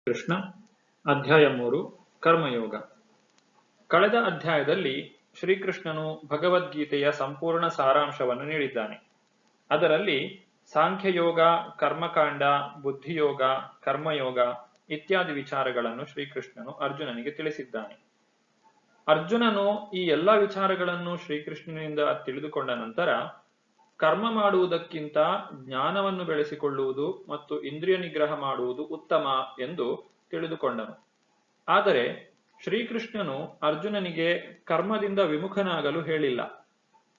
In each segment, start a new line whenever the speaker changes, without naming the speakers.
ಕೃಷ್ಣ ಅಧ್ಯಾಯ 3 ಕರ್ಮಯೋಗ. ಕಳೆದ ಅಧ್ಯಾಯದಲ್ಲಿ ಶ್ರೀಕೃಷ್ಣನು ಭಗವದ್ಗೀತೆಯ ಸಂಪೂರ್ಣ ಸಾರಾಂಶವನ್ನು ನೀಡಿದ್ದಾನೆ. ಅದರಲ್ಲಿ ಸಾಂಖ್ಯಯೋಗ, ಕರ್ಮಕಾಂಡ, ಬುದ್ಧಿಯೋಗ, ಕರ್ಮಯೋಗ ಇತ್ಯಾದಿ ವಿಚಾರಗಳನ್ನು ಶ್ರೀಕೃಷ್ಣನು ಅರ್ಜುನನಿಗೆ ತಿಳಿಸಿದ್ದಾನೆ. ಅರ್ಜುನನು ಈ ಎಲ್ಲ ವಿಚಾರಗಳನ್ನು ಶ್ರೀಕೃಷ್ಣನಿಂದ ತಿಳಿದುಕೊಂಡ ನಂತರ ಕರ್ಮ ಮಾಡುವುದಕ್ಕಿಂತ ಜ್ಞಾನವನ್ನು ಬೆಳೆಸಿಕೊಳ್ಳುವುದು ಮತ್ತು ಇಂದ್ರಿಯ ನಿಗ್ರಹ ಮಾಡುವುದು ಉತ್ತಮ ಎಂದು ತಿಳಿದುಕೊಂಡನು. ಆದರೆ ಶ್ರೀಕೃಷ್ಣನು ಅರ್ಜುನನಿಗೆ ಕರ್ಮದಿಂದ ವಿಮುಖನಾಗಲು ಹೇಳಿಲ್ಲ.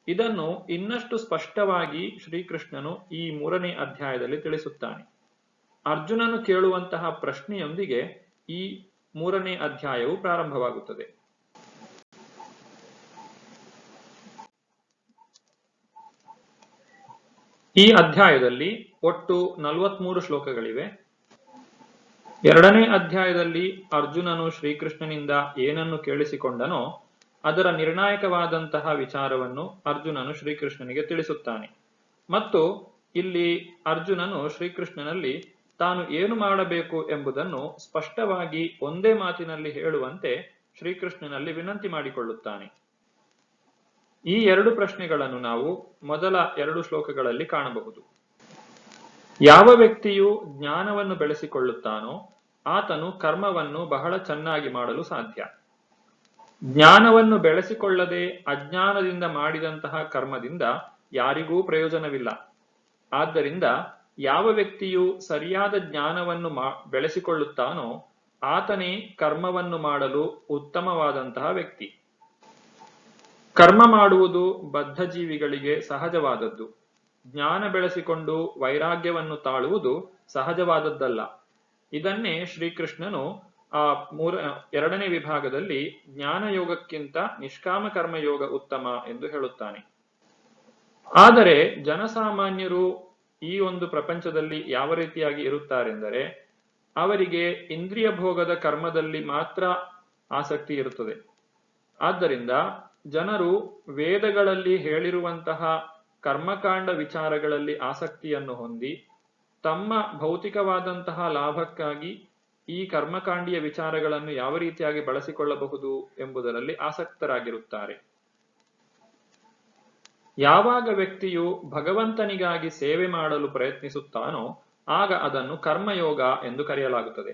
ಇದನ್ನು ಇನ್ನಷ್ಟು ಸ್ಪಷ್ಟವಾಗಿ ಶ್ರೀಕೃಷ್ಣನು ಈ 3ನೇ ಅಧ್ಯಾಯದಲ್ಲಿ ತಿಳಿಸುತ್ತಾನೆ. ಅರ್ಜುನನು ಕೇಳುವಂತಹ ಪ್ರಶ್ನೆಯೊಂದಿಗೆ ಈ 3ನೇ ಅಧ್ಯಾಯವು ಪ್ರಾರಂಭವಾಗುತ್ತದೆ. ಈ ಅಧ್ಯಾಯದಲ್ಲಿ ಒಟ್ಟು 43 ಶ್ಲೋಕಗಳಿವೆ. 2ನೇ ಅಧ್ಯಾಯದಲ್ಲಿ ಅರ್ಜುನನು ಶ್ರೀಕೃಷ್ಣನಿಂದ ಏನನ್ನು ಕೇಳಿಸಿಕೊಂಡನೋ ಅದರ ನಿರ್ಣಾಯಕವಾದಂತಹ ವಿಚಾರವನ್ನು ಅರ್ಜುನನು ಶ್ರೀಕೃಷ್ಣನಿಗೆ ತಿಳಿಸುತ್ತಾನೆ. ಮತ್ತು ಇಲ್ಲಿ ಅರ್ಜುನನು ಶ್ರೀಕೃಷ್ಣನಲ್ಲಿ ತಾನು ಏನು ಮಾಡಬೇಕು ಎಂಬುದನ್ನು ಸ್ಪಷ್ಟವಾಗಿ ಒಂದೇ ಮಾತಿನಲ್ಲಿ ಹೇಳುವಂತೆ ಶ್ರೀಕೃಷ್ಣನಲ್ಲಿ ವಿನಂತಿ ಮಾಡಿಕೊಳ್ಳುತ್ತಾನೆ. ಈ 2 ಪ್ರಶ್ನೆಗಳನ್ನು ನಾವು ಮೊದಲ 2 ಶ್ಲೋಕಗಳಲ್ಲಿ ಕಾಣಬಹುದು. ಯಾವ ವ್ಯಕ್ತಿಯು ಜ್ಞಾನವನ್ನು ಬೆಳೆಸಿಕೊಳ್ಳುತ್ತಾನೋ ಆತನು ಕರ್ಮವನ್ನು ಬಹಳ ಚೆನ್ನಾಗಿ ಮಾಡಲು ಸಾಧ್ಯ. ಜ್ಞಾನವನ್ನು ಬೆಳೆಸಿಕೊಳ್ಳದೆ ಅಜ್ಞಾನದಿಂದ ಮಾಡಿದಂತಹ ಕರ್ಮದಿಂದ ಯಾರಿಗೂ ಪ್ರಯೋಜನವಿಲ್ಲ. ಆದ್ದರಿಂದ ಯಾವ ವ್ಯಕ್ತಿಯು ಸರಿಯಾದ ಜ್ಞಾನವನ್ನು ಬೆಳೆಸಿಕೊಳ್ಳುತ್ತಾನೋ ಆತನೇ ಕರ್ಮವನ್ನು ಮಾಡಲು ಉತ್ತಮವಾದಂತಹ ವ್ಯಕ್ತಿ. ಕರ್ಮ ಮಾಡುವುದು ಬದ್ಧ ಜೀವಿಗಳಿಗೆ ಸಹಜವಾದದ್ದು. ಜ್ಞಾನ ಬೆಳೆಸಿಕೊಂಡು ವೈರಾಗ್ಯವನ್ನು ತಾಳುವುದು ಸಹಜವಾದದ್ದಲ್ಲ. ಇದನ್ನೇ ಶ್ರೀಕೃಷ್ಣನು 2ನೇ ವಿಭಾಗದಲ್ಲಿ ಜ್ಞಾನಯೋಗಕ್ಕಿಂತ ನಿಷ್ಕಾಮ ಕರ್ಮಯೋಗ ಉತ್ತಮ ಎಂದು ಹೇಳುತ್ತಾನೆ. ಆದರೆ ಜನಸಾಮಾನ್ಯರು ಈ ಒಂದು ಪ್ರಪಂಚದಲ್ಲಿ ಯಾವ ರೀತಿಯಾಗಿ ಇರುತ್ತಾರೆಂದರೆ ಅವರಿಗೆ ಇಂದ್ರಿಯ ಭೋಗದ ಕರ್ಮದಲ್ಲಿ ಮಾತ್ರ ಆಸಕ್ತಿ ಇರುತ್ತದೆ. ಆದ್ದರಿಂದ ಜನರು ವೇದಗಳಲ್ಲಿ ಹೇಳಿರುವಂತಹ ಕರ್ಮಕಾಂಡ ವಿಚಾರಗಳಲ್ಲಿ ಆಸಕ್ತಿಯನ್ನು ಹೊಂದಿ ತಮ್ಮ ಭೌತಿಕವಾದಂತಹ ಲಾಭಕ್ಕಾಗಿ ಈ ಕರ್ಮಕಾಂಡೀಯ ವಿಚಾರಗಳನ್ನು ಯಾವ ರೀತಿಯಾಗಿ ಬಳಸಿಕೊಳ್ಳಬಹುದು ಎಂಬುದರಲ್ಲಿ ಆಸಕ್ತರಾಗಿರುತ್ತಾರೆ. ಯಾವಾಗ ವ್ಯಕ್ತಿಯು ಭಗವಂತನಿಗಾಗಿ ಸೇವೆ ಮಾಡಲು ಪ್ರಯತ್ನಿಸುತ್ತಾನೋ ಆಗ ಅದನ್ನು ಕರ್ಮಯೋಗ ಎಂದು ಕರೆಯಲಾಗುತ್ತದೆ.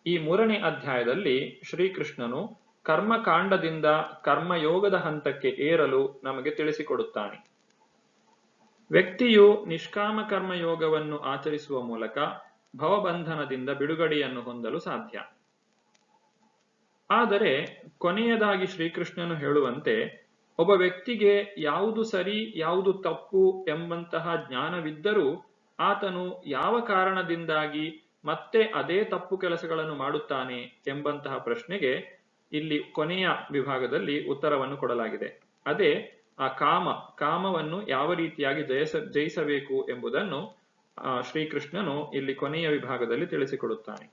ಈ 3ನೇ ಅಧ್ಯಾಯದಲ್ಲಿ ಶ್ರೀಕೃಷ್ಣನು ಕರ್ಮಕಾಂಡದಿಂದ ಕರ್ಮಯೋಗದ ಹಂತಕ್ಕೆ ಏರಲು ನಮಗೆ ತಿಳಿಸಿಕೊಡುತ್ತಾನೆ. ವ್ಯಕ್ತಿಯು ನಿಷ್ಕಾಮ ಕರ್ಮಯೋಗವನ್ನು ಆಚರಿಸುವ ಮೂಲಕ ಭವಬಂಧನದಿಂದ ಬಿಡುಗಡೆಯನ್ನು ಹೊಂದಲು ಸಾಧ್ಯ. ಆದರೆ ಕೊನೆಯದಾಗಿ ಶ್ರೀಕೃಷ್ಣನು ಹೇಳುವಂತೆ ಒಬ್ಬ ವ್ಯಕ್ತಿಗೆ ಯಾವುದು ಸರಿ ಯಾವುದು ತಪ್ಪು ಎಂಬಂತಹ ಜ್ಞಾನವಿದ್ದರೂ ಆತನು ಯಾವ ಕಾರಣದಿಂದಾಗಿ ಮತ್ತೆ ಅದೇ ತಪ್ಪು ಕೆಲಸಗಳನ್ನು ಮಾಡುತ್ತಾನೆ ಎಂಬಂತಹ ಪ್ರಶ್ನೆಗೆ ಇಲ್ಲಿ ಕೊನೆಯ ವಿಭಾಗದಲ್ಲಿ ಉತ್ತರವನ್ನು ಕೊಡಲಾಗಿದೆ. ಅದೇ ಆ ಕಾಮವನ್ನು ಯಾವ ರೀತಿಯಾಗಿ ಜಯಿಸಬೇಕು ಎಂಬುದನ್ನು ಶ್ರೀಕೃಷ್ಣನು ಇಲ್ಲಿ ಕೊನೆಯ ವಿಭಾಗದಲ್ಲಿ ತಿಳಿಸಿಕೊಡುತ್ತಾನೆ.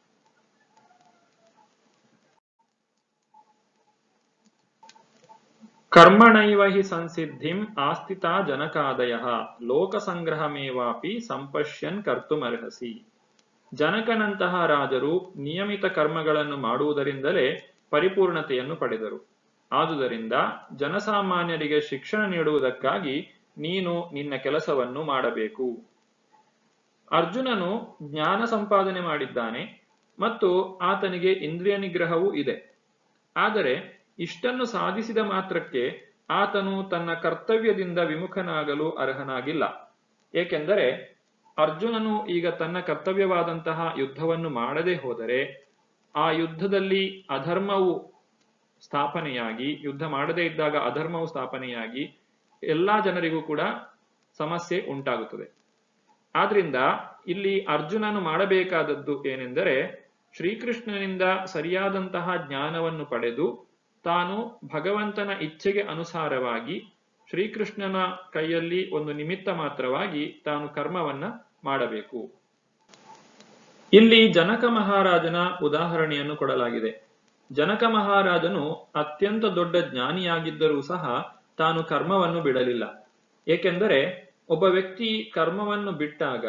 ಕರ್ಮಣೈವ ಹಿ ಸಂಸಿದ್ಧಿಂ ಆಸ್ಥಿತಾ ಜನಕಾದಯಃ ಲೋಕಸಂಗ್ರಹಮೇವಾಪಿ ಸಂಪಶ್ಯನ್ ಕರ್ತುಮರ್ಹಸಿ. ಜನಕನಂತಹ ರಾಜರು ನಿಯಮಿತ ಕರ್ಮಗಳನ್ನು ಮಾಡುವುದರಿಂದಲೇ ಪರಿಪೂರ್ಣತೆಯನ್ನು ಪಡೆದರು. ಆದುದರಿಂದ ಜನಸಾಮಾನ್ಯರಿಗೆ ಶಿಕ್ಷಣ ನೀಡುವುದಕ್ಕಾಗಿ ನೀನು ನಿನ್ನ ಕೆಲಸವನ್ನು ಮಾಡಬೇಕು. ಅರ್ಜುನನು ಜ್ಞಾನ ಸಂಪಾದನೆ ಮಾಡಿದ್ದಾನೆ ಮತ್ತು ಆತನಿಗೆ ಇಂದ್ರಿಯ ನಿಗ್ರಹವೂ ಇದೆ. ಆದರೆ ಇಷ್ಟನ್ನು ಸಾಧಿಸಿದ ಮಾತ್ರಕ್ಕೆ ಆತನು ತನ್ನ ಕರ್ತವ್ಯದಿಂದ ವಿಮುಖನಾಗಲು ಅರ್ಹನಾಗಿಲ್ಲ. ಏಕೆಂದರೆ ಅರ್ಜುನನು ಈಗ ತನ್ನ ಕರ್ತವ್ಯವಾದಂತಹ ಯುದ್ಧವನ್ನು ಮಾಡದೇ ಹೋದರೆ ಆ ಯುದ್ಧದಲ್ಲಿ ಅಧರ್ಮವು ಸ್ಥಾಪನೆಯಾಗಿ, ಯುದ್ಧ ಮಾಡದೇ ಇದ್ದಾಗ ಅಧರ್ಮವು ಸ್ಥಾಪನೆಯಾಗಿ ಎಲ್ಲಾ ಜನರಿಗೂ ಕೂಡ ಸಮಸ್ಯೆ ಉಂಟಾಗುತ್ತದೆ. ಆದ್ರಿಂದ ಇಲ್ಲಿ ಅರ್ಜುನನು ಮಾಡಬೇಕಾದದ್ದು ಏನೆಂದರೆ ಶ್ರೀಕೃಷ್ಣನಿಂದ ಸರಿಯಾದಂತಹ ಜ್ಞಾನವನ್ನು ಪಡೆದು ತಾನು ಭಗವಂತನ ಇಚ್ಛೆಗೆ ಅನುಸಾರವಾಗಿ ಶ್ರೀಕೃಷ್ಣನ ಕೈಯಲ್ಲಿ ಒಂದು ನಿಮಿತ್ತ ಮಾತ್ರವಾಗಿ ತಾನು ಕರ್ಮವನ್ನ ಮಾಡಬೇಕು. ಇಲ್ಲಿ ಜನಕ ಮಹಾರಾಜನ ಉದಾಹರಣೆಯನ್ನು ಕೊಡಲಾಗಿದೆ. ಜನಕ ಮಹಾರಾಜನು ಅತ್ಯಂತ ದೊಡ್ಡ ಜ್ಞಾನಿಯಾಗಿದ್ದರೂ ಸಹ ತಾನು ಕರ್ಮವನ್ನು ಬಿಡಲಿಲ್ಲ. ಏಕೆಂದರೆ ಒಬ್ಬ ವ್ಯಕ್ತಿ ಕರ್ಮವನ್ನು ಬಿಟ್ಟಾಗ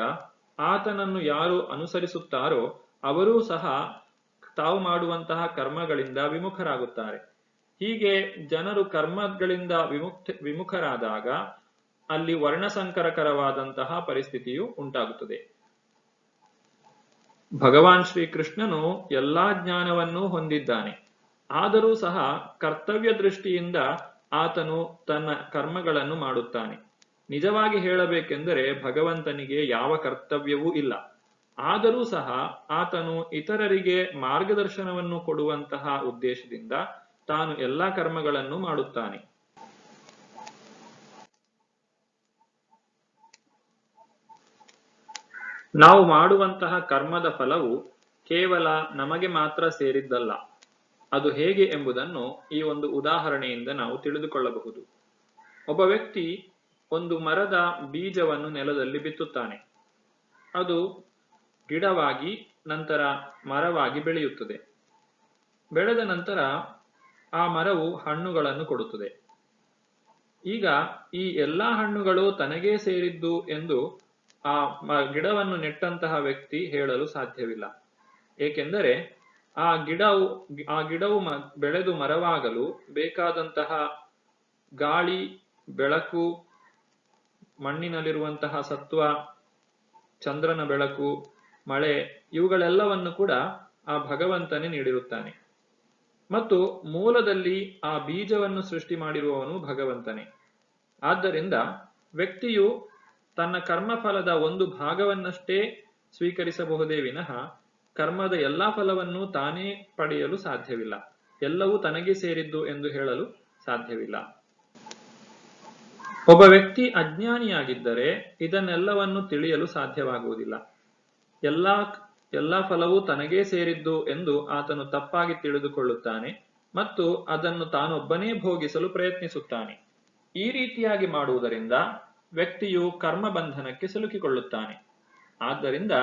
ಆತನನ್ನು ಯಾರು ಅನುಸರಿಸುತ್ತಾರೋ ಅವರೂ ಸಹ ತಾವು ಮಾಡುವಂತಹ ಕರ್ಮಗಳಿಂದ ವಿಮುಖರಾಗುತ್ತಾರೆ. ಹೀಗೆ ಜನರು ಕರ್ಮಗಳಿಂದ ವಿಮುಖರಾದಾಗ ಅಲ್ಲಿ ವರ್ಣಸಂಕರಕರವಾದಂತಹ ಪರಿಸ್ಥಿತಿಯು ಉಂಟಾಗುತ್ತದೆ. ಭಗವಾನ್ ಶ್ರೀಕೃಷ್ಣನು ಎಲ್ಲಾ ಜ್ಞಾನವನ್ನು ಹೊಂದಿದ್ದಾನೆ. ಆದರೂ ಸಹ ಕರ್ತವ್ಯ ದೃಷ್ಟಿಯಿಂದ ಆತನು ತನ್ನ ಕರ್ಮಗಳನ್ನು ಮಾಡುತ್ತಾನೆ. ನಿಜವಾಗಿ ಹೇಳಬೇಕೆಂದರೆ ಭಗವಂತನಿಗೆ ಯಾವ ಕರ್ತವ್ಯವೂ ಇಲ್ಲ. ಆದರೂ ಸಹ ಆತನು ಇತರರಿಗೆ ಮಾರ್ಗದರ್ಶನವನ್ನು ಕೊಡುವಂತಹ ಉದ್ದೇಶದಿಂದ ತಾನು ಎಲ್ಲಾ ಕರ್ಮಗಳನ್ನು ಮಾಡುತ್ತಾನೆ. ನಾವು ಮಾಡುವಂತಹ ಕರ್ಮದ ಫಲವು ಕೇವಲ ನಮಗೆ ಮಾತ್ರ ಸೇರಿದ್ದಲ್ಲ. ಅದು ಹೇಗೆ ಎಂಬುದನ್ನು ಈ ಒಂದು ಉದಾಹರಣೆಯಿಂದ ನಾವು ತಿಳಿದುಕೊಳ್ಳಬಹುದು. ಒಬ್ಬ ವ್ಯಕ್ತಿ ಒಂದು ಮರದ ಬೀಜವನ್ನು ನೆಲದಲ್ಲಿ ಬಿತ್ತುತ್ತಾನೆ. ಅದು ಗಿಡವಾಗಿ ನಂತರ ಮರವಾಗಿ ಬೆಳೆಯುತ್ತದೆ. ಬೆಳೆದ ನಂತರ ಆ ಮರವು ಹಣ್ಣುಗಳನ್ನು ಕೊಡುತ್ತದೆ. ಈಗ ಈ ಎಲ್ಲಾ ಹಣ್ಣುಗಳು ತನಗೇ ಸೇರಿದ್ದು ಎಂದು ಆ ಗಿಡವನ್ನು ನೆಟ್ಟಂತಹ ವ್ಯಕ್ತಿ ಹೇಳಲು ಸಾಧ್ಯವಿಲ್ಲ. ಏಕೆಂದರೆ ಆ ಗಿಡವು ಬೆಳೆದು ಮರವಾಗಲು ಬೇಕಾದಂತಹ ಗಾಳಿ, ಬೆಳಕು, ಮಣ್ಣಿನಲ್ಲಿರುವಂತಹ ಸತ್ವ, ಚಂದ್ರನ ಬೆಳಕು, ಮಳೆ ಇವುಗಳೆಲ್ಲವನ್ನು ಕೂಡ ಆ ಭಗವಂತನೇ ನೀಡಿರುತ್ತಾನೆ. ಮತ್ತು ಮೂಲದಲ್ಲಿ ಆ ಬೀಜವನ್ನು ಸೃಷ್ಟಿ ಮಾಡಿರುವವನು ಭಗವಂತನೇ. ಆದ್ದರಿಂದ ವ್ಯಕ್ತಿಯು ತನ್ನ ಕರ್ಮಫಲದ ಒಂದು ಭಾಗವನ್ನಷ್ಟೇ ಸ್ವೀಕರಿಸಬಹುದೇ ವಿನಃ ಕರ್ಮದ ಎಲ್ಲಾ ಫಲವನ್ನು ತಾನೇ ಪಡೆಯಲು ಸಾಧ್ಯವಿಲ್ಲ. ಎಲ್ಲವೂ ತನಗೆ ಸೇರಿದ್ದು ಎಂದು ಹೇಳಲು ಸಾಧ್ಯವಿಲ್ಲ. ಒಬ್ಬ ವ್ಯಕ್ತಿ ಅಜ್ಞಾನಿಯಾಗಿದ್ದರೆ ಇದನ್ನೆಲ್ಲವನ್ನು ತಿಳಿಯಲು ಸಾಧ್ಯವಾಗುವುದಿಲ್ಲ. ಎಲ್ಲಾ ಫಲವೂ ತನಗೇ ಸೇರಿದ್ದು ಎಂದು ಆತನು ತಪ್ಪಾಗಿ ತಿಳಿದುಕೊಳ್ಳುತ್ತಾನೆ ಮತ್ತು ಅದನ್ನು ತಾನೊಬ್ಬನೇ ಭೋಗಿಸಲು ಪ್ರಯತ್ನಿಸುತ್ತಾನೆ. ಈ ರೀತಿಯಾಗಿ ಮಾಡುವುದರಿಂದ ವ್ಯಕ್ತಿಯು ಕರ್ಮ ಬಂಧನಕ್ಕೆ ಸಿಲುಕಿಕೊಳ್ಳುತ್ತಾನೆ. ಆದ್ದರಿಂದ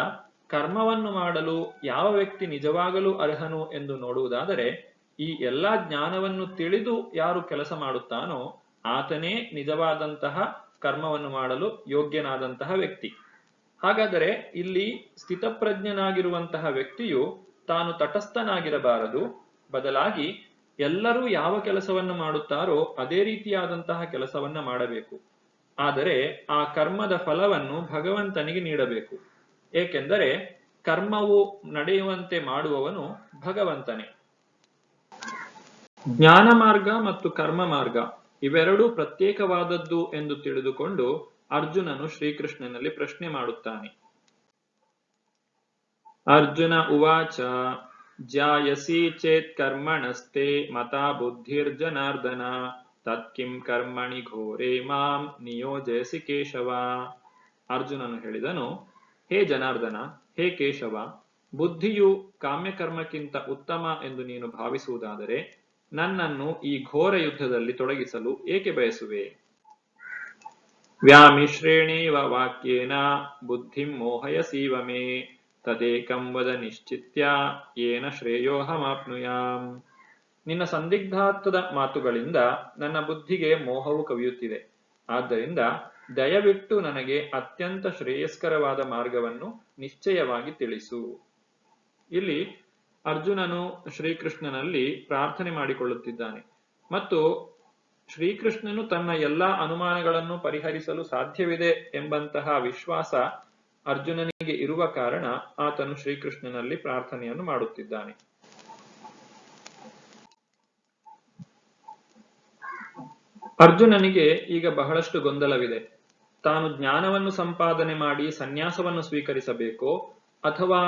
ಕರ್ಮವನ್ನು ಮಾಡಲು ಯಾವ ವ್ಯಕ್ತಿ ನಿಜವಾಗಲೂ ಅರ್ಹನು ಎಂದು ನೋಡುವುದಾದರೆ ಈ ಎಲ್ಲಾ ಜ್ಞಾನವನ್ನು ತಿಳಿದು ಯಾರು ಕೆಲಸ ಮಾಡುತ್ತಾನೋ ಆತನೇ ನಿಜವಾದಂತಹ ಕರ್ಮವನ್ನು ಮಾಡಲು ಯೋಗ್ಯನಾದಂತಹ ವ್ಯಕ್ತಿ. ಹಾಗಾದರೆ ಇಲ್ಲಿ ಸ್ಥಿತಪ್ರಜ್ಞನಾಗಿರುವಂತಹ ವ್ಯಕ್ತಿಯು ತಾನು ತಟಸ್ಥನಾಗಿರಬಾರದು. ಬದಲಾಗಿ ಎಲ್ಲರೂ ಯಾವ ಕೆಲಸವನ್ನು ಮಾಡುತ್ತಾರೋ ಅದೇ ರೀತಿಯಾದಂತಹ ಕೆಲಸವನ್ನ ಮಾಡಬೇಕು. ಆದರೆ ಆ ಕರ್ಮದ ಫಲವನ್ನು ಭಗವಂತನಿಗೆ ನೀಡಬೇಕು. ಏಕೆಂದರೆ ಕರ್ಮವು ನಡೆಯುವಂತೆ ಮಾಡುವವನು ಭಗವಂತನೇ. ಜ್ಞಾನ ಮಾರ್ಗ ಮತ್ತು ಕರ್ಮ ಮಾರ್ಗ ಇವೆರಡೂ ಪ್ರತ್ಯೇಕವಾದದ್ದು ಎಂದು ತಿಳಿದುಕೊಂಡು ಅರ್ಜುನನು ಶ್ರೀಕೃಷ್ಣನಲ್ಲಿ ಪ್ರಶ್ನೆ ಮಾಡುತ್ತಾನೆ. ಅರ್ಜುನ ಉವಾಚ ಜ್ಯಾಯಸಿ ಚೇತ್ ಕರ್ಮಣಸ್ತೆ ಮತಾ ಬುದ್ಧಿರ್ಜನಾರ್ದನ ತತ್ಕಿಂ ಕರ್ಮಣಿ ಘೋರೆ ಮಾಂ ನಿಯೋಜಯಸಿ ಕೇಶವ. ಅರ್ಜುನನು ಹೇಳಿದನು, ಹೇ ಜನಾರ್ದನ, ಹೇ ಕೇಶವ, ಬುದ್ಧಿಯು ಕಾಮ್ಯಕರ್ಮಕ್ಕಿಂತ ಉತ್ತಮ ಎಂದು ನೀನು ಭಾವಿಸುವುದಾದರೆ ನನ್ನನ್ನು ಈ ಘೋರ ಯುದ್ಧದಲ್ಲಿ ತೊಡಗಿಸಲು ಏಕೆ ಬಯಸುವೆ? ವ್ಯಾಮಿಶ್ರೇಣೇವ ವಾಕ್ಯೇನ ಬುದ್ಧಿಂ ಮೋಹಯಸೀವ ಮೇ ತದೇಕಂ ವದ ನಿಶ್ಚಿತ್ಯ ಯೇನ ಶ್ರೇಯೋಹಮಾಪ್ನುಯಾಂ. ನಿನ್ನ ಸಂದಿಗ್ಧಾರ್ಥದ ಮಾತುಗಳಿಂದ ನನ್ನ ಬುದ್ಧಿಗೆ ಮೋಹವು ಕವಿಯುತ್ತಿದೆ. ಆದ್ದರಿಂದ ದಯವಿಟ್ಟು ನನಗೆ ಅತ್ಯಂತ ಶ್ರೇಯಸ್ಕರವಾದ ಮಾರ್ಗವನ್ನು ನಿಶ್ಚಯವಾಗಿ ತಿಳಿಸು. ಇಲ್ಲಿ ಅರ್ಜುನನು ಶ್ರೀಕೃಷ್ಣನಲ್ಲಿ ಪ್ರಾರ್ಥನೆ ಮಾಡಿಕೊಳ್ಳುತ್ತಿದ್ದಾನೆ ಮತ್ತು ಶ್ರೀಕೃಷ್ಣನು ತನ್ನ ಎಲ್ಲಾ ಅನುಮಾನಗಳನ್ನು ಪರಿಹರಿಸಲು ಸಾಧ್ಯವಿದೆ ಎಂಬಂತಹ ವಿಶ್ವಾಸ ಅರ್ಜುನನಿಗೆ ಇರುವ ಕಾರಣ ಆತನು ಶ್ರೀಕೃಷ್ಣನಲ್ಲಿ ಪ್ರಾರ್ಥನೆಯನ್ನು ಮಾಡುತ್ತಿದ್ದಾನೆ. ಅರ್ಜುನನಿಗೆ ಈಗ ಬಹಳಷ್ಟು ಗೊಂದಲವಿದೆ. ತಾನು ಜ್ಞಾನವನ್ನು ಸಂಪಾದನೆ ಮಾಡಿ ಸನ್ಯಾಸವನ್ನು ಸ್ವೀಕರಿಸಬೇಕೋ ಅಥವಾ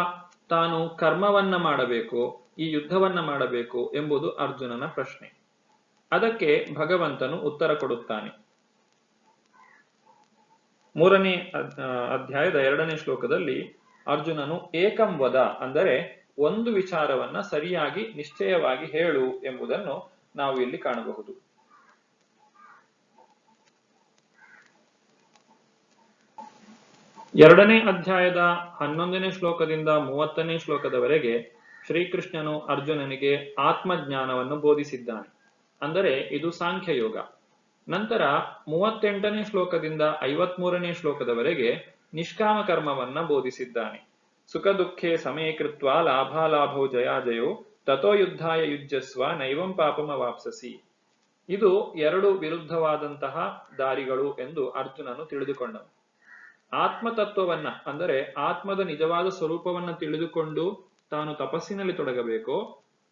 ತಾನು ಕರ್ಮವನ್ನ ಮಾಡಬೇಕೋ, ಈ ಯುದ್ಧವನ್ನ ಮಾಡಬೇಕು ಎಂಬುದು ಅರ್ಜುನನ ಪ್ರಶ್ನೆ. ಅದಕ್ಕೆ ಭಗವಂತನು ಉತ್ತರ ಕೊಡುತ್ತಾನೆ. 3ನೇ ಅಧ್ಯಾಯದ 2ನೇ ಶ್ಲೋಕದಲ್ಲಿ ಅರ್ಜುನನು ಏಕಂ ವದ, ಅಂದರೆ ಒಂದು ವಿಚಾರವನ್ನ ಸರಿಯಾಗಿ ನಿಶ್ಚಯವಾಗಿ ಹೇಳು ಎಂಬುದನ್ನು ನಾವು ಇಲ್ಲಿ ಕಾಣಬಹುದು. ಎರಡನೇ ಅಧ್ಯಾಯದ 11ನೇ ಶ್ಲೋಕದಿಂದ 30ನೇ ಶ್ಲೋಕದವರೆಗೆ ಶ್ರೀಕೃಷ್ಣನು ಅರ್ಜುನನಿಗೆ ಆತ್ಮಜ್ಞಾನವನ್ನು ಬೋಧಿಸಿದ್ದಾನೆ. ಅಂದರೆ ಇದು ಸಾಂಖ್ಯಯೋಗ. ನಂತರ 38ನೇ ಶ್ಲೋಕದಿಂದ 53ನೇ ಶ್ಲೋಕದವರೆಗೆ ನಿಷ್ಕಾಮ ಕರ್ಮವನ್ನ ಬೋಧಿಸಿದ್ದಾನೆ. ಸುಖ ದುಃಖೇ ಸಮೇ ಕೃತ್ವ ಲಾಭಾಲಾಭೌ ಜಯಾಜಯೋ ತಥೋ ಯುದ್ಧಾಯ ಯುಜ್ಯಸ್ವ ನೈವಂ ಪಾಪಮವಾಪ್ಸಸಿ. ಇದು ಎರಡು ವಿರುದ್ಧವಾದಂತಹ ದಾರಿಗಳು ಎಂದು ಅರ್ಜುನನು ತಿಳಿದುಕೊಂಡನು. ಆತ್ಮತತ್ವವನ್ನ ಅಂದರೆ ಆತ್ಮದ ನಿಜವಾದ ಸ್ವರೂಪವನ್ನ ತಿಳಿದುಕೊಂಡು ತಾನು ತಪಸ್ಸಿನಲ್ಲಿ ತೊಡಗಬೇಕೋ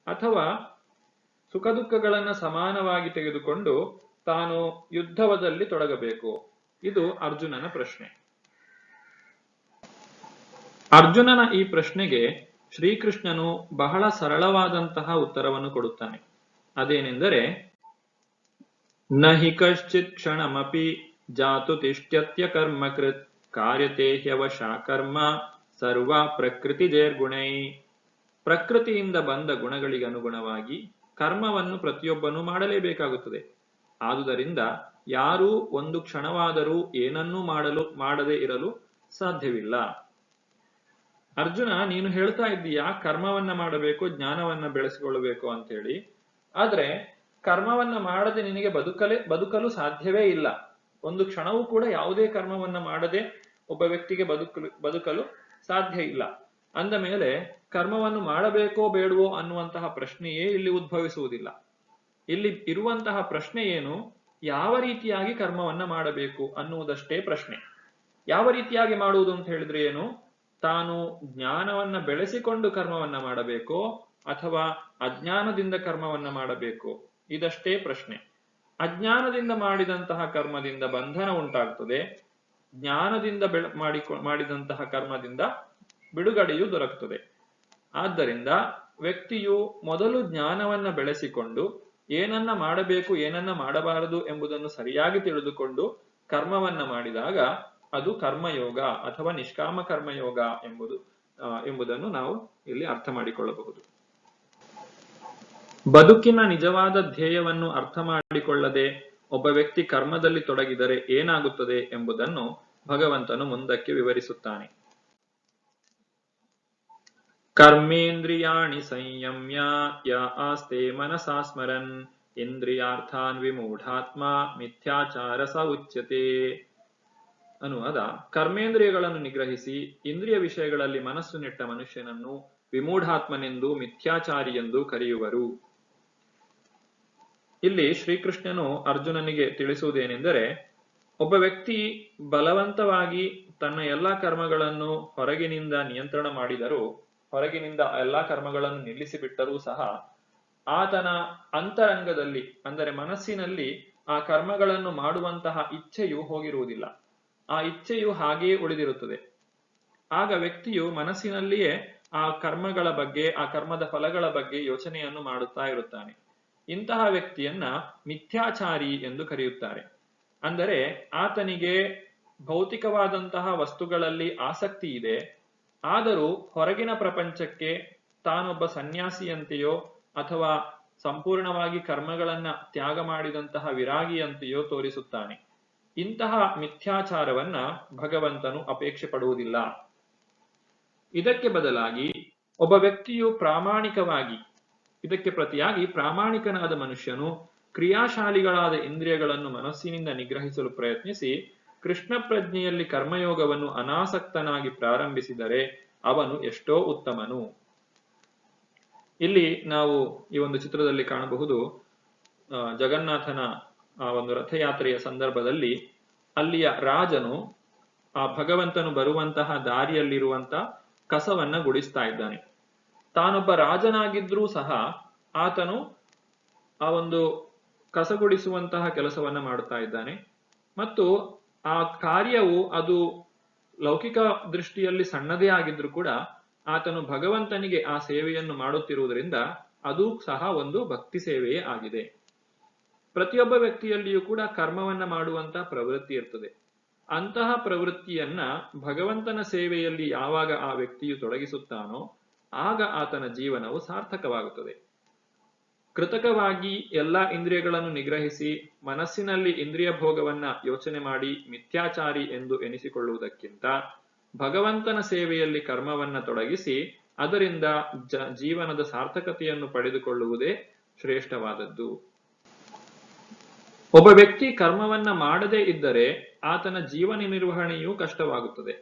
ಅಥವಾ ಸುಖ ದುಃಖಗಳನ್ನ ಸಮಾನವಾಗಿ ತೆಗೆದುಕೊಂಡು ತಾನು ಯುದ್ಧವದಲ್ಲಿ ತೊಡಗಬೇಕು? ಇದು ಅರ್ಜುನನ ಪ್ರಶ್ನೆ. ಅರ್ಜುನನ ಈ ಪ್ರಶ್ನೆಗೆ ಶ್ರೀಕೃಷ್ಣನು ಬಹಳ ಸರಳವಾದಂತಹ ಉತ್ತರವನ್ನು ಕೊಡುತ್ತಾನೆ. ಅದೇನೆಂದರೆ, ನಹಿ ಕಶ್ಚಿತ್ ಕ್ಷಣಮಪಿ ಜಾತು ತಿಷ್ಟ್ಯತ್ಯ ಕರ್ಮಕೃತ್ ಕಾರ್ಯತೆ ಹ್ಯವಶಾ ಕರ್ಮ ಸರ್ವ ಪ್ರಕೃತಿ ಜೇರ್ಗುಣೈ. ಪ್ರಕೃತಿಯಿಂದ ಬಂದ ಗುಣಗಳಿಗೆ ಅನುಗುಣವಾಗಿ ಕರ್ಮವನ್ನು ಪ್ರತಿಯೊಬ್ಬನು ಮಾಡಲೇಬೇಕಾಗುತ್ತದೆ. ಆದುದರಿಂದ ಯಾರೂ ಒಂದು ಕ್ಷಣವಾದರೂ ಏನನ್ನೂ ಮಾಡದೇ ಇರಲು ಸಾಧ್ಯವಿಲ್ಲ. ಅರ್ಜುನ, ನೀನು ಹೇಳ್ತಾ ಇದ್ದೀಯಾ ಕರ್ಮವನ್ನ ಮಾಡಬೇಕು, ಜ್ಞಾನವನ್ನ ಬೆಳೆಸಿಕೊಳ್ಳಬೇಕು ಅಂತ ಹೇಳಿ. ಆದ್ರೆ ಕರ್ಮವನ್ನ ಮಾಡದೆ ನಿನಗೆ ಬದುಕಲು ಸಾಧ್ಯವೇ ಇಲ್ಲ. ಒಂದು ಕ್ಷಣವೂ ಕೂಡ ಯಾವುದೇ ಕರ್ಮವನ್ನ ಮಾಡದೆ ಒಬ್ಬ ವ್ಯಕ್ತಿಗೆ ಬದುಕಲು ಸಾಧ್ಯ ಇಲ್ಲ. ಅಂದ ಮೇಲೆ ಕರ್ಮವನ್ನು ಮಾಡಬೇಕೋ ಬೇಡವೋ ಅನ್ನುವಂತಹ ಪ್ರಶ್ನೆಯೇ ಇಲ್ಲಿ ಉದ್ಭವಿಸುವುದಿಲ್ಲ. ಇಲ್ಲಿ ಇರುವಂತಹ ಪ್ರಶ್ನೆ ಏನು? ಯಾವ ರೀತಿಯಾಗಿ ಕರ್ಮವನ್ನ ಮಾಡಬೇಕು ಅನ್ನುವುದಷ್ಟೇ ಪ್ರಶ್ನೆ. ಯಾವ ರೀತಿಯಾಗಿ ಮಾಡುವುದು ಅಂತ ಹೇಳಿದ್ರೆ ಏನು? ತಾನು ಜ್ಞಾನವನ್ನ ಬೆಳೆಸಿಕೊಂಡು ಕರ್ಮವನ್ನ ಮಾಡಬೇಕೋ ಅಥವಾ ಅಜ್ಞಾನದಿಂದ ಕರ್ಮವನ್ನ ಮಾಡಬೇಕು? ಇದಷ್ಟೇ ಪ್ರಶ್ನೆ. ಅಜ್ಞಾನದಿಂದ ಮಾಡಿದಂತಹ ಕರ್ಮದಿಂದ ಬಂಧನ ಉಂಟಾಗ್ತದೆ, ಜ್ಞಾನದಿಂದ ಮಾಡಿದಂತಹ ಕರ್ಮದಿಂದ ಬಿಡುಗಡೆಯು ದೊರಕುತ್ತದೆ. ಆದ್ದರಿಂದ ವ್ಯಕ್ತಿಯು ಮೊದಲು ಜ್ಞಾನವನ್ನ ಬೆಳೆಸಿಕೊಂಡು ಏನನ್ನ ಮಾಡಬೇಕು ಏನನ್ನ ಮಾಡಬಾರದು ಎಂಬುದನ್ನು ಸರಿಯಾಗಿ ತಿಳಿದುಕೊಂಡು ಕರ್ಮವನ್ನ ಮಾಡಿದಾಗ ಅದು ಕರ್ಮಯೋಗ ಅಥವಾ ನಿಷ್ಕಾಮ ಕರ್ಮಯೋಗ ಎಂಬುದನ್ನು ನಾವು ಇಲ್ಲಿ ಅರ್ಥ ಮಾಡಿಕೊಳ್ಳಬಹುದು. ಬದುಕಿನ ನಿಜವಾದ ಧ್ಯೇಯವನ್ನು ಅರ್ಥ ಮಾಡಿಕೊಳ್ಳದೆ ಒಬ್ಬ ವ್ಯಕ್ತಿ ಕರ್ಮದಲ್ಲಿ ತೊಡಗಿದರೆ ಏನಾಗುತ್ತದೆ ಎಂಬುದನ್ನು ಭಗವಂತನು ಮುಂದಕ್ಕೆ ವಿವರಿಸುತ್ತಾನೆ. ಕರ್ಮೇಂದ್ರಿಯಾಣಿ ಸಂಯಮ್ಯ ಯ ಆಸ್ತೆ ಮನಸಾ ಸ್ಮರನ್ ಇಂದ್ರಿಯಾರ್ಥಾನ್ ವಿಮೂಢಾತ್ಮ ಮಿಥ್ಯಾಚಾರ ಸ ಉಚ್ಯತೆ. ಅನುವಾದ: ಕರ್ಮೇಂದ್ರಿಯಗಳನ್ನು ನಿಗ್ರಹಿಸಿ ಇಂದ್ರಿಯ ವಿಷಯಗಳಲ್ಲಿ ಮನಸ್ಸು ನೆಟ್ಟ ಮನುಷ್ಯನನ್ನು ವಿಮೂಢಾತ್ಮನೆಂದು ಮಿಥ್ಯಾಚಾರಿ ಎಂದು ಕರೆಯುವರು. ಇಲ್ಲಿ ಶ್ರೀಕೃಷ್ಣನು ಅರ್ಜುನನಿಗೆ ತಿಳಿಸುವುದೇನೆಂದರೆ, ಒಬ್ಬ ವ್ಯಕ್ತಿ ಬಲವಂತವಾಗಿ ತನ್ನ ಎಲ್ಲಾ ಕರ್ಮಗಳನ್ನು ಹೊರಗಿನಿಂದ ನಿಯಂತ್ರಣ ಮಾಡಿದರೂ, ಹೊರಗಿನಿಂದ ಎಲ್ಲಾ ಕರ್ಮಗಳನ್ನು ನಿಲ್ಲಿಸಿಬಿಟ್ಟರೂ ಸಹ ಆತನ ಅಂತರಂಗದಲ್ಲಿ ಅಂದರೆ ಮನಸ್ಸಿನಲ್ಲಿ ಆ ಕರ್ಮಗಳನ್ನು ಮಾಡುವಂತಹ ಇಚ್ಛೆಯು ಹೋಗಿರುವುದಿಲ್ಲ. ಆ ಇಚ್ಛೆಯು ಹಾಗೆಯೇ ಉಳಿದಿರುತ್ತದೆ. ಆಗ ವ್ಯಕ್ತಿಯು ಮನಸ್ಸಿನಲ್ಲಿಯೇ ಆ ಕರ್ಮಗಳ ಬಗ್ಗೆ, ಆ ಕರ್ಮದ ಫಲಗಳ ಬಗ್ಗೆ ಯೋಚನೆಯನ್ನು ಮಾಡುತ್ತಾ ಇರುತ್ತಾನೆ. ಇಂತಹ ವ್ಯಕ್ತಿಯನ್ನ ಮಿಥ್ಯಾಚಾರಿ ಎಂದು ಕರೆಯುತ್ತಾರೆ. ಅಂದರೆ ಆತನಿಗೆ ಭೌತಿಕವಾದಂತಹ ವಸ್ತುಗಳಲ್ಲಿ ಆಸಕ್ತಿ ಇದೆ, ಆದರೂ ಹೊರಗಿನ ಪ್ರಪಂಚಕ್ಕೆ ತಾನೊಬ್ಬ ಸನ್ಯಾಸಿಯಂತೆಯೋ ಅಥವಾ ಸಂಪೂರ್ಣವಾಗಿ ಕರ್ಮಗಳನ್ನ ತ್ಯಾಗ ಮಾಡಿದಂತಹ ವಿರಾಗಿಯಂತೆಯೋ ತೋರಿಸುತ್ತಾನೆ. ಇಂತಹ ಮಿಥ್ಯಾಚಾರವನ್ನ ಭಗವಂತನು ಅಪೇಕ್ಷೆ ಪಡುವುದಿಲ್ಲ. ಇದಕ್ಕೆ ಬದಲಾಗಿ ಒಬ್ಬ ವ್ಯಕ್ತಿಯು ಇದಕ್ಕೆ ಪ್ರತಿಯಾಗಿ ಪ್ರಾಮಾಣಿಕನಾದ ಮನುಷ್ಯನು ಕ್ರಿಯಾಶಾಲಿಗಳಾದ ಇಂದ್ರಿಯಗಳನ್ನು ಮನಸ್ಸಿನಿಂದ ನಿಗ್ರಹಿಸಲು ಪ್ರಯತ್ನಿಸಿ ಕೃಷ್ಣ ಪ್ರಜ್ಞೆಯಲ್ಲಿ ಕರ್ಮಯೋಗವನ್ನು ಅನಾಸಕ್ತನಾಗಿ ಪ್ರಾರಂಭಿಸಿದರೆ ಅವನು ಎಷ್ಟೋ ಉತ್ತಮನು. ಇಲ್ಲಿ ನಾವು ಈ ಒಂದು ಚಿತ್ರದಲ್ಲಿ ಕಾಣಬಹುದು, ಜಗನ್ನಾಥನ ಆ ಒಂದು ರಥಯಾತ್ರೆಯ ಸಂದರ್ಭದಲ್ಲಿ ಅಲ್ಲಿಯ ರಾಜನು ಆ ಭಗವಂತನು ಬರುವಂತಹ ದಾರಿಯಲ್ಲಿರುವಂತಹ ಕಸವನ್ನ ಗುಡಿಸ್ತಾ ಇದ್ದಾನೆ. ತಾನೊಬ್ಬ ರಾಜನಾಗಿದ್ರೂ ಸಹ ಆತನು ಆ ಒಂದು ಕಸಗುಡಿಸುವಂತಹ ಕೆಲಸವನ್ನ ಮಾಡುತ್ತಾ ಇದ್ದಾನೆ. ಮತ್ತು ಆ ಕಾರ್ಯವು ಅದು ಲೌಕಿಕ ದೃಷ್ಟಿಯಲ್ಲಿ ಸಣ್ಣದೇ ಆಗಿದ್ರೂ ಕೂಡ ಆತನು ಭಗವಂತನಿಗೆ ಆ ಸೇವೆಯನ್ನು ಮಾಡುತ್ತಿರುವುದರಿಂದ ಅದು ಸಹ ಒಂದು ಭಕ್ತಿ ಸೇವೆಯೇ ಆಗಿದೆ. ಪ್ರತಿಯೊಬ್ಬ ವ್ಯಕ್ತಿಯಲ್ಲಿಯೂ ಕೂಡ ಕರ್ಮವನ್ನ ಮಾಡುವಂತಹ ಪ್ರವೃತ್ತಿ ಇರ್ತದೆ. ಅಂತಹ ಪ್ರವೃತ್ತಿಯನ್ನ ಭಗವಂತನ ಸೇವೆಯಲ್ಲಿ ಯಾವಾಗ ಆ ವ್ಯಕ್ತಿಯು ತೊಡಗಿಸುತ್ತಾನೋ ಆಗ ಆತನ ಜೀವನವು ಸಾರ್ಥಕವಾಗುತ್ತದೆ. ಕೃತಕವಾಗಿ ಎಲ್ಲಾ ಇಂದ್ರಿಯಗಳನ್ನು ನಿಗ್ರಹಿಸಿ ಮನಸ್ಸಿನಲ್ಲಿ ಇಂದ್ರಿಯ ಭೋಗವನ್ನ ಯೋಚನೆ ಮಾಡಿ ಮಿಥ್ಯಾಚಾರಿ ಎಂದು ಎನಿಸಿಕೊಳ್ಳುವುದಕ್ಕಿಂತ ಭಗವಂತನ ಸೇವೆಯಲ್ಲಿ ಕರ್ಮವನ್ನ ತೊಡಗಿಸಿ ಅದರಿಂದ ಜೀವನದ ಸಾರ್ಥಕತೆಯನ್ನು ಪಡೆದುಕೊಳ್ಳುವುದೇ ಶ್ರೇಷ್ಠವಾದದ್ದು. ಒಬ್ಬ ವ್ಯಕ್ತಿ ಕರ್ಮವನ್ನ ಮಾಡದೇ ಇದ್ದರೆ ಆತನ ಜೀವನ ನಿರ್ವಹಣೆಯೂ ಕಷ್ಟವಾಗುತ್ತದೆ.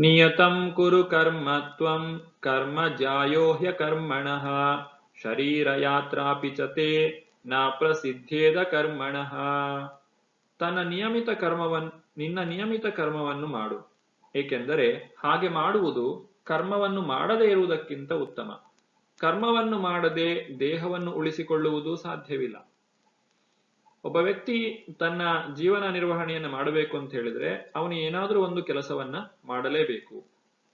ನಿಯತಂ ಕುರು ಕರ್ಮ ತ್ವಂ ಕರ್ಮ ಜಾಯೋ ಹ್ಯಕರ್ಮಣಃ ಶರೀರಯಾತ್ರಾಪಿ ಚ ತೇ ನ ಪ್ರಸಿದ್ಧೇದ ಕರ್ಮಣಃ. ನಿನ್ನ ನಿಯಮಿತ ಕರ್ಮವನ್ನು ಮಾಡು, ಏಕೆಂದರೆ ಹಾಗೆ ಮಾಡುವುದು ಕರ್ಮವನ್ನು ಮಾಡದೇ ಇರುವುದಕ್ಕಿಂತ ಉತ್ತಮ. ಕರ್ಮವನ್ನು ಮಾಡದೆ ದೇಹವನ್ನು ಉಳಿಸಿಕೊಳ್ಳುವುದು ಸಾಧ್ಯವಿಲ್ಲ. ಒಬ್ಬ ವ್ಯಕ್ತಿ ತನ್ನ ಜೀವನ ನಿರ್ವಹಣೆಯನ್ನು ಮಾಡಬೇಕು ಅಂತ ಹೇಳಿದ್ರೆ ಅವನು ಏನಾದರೂ ಒಂದು ಕೆಲಸವನ್ನ ಮಾಡಲೇಬೇಕು.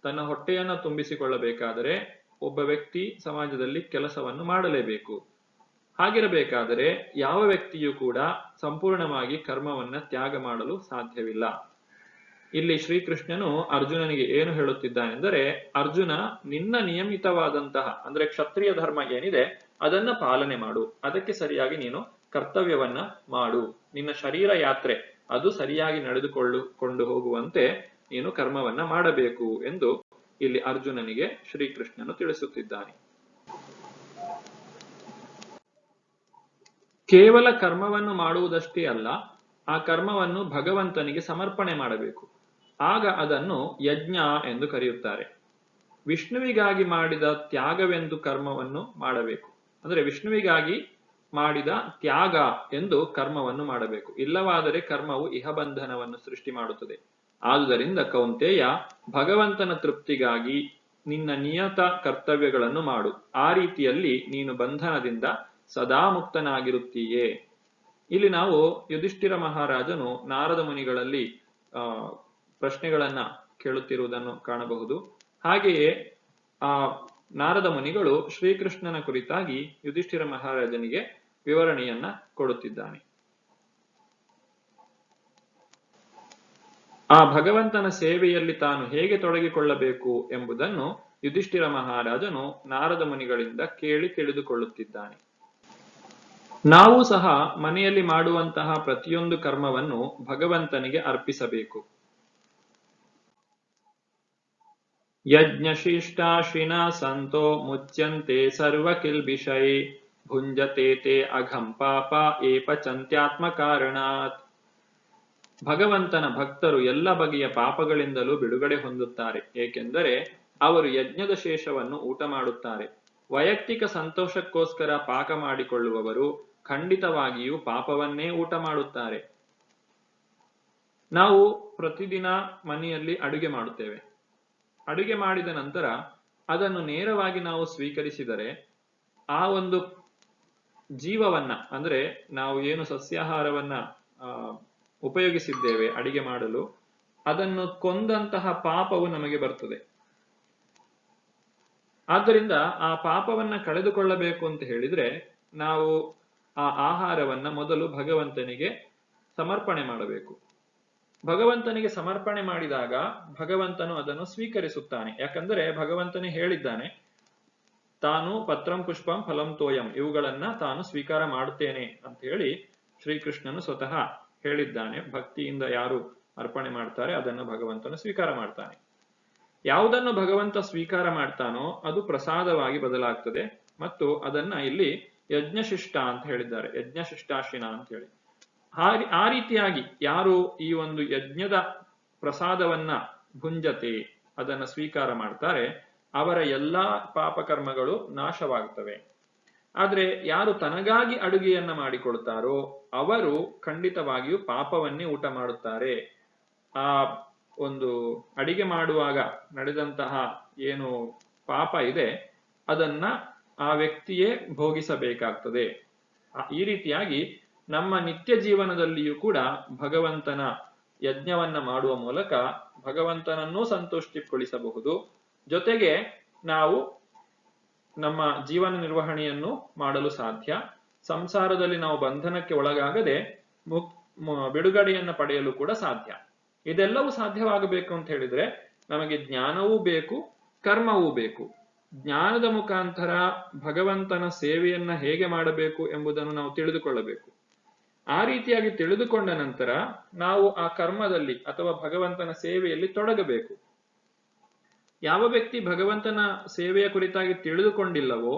ತನ್ನ ಹೊಟ್ಟೆಯನ್ನ ತುಂಬಿಸಿಕೊಳ್ಳಬೇಕಾದರೆ ಒಬ್ಬ ವ್ಯಕ್ತಿ ಸಮಾಜದಲ್ಲಿ ಕೆಲಸವನ್ನು ಮಾಡಲೇಬೇಕು. ಹಾಗಿರಬೇಕಾದರೆ ಯಾವ ವ್ಯಕ್ತಿಯೂ ಕೂಡ ಸಂಪೂರ್ಣವಾಗಿ ಕರ್ಮವನ್ನ ತ್ಯಾಗ ಮಾಡಲು ಸಾಧ್ಯವಿಲ್ಲ. ಇಲ್ಲಿ ಶ್ರೀಕೃಷ್ಣನು ಅರ್ಜುನನಿಗೆ ಏನು ಹೇಳುತ್ತಿದ್ದಾನೆಂದರೆ, ಅರ್ಜುನ, ನಿನ್ನ ನಿಯಮಿತವಾದಂತಹ ಅಂದ್ರೆ ಕ್ಷತ್ರಿಯ ಧರ್ಮ ಏನಿದೆ ಅದನ್ನ ಪಾಲನೆ ಮಾಡು, ಅದಕ್ಕೆ ಸರಿಯಾಗಿ ನೀನು ಕರ್ತವ್ಯವನ್ನ ಮಾಡು. ನಿನ್ನ ಶರೀರ ಯಾತ್ರೆ ಅದು ಸರಿಯಾಗಿ ನಡೆದುಕೊಂಡು ಹೋಗುವಂತೆ ನೀನು ಕರ್ಮವನ್ನ ಮಾಡಬೇಕು ಎಂದು ಇಲ್ಲಿ ಅರ್ಜುನನಿಗೆ ಶ್ರೀಕೃಷ್ಣನು ತಿಳಿಸುತ್ತಿದ್ದಾನೆ. ಕೇವಲ ಕರ್ಮವನ್ನು ಮಾಡುವುದಷ್ಟೇ ಅಲ್ಲ, ಆ ಕರ್ಮವನ್ನು ಭಗವಂತನಿಗೆ ಸಮರ್ಪಣೆ ಮಾಡಬೇಕು. ಆಗ ಅದನ್ನು ಯಜ್ಞ ಎಂದು ಕರೆಯುತ್ತಾರೆ. ವಿಷ್ಣುವಿಗಾಗಿ ಮಾಡಿದ ತ್ಯಾಗವೆಂದು ಕರ್ಮವನ್ನು ಮಾಡಬೇಕು. ಅಂದ್ರೆ ವಿಷ್ಣುವಿಗಾಗಿ ಮಾಡಿದ ತ್ಯಾಗ ಎಂದು ಕರ್ಮವನ್ನು ಮಾಡಬೇಕು. ಇಲ್ಲವಾದರೆ ಕರ್ಮವು ಇಹಬಂಧನವನ್ನು ಸೃಷ್ಟಿ ಮಾಡುತ್ತದೆ. ಆದುದರಿಂದ ಕೌಂತೆಯ, ಭಗವಂತನ ತೃಪ್ತಿಗಾಗಿ ನಿನ್ನ ನಿಯತ ಕರ್ತವ್ಯಗಳನ್ನು ಮಾಡು. ಆ ರೀತಿಯಲ್ಲಿ ನೀನು ಬಂಧನದಿಂದ ಸದಾ ಮುಕ್ತನಾಗಿರುತ್ತೀಯೇ. ಇಲ್ಲಿ ನಾವು ಯುಧಿಷ್ಠಿರ ಮಹಾರಾಜನು ನಾರದ ಮುನಿಗಳಲ್ಲಿ ಪ್ರಶ್ನೆಗಳನ್ನ ಕೇಳುತ್ತಿರುವುದನ್ನು ಕಾಣಬಹುದು. ಹಾಗೆಯೇ ಆ ನಾರದ ಮುನಿಗಳು ಶ್ರೀಕೃಷ್ಣನ ಕುರಿತಾಗಿ ಯುಧಿಷ್ಠಿರ ಮಹಾರಾಜನಿಗೆ ವಿವರಣೆಯನ್ನ ಕೊಡುತ್ತಿದ್ದಾನೆ. ಆ ಭಗವಂತನ ಸೇವೆಯಲ್ಲಿ ತಾನು ಹೇಗೆ ತೊಡಗಿಕೊಳ್ಳಬೇಕು ಎಂಬುದನ್ನು ಯುಧಿಷ್ಠಿರ ಮಹಾರಾಜನು ನಾರದ ಮುನಿಗಳಿಂದ ಕೇಳಿ ತಿಳಿದುಕೊಳ್ಳುತ್ತಿದ್ದಾನೆ. ನಾವು ಸಹ ಮನೆಯಲ್ಲಿ ಮಾಡುವಂತಹ ಪ್ರತಿಯೊಂದು ಕರ್ಮವನ್ನು ಭಗವಂತನಿಗೆ ಅರ್ಪಿಸಬೇಕು. ಯಜ್ಞಶಿಷ್ಟಾಶ್ವಿನ ಸಂತೋ ಮುಚ್ಯಂತೆ ಸರ್ವ ಕಿಲ್ಬಿಷೈ ಭುಂಜತೆ ತೇ ಅಘಂ ಪಾಪ ಏಪಚಂತ್ಯಾತ್ಮ ಕಾರಣಾತ್. ಭಗವಂತನ ಭಕ್ತರು ಎಲ್ಲ ಬಗೆಯ ಪಾಪಗಳಿಂದಲೂ ಬಿಡುಗಡೆ ಹೊಂದುತ್ತಾರೆ, ಏಕೆಂದರೆ ಅವರು ಯಜ್ಞದ ಶೇಷವನ್ನು ಊಟ ಮಾಡುತ್ತಾರೆ. ವೈಯಕ್ತಿಕ ಸಂತೋಷಕ್ಕೋಸ್ಕರ ಪಾಕ ಮಾಡಿಕೊಳ್ಳುವವರು ಖಂಡಿತವಾಗಿಯೂ ಪಾಪವನ್ನೇ ಊಟ ಮಾಡುತ್ತಾರೆ. ನಾವು ಪ್ರತಿದಿನ ಮನೆಯಲ್ಲಿ ಅಡುಗೆ ಮಾಡುತ್ತೇವೆ. ಅಡುಗೆ ಮಾಡಿದ ನಂತರ ಅದನ್ನು ನೇರವಾಗಿ ನಾವು ಸ್ವೀಕರಿಸಿದರೆ ಆ ಒಂದು ಜೀವವನ್ನ ಅಂದ್ರೆ ನಾವು ಏನು ಸಸ್ಯಾಹಾರವನ್ನ ಉಪಯೋಗಿಸಿದ್ದೇವೆ ಅಡಿಗೆ ಮಾಡಲು, ಅದನ್ನು ಕೊಂದಂತಹ ಪಾಪವು ನಮಗೆ ಬರ್ತದೆ. ಆದ್ದರಿಂದ ಆ ಪಾಪವನ್ನ ಕಳೆದುಕೊಳ್ಳಬೇಕು ಅಂತ ಹೇಳಿದ್ರೆ ನಾವು ಆ ಆಹಾರವನ್ನ ಮೊದಲು ಭಗವಂತನಿಗೆ ಸಮರ್ಪಣೆ ಮಾಡಬೇಕು. ಭಗವಂತನಿಗೆ ಸಮರ್ಪಣೆ ಮಾಡಿದಾಗ ಭಗವಂತನು ಅದನ್ನು ಸ್ವೀಕರಿಸುತ್ತಾನೆ. ಯಾಕಂದರೆ ಭಗವಂತನೇ ಹೇಳಿದ್ದಾನೆ, ತಾನು ಪತ್ರಂ ಪುಷ್ಪಂ ಫಲಂ ತೋಯಂ, ಇವುಗಳನ್ನ ತಾನು ಸ್ವೀಕಾರ ಮಾಡುತ್ತೇನೆ ಅಂತ ಹೇಳಿ ಶ್ರೀಕೃಷ್ಣನು ಸ್ವತಃ ಹೇಳಿದ್ದಾನೆ. ಭಕ್ತಿಯಿಂದ ಯಾರು ಅರ್ಪಣೆ ಮಾಡ್ತಾರೆ ಅದನ್ನು ಭಗವಂತನು ಸ್ವೀಕಾರ ಮಾಡ್ತಾನೆ. ಯಾವುದನ್ನು ಭಗವಂತ ಸ್ವೀಕಾರ ಮಾಡ್ತಾನೋ ಅದು ಪ್ರಸಾದವಾಗಿ ಬದಲಾಗ್ತದೆ. ಮತ್ತು ಅದನ್ನ ಇಲ್ಲಿ ಯಜ್ಞಶಿಷ್ಟ ಅಂತ ಹೇಳಿದ್ದಾರೆ, ಯಜ್ಞಶಿಷ್ಟಾಶ್ವಿನ ಅಂತ ಹೇಳಿ. ಆ ರೀತಿಯಾಗಿ ಯಾರು ಈ ಒಂದು ಯಜ್ಞದ ಪ್ರಸಾದವನ್ನ ಭುಂಜತೆ, ಅದನ್ನ ಸ್ವೀಕಾರ ಮಾಡ್ತಾರೆ, ಅವರ ಎಲ್ಲಾ ಪಾಪಕರ್ಮಗಳು ನಾಶವಾಗುತ್ತವೆ. ಆದ್ರೆ ಯಾರು ತನಗಾಗಿ ಅಡುಗೆಯನ್ನ ಮಾಡಿಕೊಳ್ತಾರೋ ಅವರು ಖಂಡಿತವಾಗಿಯೂ ಪಾಪವನ್ನೇ ಊಟ ಮಾಡುತ್ತಾರೆ. ಆ ಒಂದು ಅಡಿಗೆ ಮಾಡುವಾಗ ನಡೆದಂತಹ ಏನು ಪಾಪ ಇದೆ ಅದನ್ನ ಆ ವ್ಯಕ್ತಿಯೇ ಭೋಗಿಸಬೇಕಾಗ್ತದೆ. ಈ ರೀತಿಯಾಗಿ ನಮ್ಮ ನಿತ್ಯ ಜೀವನದಲ್ಲಿಯೂ ಕೂಡ ಭಗವಂತನ ಯಜ್ಞವನ್ನ ಮಾಡುವ ಮೂಲಕ ಭಗವಂತನನ್ನೂ ಸಂತುಷ್ಟಿಗೊಳಿಸಬಹುದು. ಜೊತೆಗೆ ನಾವು ನಮ್ಮ ಜೀವನ ನಿರ್ವಹಣೆಯನ್ನು ಮಾಡಲು ಸಾಧ್ಯ. ಸಂಸಾರದಲ್ಲಿ ನಾವು ಬಂಧನಕ್ಕೆ ಒಳಗಾಗದೆ ಬಿಡುಗಡೆಯನ್ನ ಪಡೆಯಲು ಕೂಡ ಸಾಧ್ಯ. ಇದೆಲ್ಲವೂ ಸಾಧ್ಯವಾಗಬೇಕು ಅಂತ ಹೇಳಿದ್ರೆ ನಮಗೆ ಜ್ಞಾನವೂ ಬೇಕು, ಕರ್ಮವೂ ಬೇಕು. ಜ್ಞಾನದ ಮುಖಾಂತರ ಭಗವಂತನ ಸೇವೆಯನ್ನ ಹೇಗೆ ಮಾಡಬೇಕು ಎಂಬುದನ್ನು ನಾವು ತಿಳಿದುಕೊಳ್ಳಬೇಕು. ಆ ರೀತಿಯಾಗಿ ತಿಳಿದುಕೊಂಡ ನಂತರ ನಾವು ಆ ಕರ್ಮದಲ್ಲಿ ಅಥವಾ ಭಗವಂತನ ಸೇವೆಯಲ್ಲಿ ತೊಡಗಬೇಕು. ಯಾವ ವ್ಯಕ್ತಿ ಭಗವಂತನ ಸೇವೆಯ ಕುರಿತಾಗಿ ತಿಳಿದುಕೊಂಡಿಲ್ಲವೋ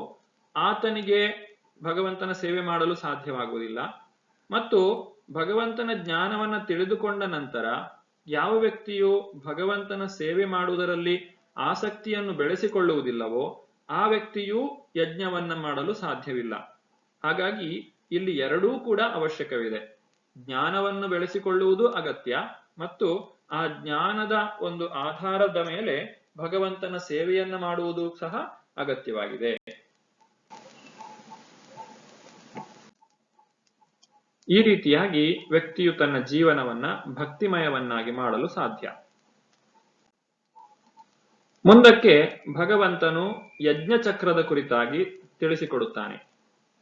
ಆತನಿಗೆ ಭಗವಂತನ ಸೇವೆ ಮಾಡಲು ಸಾಧ್ಯವಾಗುವುದಿಲ್ಲ. ಮತ್ತು ಭಗವಂತನ ಜ್ಞಾನವನ್ನ ತಿಳಿದುಕೊಂಡ ನಂತರ ಯಾವ ವ್ಯಕ್ತಿಯು ಭಗವಂತನ ಸೇವೆ ಮಾಡುವುದರಲ್ಲಿ ಆಸಕ್ತಿಯನ್ನು ಬೆಳೆಸಿಕೊಳ್ಳುವುದಿಲ್ಲವೋ ಆ ವ್ಯಕ್ತಿಯು ಯಜ್ಞವನ್ನ ಮಾಡಲು ಸಾಧ್ಯವಿಲ್ಲ. ಹಾಗಾಗಿ ಇಲ್ಲಿ ಎರಡೂ ಕೂಡ ಅವಶ್ಯಕವಿದೆ. ಜ್ಞಾನವನ್ನು ಬೆಳೆಸಿಕೊಳ್ಳುವುದು ಅಗತ್ಯ ಮತ್ತು ಆ ಜ್ಞಾನದ ಒಂದು ಆಧಾರದ ಮೇಲೆ ಭಗವಂತನ ಸೇವೆಯನ್ನ ಮಾಡುವುದು ಸಹ ಅಗತ್ಯವಾಗಿದೆ. ಈ ರೀತಿಯಾಗಿ ವ್ಯಕ್ತಿಯು ತನ್ನ ಜೀವನವನ್ನ ಭಕ್ತಿಮಯವನ್ನಾಗಿ ಮಾಡಲು ಸಾಧ್ಯ. ಮುಂದಕ್ಕೆ ಭಗವಂತನು ಯಜ್ಞ ಚಕ್ರದ ಕುರಿತಾಗಿ ತಿಳಿಸಿಕೊಡುತ್ತಾನೆ.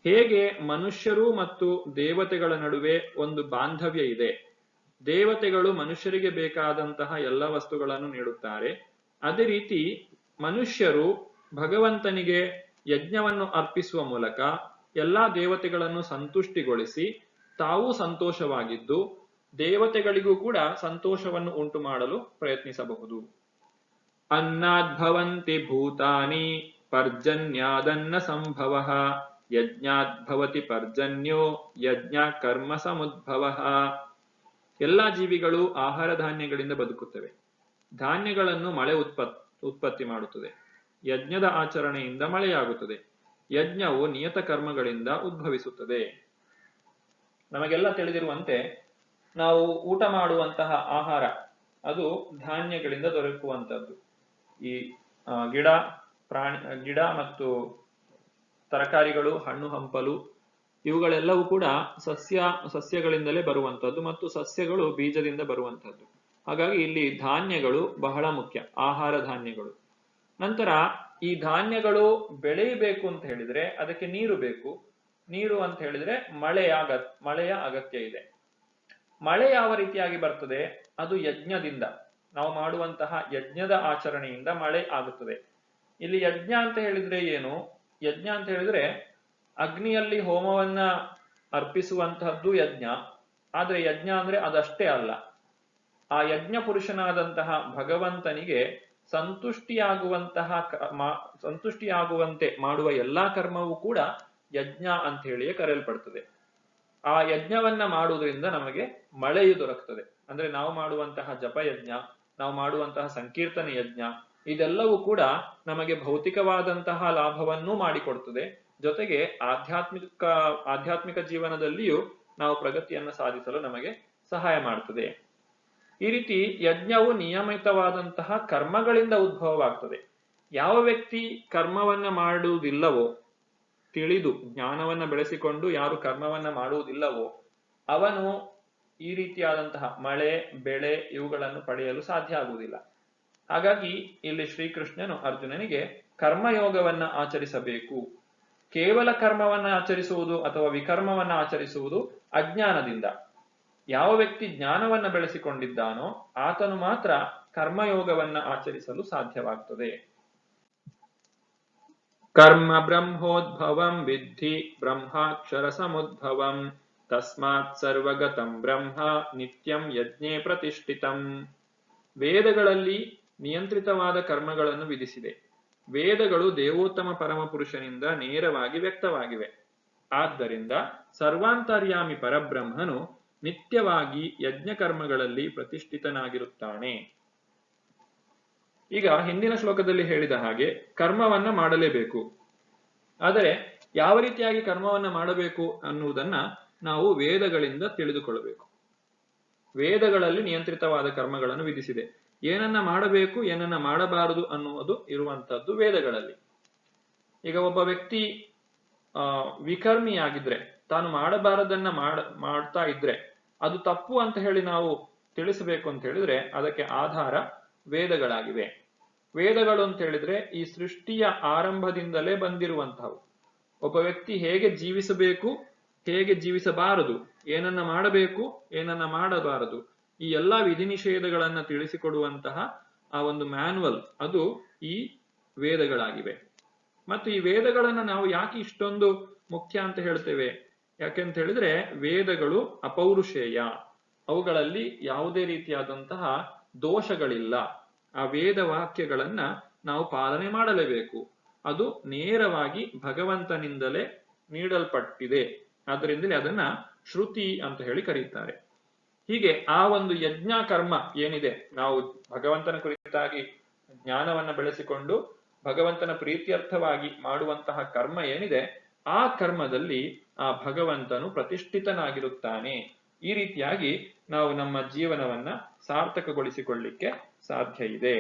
ಹೇಗೆ ಮನುಷ್ಯರು ಮತ್ತು ದೇವತೆಗಳ ನಡುವೆ ಒಂದು ಬಾಂಧವ್ಯ ಇದೆ. ದೇವತೆಗಳು ಮನುಷ್ಯರಿಗೆ ಬೇಕಾದಂತಹ ಎಲ್ಲ ವಸ್ತುಗಳನ್ನು ನೀಡುತ್ತಾರೆ. ಅದೇ ರೀತಿ ಮನುಷ್ಯರು ಭಗವಂತನಿಗೆ ಯಜ್ಞವನ್ನು ಅರ್ಪಿಸುವ ಮೂಲಕ ಎಲ್ಲಾ ದೇವತೆಗಳನ್ನು ಸಂತುಷ್ಟಿಗೊಳಿಸಿ ತಾವು ಸಂತೋಷವಾಗಿದ್ದು ದೇವತೆಗಳಿಗೂ ಕೂಡ ಸಂತೋಷವನ್ನು ಉಂಟು ಮಾಡಲು ಪ್ರಯತ್ನಿಸಬಹುದು. ಅನ್ನದ್ಭವಂತಿ ಭೂತಾನಿ ಪರ್ಜನ್ಯಾದನ್ನ ಸಂಭವ ಯಜ್ಞಾದ್ಭವತಿ ಪರ್ಜನ್ಯೋ ಯಜ್ಞ ಕರ್ಮ ಸಮುದ್ಭವ. ಎಲ್ಲಾ ಜೀವಿಗಳು ಆಹಾರ ಧಾನ್ಯಗಳಿಂದ ಬದುಕುತ್ತವೆ. ಧಾನ್ಯಗಳನ್ನು ಮಳೆ ಉತ್ಪತ್ತಿ ಮಾಡುತ್ತದೆ. ಯಜ್ಞದ ಆಚರಣೆಯಿಂದ ಮಳೆಯಾಗುತ್ತದೆ. ಯಜ್ಞವು ನಿಯತ ಕರ್ಮಗಳಿಂದ ಉದ್ಭವಿಸುತ್ತದೆ. ನಮಗೆಲ್ಲ ತಿಳಿದಿರುವಂತೆ ನಾವು ಊಟ ಮಾಡುವಂತಹ ಆಹಾರ ಅದು ಧಾನ್ಯಗಳಿಂದ ದೊರಕುವಂಥದ್ದು. ಈ ಗಿಡ ಮತ್ತು ತರಕಾರಿಗಳು, ಹಣ್ಣು ಹಂಪಲು ಇವುಗಳೆಲ್ಲವೂ ಕೂಡ ಸಸ್ಯಗಳಿಂದಲೇ ಬರುವಂಥದ್ದು ಮತ್ತು ಸಸ್ಯಗಳು ಬೀಜದಿಂದ ಬರುವಂಥದ್ದು. ಹಾಗಾಗಿ ಇಲ್ಲಿ ಧಾನ್ಯಗಳು ಬಹಳ ಮುಖ್ಯ, ಆಹಾರ ಧಾನ್ಯಗಳು. ನಂತರ ಈ ಧಾನ್ಯಗಳು ಬೆಳೆಯಬೇಕು ಅಂತ ಹೇಳಿದ್ರೆ ಅದಕ್ಕೆ ನೀರು ಬೇಕು. ನೀರು ಅಂತ ಹೇಳಿದ್ರೆ ಮಳೆಯ ಅಗತ್ಯ ಇದೆ. ಮಳೆ ಯಾವ ರೀತಿಯಾಗಿ ಬರ್ತದೆ? ಅದು ಯಜ್ಞದಿಂದ, ನಾವು ಮಾಡುವಂತಹ ಯಜ್ಞದ ಆಚರಣೆಯಿಂದ ಮಳೆ ಆಗುತ್ತದೆ. ಇಲ್ಲಿ ಯಜ್ಞ ಅಂತ ಹೇಳಿದ್ರೆ ಏನು? ಯಜ್ಞ ಅಂತ ಹೇಳಿದ್ರೆ ಅಗ್ನಿಯಲ್ಲಿ ಹೋಮವನ್ನ ಅರ್ಪಿಸುವಂತಹದ್ದು ಯಜ್ಞ. ಆದ್ರೆ ಯಜ್ಞ ಅಂದ್ರೆ ಅದಷ್ಟೇ ಅಲ್ಲ. ಆ ಯಜ್ಞ ಪುರುಷನಾದಂತಹ ಭಗವಂತನಿಗೆ ಸಂತುಷ್ಟಿಯಾಗುವಂತೆ ಮಾಡುವ ಎಲ್ಲಾ ಕರ್ಮವೂ ಕೂಡ ಯಜ್ಞ ಅಂತ ಹೇಳಿಯೇ ಕರೆಯಲ್ಪಡ್ತದೆ. ಆ ಯಜ್ಞವನ್ನ ಮಾಡುವುದರಿಂದ ನಮಗೆ ಮಳೆಯು ದೊರಕುತ್ತದೆ. ಅಂದ್ರೆ ನಾವು ಮಾಡುವಂತಹ ಜಪಯಜ್ಞ, ನಾವು ಮಾಡುವಂತಹ ಸಂಕೀರ್ತನೆ ಯಜ್ಞ, ಇದೆಲ್ಲವೂ ಕೂಡ ನಮಗೆ ಭೌತಿಕವಾದಂತಹ ಲಾಭವನ್ನೂ ಮಾಡಿಕೊಡ್ತದೆ. ಜೊತೆಗೆ ಆಧ್ಯಾತ್ಮಿಕ ಜೀವನದಲ್ಲಿಯೂ ನಾವು ಪ್ರಗತಿಯನ್ನು ಸಾಧಿಸಲು ನಮಗೆ ಸಹಾಯ ಮಾಡ್ತದೆ. ಈ ರೀತಿ ಯಜ್ಞವು ನಿಯಮಿತವಾದಂತಹ ಕರ್ಮಗಳಿಂದ ಉದ್ಭವವಾಗ್ತದೆ. ಯಾವ ವ್ಯಕ್ತಿ ಕರ್ಮವನ್ನ ಮಾಡುವುದಿಲ್ಲವೋ, ತಿಳಿದು ಜ್ಞಾನವನ್ನ ಬೆಳೆಸಿಕೊಂಡು ಯಾರು ಕರ್ಮವನ್ನ ಮಾಡುವುದಿಲ್ಲವೋ ಅವನು ಈ ರೀತಿಯಾದಂತಹ ಮಳೆ, ಬೆಳೆ ಇವುಗಳನ್ನು ಪಡೆಯಲು ಸಾಧ್ಯ ಆಗುವುದಿಲ್ಲ. ಹಾಗಾಗಿ ಇಲ್ಲಿ ಶ್ರೀಕೃಷ್ಣನು ಅರ್ಜುನನಿಗೆ ಕರ್ಮಯೋಗವನ್ನ ಆಚರಿಸಬೇಕು. ಕೇವಲ ಕರ್ಮವನ್ನ ಆಚರಿಸುವುದು ಅಥವಾ ವಿಕರ್ಮವನ್ನ ಆಚರಿಸುವುದು ಅಜ್ಞಾನದಿಂದ. ಯಾವ ವ್ಯಕ್ತಿ ಜ್ಞಾನವನ್ನ ಬೆಳೆಸಿಕೊಂಡಿದ್ದಾನೋ ಆತನು ಮಾತ್ರ ಕರ್ಮಯೋಗವನ್ನ ಆಚರಿಸಲು ಸಾಧ್ಯವಾಗ್ತದೆ. ಕರ್ಮ ಬ್ರಹ್ಮೋದ್ಭವಂ ವಿದ್ಧಿ ಬ್ರಹ್ಮಾಕ್ಷರ ಸಮುದ್ಭವಂ ತಸ್ಮಾತ್ ಸರ್ವಗತಂ ಬ್ರಹ್ಮ ನಿತ್ಯಂ ಯಜ್ಞೇ ಪ್ರತಿಷ್ಠಿತಂ. ವೇದಗಳಲ್ಲಿ ನಿಯಂತ್ರಿತವಾದ ಕರ್ಮಗಳನ್ನು ವಿಧಿಸಿದೆ. ವೇದಗಳು ದೇವೋತ್ತಮ ಪರಮಪುರುಷನಿಂದ ನೇರವಾಗಿ ವ್ಯಕ್ತವಾಗಿವೆ. ಆದ್ದರಿಂದ ಸರ್ವಾಂತರ್ಯಾಮಿ ಪರಬ್ರಹ್ಮನು ನಿತ್ಯವಾಗಿ ಯಜ್ಞ ಕರ್ಮಗಳಲ್ಲಿ ಪ್ರತಿಷ್ಠಿತನಾಗಿರುತ್ತಾನೆ. ಈಗ ಹಿಂದಿನ ಶ್ಲೋಕದಲ್ಲಿ ಹೇಳಿದ ಹಾಗೆ ಕರ್ಮವನ್ನ ಮಾಡಲೇಬೇಕು. ಆದರೆ ಯಾವ ರೀತಿಯಾಗಿ ಕರ್ಮವನ್ನ ಮಾಡಬೇಕು ಅನ್ನುವುದನ್ನ ನಾವು ವೇದಗಳಿಂದ ತಿಳಿದುಕೊಳ್ಳಬೇಕು. ವೇದಗಳಲ್ಲಿ ನಿಯಂತ್ರಿತವಾದ ಕರ್ಮಗಳನ್ನು ವಿಧಿಸಿದೆ. ಏನನ್ನ ಮಾಡಬೇಕು, ಏನನ್ನ ಮಾಡಬಾರದು ಅನ್ನುವುದು ಇರುವಂತಹದ್ದು ವೇದಗಳಲ್ಲಿ. ಈಗ ಒಬ್ಬ ವ್ಯಕ್ತಿ ವಿಕರ್ಮಿಯಾಗಿದ್ರೆ, ತಾನು ಮಾಡಬಾರದನ್ನ ಮಾಡ್ತಾ ಇದ್ರೆ ಅದು ತಪ್ಪು ಅಂತ ಹೇಳಿ ನಾವು ತಿಳಿಸಬೇಕು ಅಂತ ಹೇಳಿದ್ರೆ ಅದಕ್ಕೆ ಆಧಾರ ವೇದಗಳಾಗಿವೆ. ವೇದಗಳು ಅಂತ ಹೇಳಿದ್ರೆ ಈ ಸೃಷ್ಟಿಯ ಆರಂಭದಿಂದಲೇ ಬಂದಿರುವಂತಹವು. ಒಬ್ಬ ವ್ಯಕ್ತಿ ಹೇಗೆ ಜೀವಿಸಬೇಕು, ಹೇಗೆ ಜೀವಿಸಬಾರದು, ಏನನ್ನ ಮಾಡಬೇಕು, ಏನನ್ನ ಮಾಡಬಾರದು, ಈ ಎಲ್ಲಾ ವಿಧಿ ನಿಷೇಧಗಳನ್ನ ತಿಳಿಸಿಕೊಡುವಂತಹ ಆ ಒಂದು ಮ್ಯಾನ್ಯುವಲ್ ಅದು ಈ ವೇದಗಳಾಗಿವೆ. ಮತ್ತು ಈ ವೇದಗಳನ್ನ ನಾವು ಯಾಕೆ ಇಷ್ಟೊಂದು ಮುಖ್ಯ ಅಂತ ಹೇಳ್ತೇವೆ? ಯಾಕೆಂತ ಹೇಳಿದ್ರೆ ವೇದಗಳು ಅಪೌರುಷೇಯ, ಅವುಗಳಲ್ಲಿ ಯಾವುದೇ ರೀತಿಯಾದಂತಹ ದೋಷಗಳಿಲ್ಲ. ಆ ವೇದ ವಾಕ್ಯಗಳನ್ನ ನಾವು ಪಾಲನೆ ಮಾಡಲೇಬೇಕು. ಅದು ನೇರವಾಗಿ ಭಗವಂತನಿಂದಲೇ ನೀಡಲ್ಪಟ್ಟಿದೆ. ಆದ್ದರಿಂದಲೇ ಅದನ್ನ ಶ್ರುತಿ ಅಂತ ಹೇಳಿ ಕರೀತಾರೆ. ಹೀಗೆ ಆ ಒಂದು ಯಜ್ಞ ಕರ್ಮ ಏನಿದೆ, ನಾವು ಭಗವಂತನ ಕುರಿತಾಗಿ ಜ್ಞಾನವನ್ನ ಬೆಳೆಸಿಕೊಂಡು ಭಗವಂತನ ಪ್ರೀತ್ಯರ್ಥವಾಗಿ ಮಾಡುವಂತಹ ಕರ್ಮ ಏನಿದೆ, ಆ ಕರ್ಮದಲ್ಲಿ ಆ ಭಗವಂತನು ಪ್ರತಿಷ್ಠಿತನಾಗಿರುತ್ತಾನೆ. ಈ ರೀತಿಯಾಗಿ ನಾವು ನಮ್ಮ ಜೀವನವನ್ನ ಸಾರ್ಥಕಗೊಳಿಸಿಕೊಳ್ಳಿಕ್ಕೆ ಸಾಧ್ಯ ಇದೆ.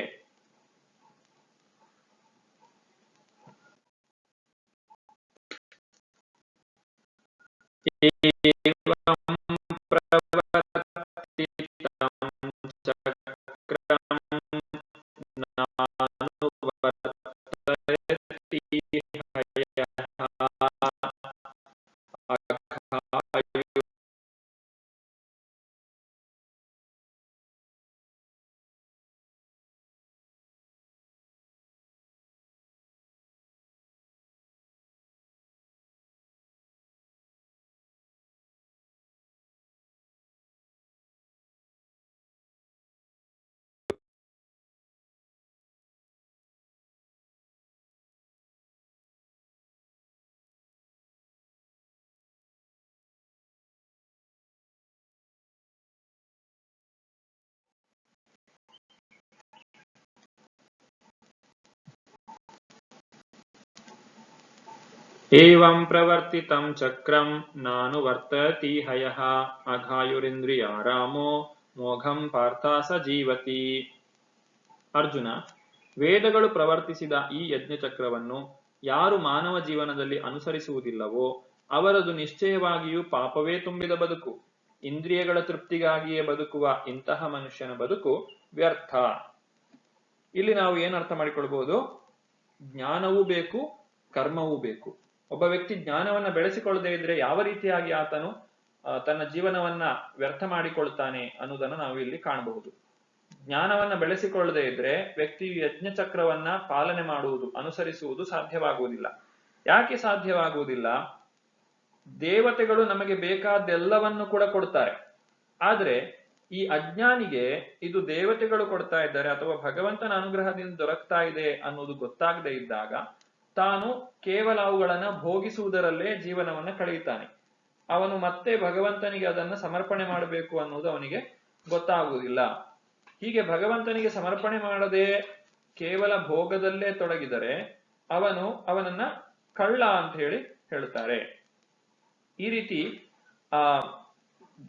ಏವಂ ಪ್ರವರ್ತಿತಂ ಚಕ್ರಂ ನಾನುವರ್ತತಿ ಹಯಃ ಅಘಾಯುರಿಂದ್ರಿಯಾರಾಮೋ ಮೋಘಂ ಪಾರ್ಥಾಸ ಜೀವತಿ. ಅರ್ಜುನ, ವೇದಗಳು ಪ್ರವರ್ತಿಸಿದ ಈ ಯಜ್ಞಚಕ್ರವನ್ನು ಯಾರು ಮಾನವ ಜೀವನದಲ್ಲಿ ಅನುಸರಿಸುವುದಿಲ್ಲವೋ ಅವರದು ನಿಶ್ಚಯವಾಗಿಯೂ ಪಾಪವೇ ತುಂಬಿದ ಬದುಕು. ಇಂದ್ರಿಯಗಳ ತೃಪ್ತಿಗಾಗಿಯೇ ಬದುಕುವ ಇಂತಹ ಮನುಷ್ಯನ ಬದುಕು ವ್ಯರ್ಥ. ಇಲ್ಲಿ ನಾವು ಏನು ಅರ್ಥ ಮಾಡಿಕೊಳ್ಬಹುದು? ಜ್ಞಾನವೂ ಬೇಕು, ಕರ್ಮವೂ ಬೇಕು. ಒಬ್ಬ ವ್ಯಕ್ತಿ ಜ್ಞಾನವನ್ನ ಬೆಳೆಸಿಕೊಳ್ಳದೆ ಇದ್ರೆ ಯಾವ ರೀತಿಯಾಗಿ ಆತನು ತನ್ನ ಜೀವನವನ್ನ ವ್ಯರ್ಥ ಮಾಡಿಕೊಳ್ತಾನೆ ಅನ್ನೋದನ್ನು ನಾವು ಇಲ್ಲಿ ಕಾಣಬಹುದು. ಜ್ಞಾನವನ್ನ ಬೆಳೆಸಿಕೊಳ್ಳದೆ ಇದ್ರೆ ವ್ಯಕ್ತಿಯು ಯಜ್ಞ ಚಕ್ರವನ್ನ ಪಾಲನೆ ಮಾಡುವುದು, ಅನುಸರಿಸುವುದು ಸಾಧ್ಯವಾಗುವುದಿಲ್ಲ. ಯಾಕೆ ಸಾಧ್ಯವಾಗುವುದಿಲ್ಲ? ದೇವತೆಗಳು ನಮಗೆ ಬೇಕಾದ್ದೆಲ್ಲವನ್ನು ಕೂಡ ಕೊಡ್ತಾರೆ. ಆದ್ರೆ ಈ ಅಜ್ಞಾನಿಗೆ ಇದು ದೇವತೆಗಳು ಕೊಡ್ತಾ ಇದ್ದಾರೆ ಅಥವಾ ಭಗವಂತನ ಅನುಗ್ರಹದಿಂದ ದೊರಕ್ತಾ ಇದೆ ಅನ್ನೋದು ಗೊತ್ತಾಗದೇ ಇದ್ದಾಗ ತಾನು ಕೇವಲ ಅವುಗಳನ್ನ ಭೋಗಿಸುವುದರಲ್ಲೇ ಜೀವನವನ್ನ ಕಳೆಯುತ್ತಾನೆ. ಅವನು ಮತ್ತೆ ಭಗವಂತನಿಗೆ ಅದನ್ನ ಸಮರ್ಪಣೆ ಮಾಡಬೇಕು ಅನ್ನೋದು ಅವನಿಗೆ ಗೊತ್ತಾಗುವುದಿಲ್ಲ. ಹೀಗೆ ಭಗವಂತನಿಗೆ ಸಮರ್ಪಣೆ ಮಾಡದೆ ಕೇವಲ ಭೋಗದಲ್ಲೇ ತೊಡಗಿದರೆ ಅವನನ್ನ ಕಳ್ಳ ಅಂತ ಹೇಳಿ ಹೇಳ್ತಾರೆ. ಈ ರೀತಿ ಆ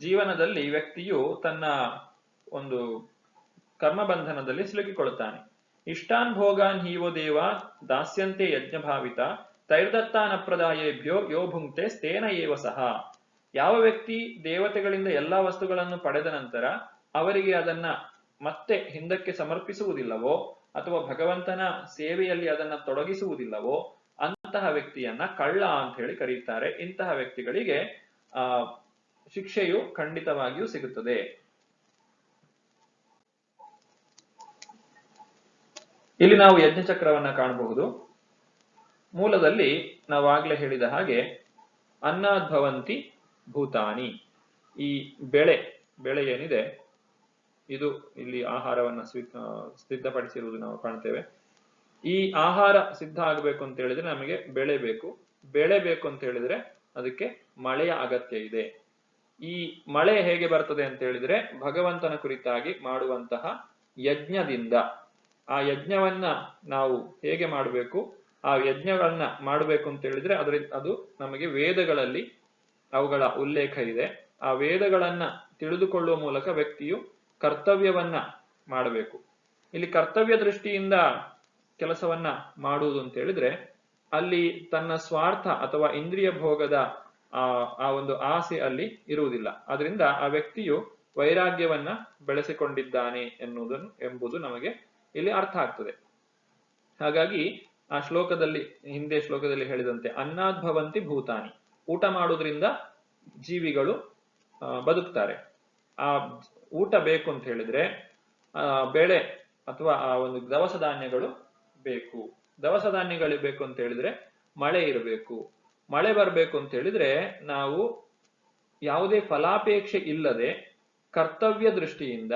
ಜೀವನದಲ್ಲಿ ವ್ಯಕ್ತಿಯು ತನ್ನ ಒಂದು ಕರ್ಮಬಂಧನದಲ್ಲಿ ಸಿಲುಕಿಕೊಳ್ಳುತ್ತಾನೆ. ಇಷ್ಟಾನ್ ಭೋಗಾನ್ ಹೀವೋ ದೇವ ದಾಸ್ಯಂತೆ ಯಜ್ಞಭಾವಿತ ತೈರ್ದತ್ತಾನ ಪ್ರದಾಯೇಭ್ಯೋ ಯೋ ಭುಂಕ್ತೆ ಸ್ಥೇನ ಏವ ಸಹ. ಯಾವ ವ್ಯಕ್ತಿ ದೇವತೆಗಳಿಂದ ಎಲ್ಲಾ ವಸ್ತುಗಳನ್ನು ಪಡೆದ ನಂತರ ಅವರಿಗೆ ಅದನ್ನ ಮತ್ತೆ ಹಿಂದಕ್ಕೆ ಸಮರ್ಪಿಸುವುದಿಲ್ಲವೋ ಅಥವಾ ಭಗವಂತನ ಸೇವೆಯಲ್ಲಿ ಅದನ್ನ ತೊಡಗಿಸುವುದಿಲ್ಲವೋ ಅಂತಹ ವ್ಯಕ್ತಿಯನ್ನ ಕಳ್ಳ ಅಂತ ಹೇಳಿ ಕರೆಯುತ್ತಾರೆ. ಇಂತಹ ವ್ಯಕ್ತಿಗಳಿಗೆ ಶಿಕ್ಷೆಯು ಖಂಡಿತವಾಗಿಯೂ ಸಿಗುತ್ತದೆ. ಇಲ್ಲಿ ನಾವು ಯಜ್ಞಚಕ್ರವನ್ನ ಕಾಣಬಹುದು. ಮೂಲದಲ್ಲಿ ನಾವಾಗ್ಲೇ ಹೇಳಿದ ಹಾಗೆ ಅನ್ನದ್ಭವಂತಿ ಭೂತಾನಿ. ಈ ಬೆಳೆ ಏನಿದೆ ಇದು ಇಲ್ಲಿ ಆಹಾರವನ್ನ ಸಿದ್ಧಪಡಿಸಿರುವುದು ನಾವು ಕಾಣ್ತೇವೆ. ಈ ಆಹಾರ ಸಿದ್ಧ ಆಗಬೇಕು ಅಂತ ಹೇಳಿದ್ರೆ ನಮಗೆ ಬೆಳೆ ಬೇಕು. ಬೆಳೆ ಬೇಕು ಅಂತ ಹೇಳಿದ್ರೆ ಅದಕ್ಕೆ ಮಳೆಯ ಅಗತ್ಯ ಇದೆ. ಈ ಮಳೆ ಹೇಗೆ ಬರ್ತದೆ ಅಂತ ಹೇಳಿದ್ರೆ ಭಗವಂತನ ಕುರಿತಾಗಿ ಮಾಡುವಂತಹ ಯಜ್ಞದಿಂದ. ಆ ಯಜ್ಞವನ್ನ ನಾವು ಹೇಗೆ ಮಾಡಬೇಕು, ಆ ಯಜ್ಞಗಳನ್ನ ಮಾಡಬೇಕು ಅಂತ ಹೇಳಿದ್ರೆ ಅದು ನಮಗೆ ವೇದಗಳಲ್ಲಿ ಅವುಗಳ ಉಲ್ಲೇಖ ಇದೆ. ಆ ವೇದಗಳನ್ನ ತಿಳಿದುಕೊಳ್ಳುವ ಮೂಲಕ ವ್ಯಕ್ತಿಯು ಕರ್ತವ್ಯವನ್ನ ಮಾಡಬೇಕು. ಇಲ್ಲಿ ಕರ್ತವ್ಯ ದೃಷ್ಟಿಯಿಂದ ಕೆಲಸವನ್ನ ಮಾಡುವುದು ಅಂತ ಹೇಳಿದ್ರೆ ಅಲ್ಲಿ ತನ್ನ ಸ್ವಾರ್ಥ ಅಥವಾ ಇಂದ್ರಿಯ ಭೋಗದ ಆ ಒಂದು ಆಸೆ ಅಲ್ಲಿ ಇರುವುದಿಲ್ಲ. ಅದರಿಂದ ಆ ವ್ಯಕ್ತಿಯು ವೈರಾಗ್ಯವನ್ನ ಬೆಳೆಸಿಕೊಂಡಿದ್ದಾನೆ ಎಂಬುದು ನಮಗೆ ಇಲ್ಲಿ ಅರ್ಥ ಆಗ್ತದೆ. ಹಾಗಾಗಿ ಆ ಹಿಂದೆ ಶ್ಲೋಕದಲ್ಲಿ ಹೇಳಿದಂತೆ ಅನ್ನದ್ಭವಂತಿ ಭೂತಾನಿ, ಊಟ ಮಾಡುವುದರಿಂದ ಜೀವಿಗಳು ಬದುಕ್ತಾರೆ. ಆ ಊಟ ಬೇಕು ಅಂತ ಹೇಳಿದ್ರೆ ಬೆಳೆ ಅಥವಾ ಆ ಒಂದು ದವಸ ಧಾನ್ಯಗಳು ಬೇಕು. ದವಸ ಧಾನ್ಯಗಳು ಬೇಕು ಅಂತ ಹೇಳಿದ್ರೆ ಮಳೆ ಇರಬೇಕು. ಮಳೆ ಬರಬೇಕು ಅಂತ ಹೇಳಿದ್ರೆ ನಾವು ಯಾವುದೇ ಫಲಾಪೇಕ್ಷೆ ಇಲ್ಲದೆ ಕರ್ತವ್ಯ ದೃಷ್ಟಿಯಿಂದ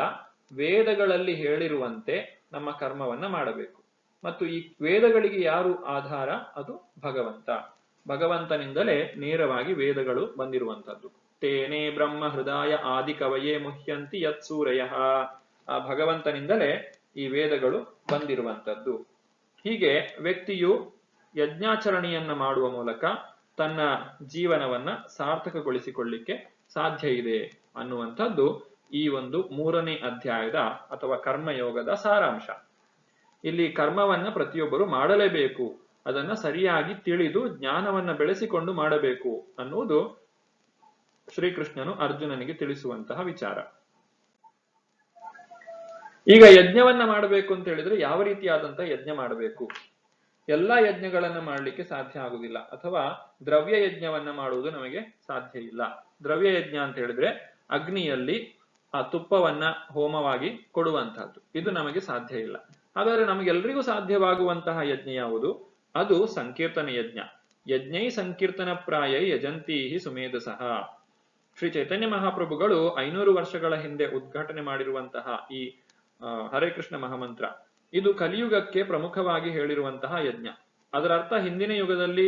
ವೇದಗಳಲ್ಲಿ ಹೇಳಿರುವಂತೆ ನಮ್ಮ ಕರ್ಮವನ್ನ ಮಾಡಬೇಕು. ಮತ್ತು ಈ ವೇದಗಳಿಗೆ ಯಾರು ಆಧಾರ? ಅದು ಭಗವಂತನಿಂದಲೇ ನೇರವಾಗಿ ವೇದಗಳು ಬಂದಿರುವಂತದ್ದು. ತೇನೇ ಬ್ರಹ್ಮ ಹೃದಯ ಆದಿ ಕವಯೇ ಮುಹ್ಯಂತಿ ಯತ್ ಸೂರಯ. ಆ ಭಗವಂತನಿಂದಲೇ ಈ ವೇದಗಳು ಬಂದಿರುವಂತದ್ದು. ಹೀಗೆ ವ್ಯಕ್ತಿಯು ಯಜ್ಞಾಚರಣೆಯನ್ನ ಮಾಡುವ ಮೂಲಕ ತನ್ನ ಜೀವನವನ್ನ ಸಾರ್ಥಕಗೊಳಿಸಿಕೊಳ್ಳಿಕ್ಕೆ ಸಾಧ್ಯ ಇದೆ ಅನ್ನುವಂಥದ್ದು ಈ ಒಂದು 3ನೇ ಅಧ್ಯಾಯದ ಅಥವಾ ಕರ್ಮಯೋಗದ ಸಾರಾಂಶ. ಇಲ್ಲಿ ಕರ್ಮವನ್ನ ಪ್ರತಿಯೊಬ್ಬರು ಮಾಡಲೇಬೇಕು, ಅದನ್ನ ಸರಿಯಾಗಿ ತಿಳಿದು ಜ್ಞಾನವನ್ನ ಬೆಳೆಸಿಕೊಂಡು ಮಾಡಬೇಕು ಅನ್ನುವುದು ಶ್ರೀಕೃಷ್ಣನು ಅರ್ಜುನನಿಗೆ ತಿಳಿಸುವಂತಹ ವಿಚಾರ. ಈಗ ಯಜ್ಞವನ್ನ ಮಾಡಬೇಕು ಅಂತ ಹೇಳಿದ್ರೆ ಯಾವ ರೀತಿಯಾದಂತಹ ಯಜ್ಞ ಮಾಡಬೇಕು? ಎಲ್ಲಾ ಯಜ್ಞಗಳನ್ನ ಮಾಡಲಿಕ್ಕೆ ಸಾಧ್ಯ ಆಗುದಿಲ್ಲ, ಅಥವಾ ದ್ರವ್ಯ ಯಜ್ಞವನ್ನ ಮಾಡುವುದು ನಮಗೆ ಸಾಧ್ಯ ಇಲ್ಲ. ದ್ರವ್ಯ ಯಜ್ಞ ಅಂತ ಹೇಳಿದ್ರೆ ಅಗ್ನಿಯಲ್ಲಿ ಆ ತುಪ್ಪವನ್ನ ಹೋಮವಾಗಿ ಕೊಡುವಂತಹದ್ದು, ಇದು ನಮಗೆ ಸಾಧ್ಯ ಇಲ್ಲ. ಹಾಗಾದ್ರೆ ನಮಗೆಲ್ಲರಿಗೂ ಸಾಧ್ಯವಾಗುವಂತಹ ಯಜ್ಞ ಯಾವುದು? ಅದು ಸಂಕೀರ್ತನ ಯಜ್ಞ. ಯಜ್ಞೈ ಸಂಕೀರ್ತನ ಪ್ರಾಯೈ ಯಜಂತೀಹಿ ಸುಮೇಧಸಃ. ಶ್ರೀ ಚೈತನ್ಯ ಮಹಾಪ್ರಭುಗಳು 500 ವರ್ಷಗಳ ಹಿಂದೆ ಉದ್ಘಾಟನೆ ಮಾಡಿರುವಂತಹ ಈ ಹರೇ ಕೃಷ್ಣ ಮಹಾಮಂತ್ರ, ಇದು ಕಲಿಯುಗಕ್ಕೆ ಪ್ರಮುಖವಾಗಿ ಹೇಳಿರುವಂತಹ ಯಜ್ಞ. ಅದರ ಅರ್ಥ ಹಿಂದಿನ ಯುಗದಲ್ಲಿ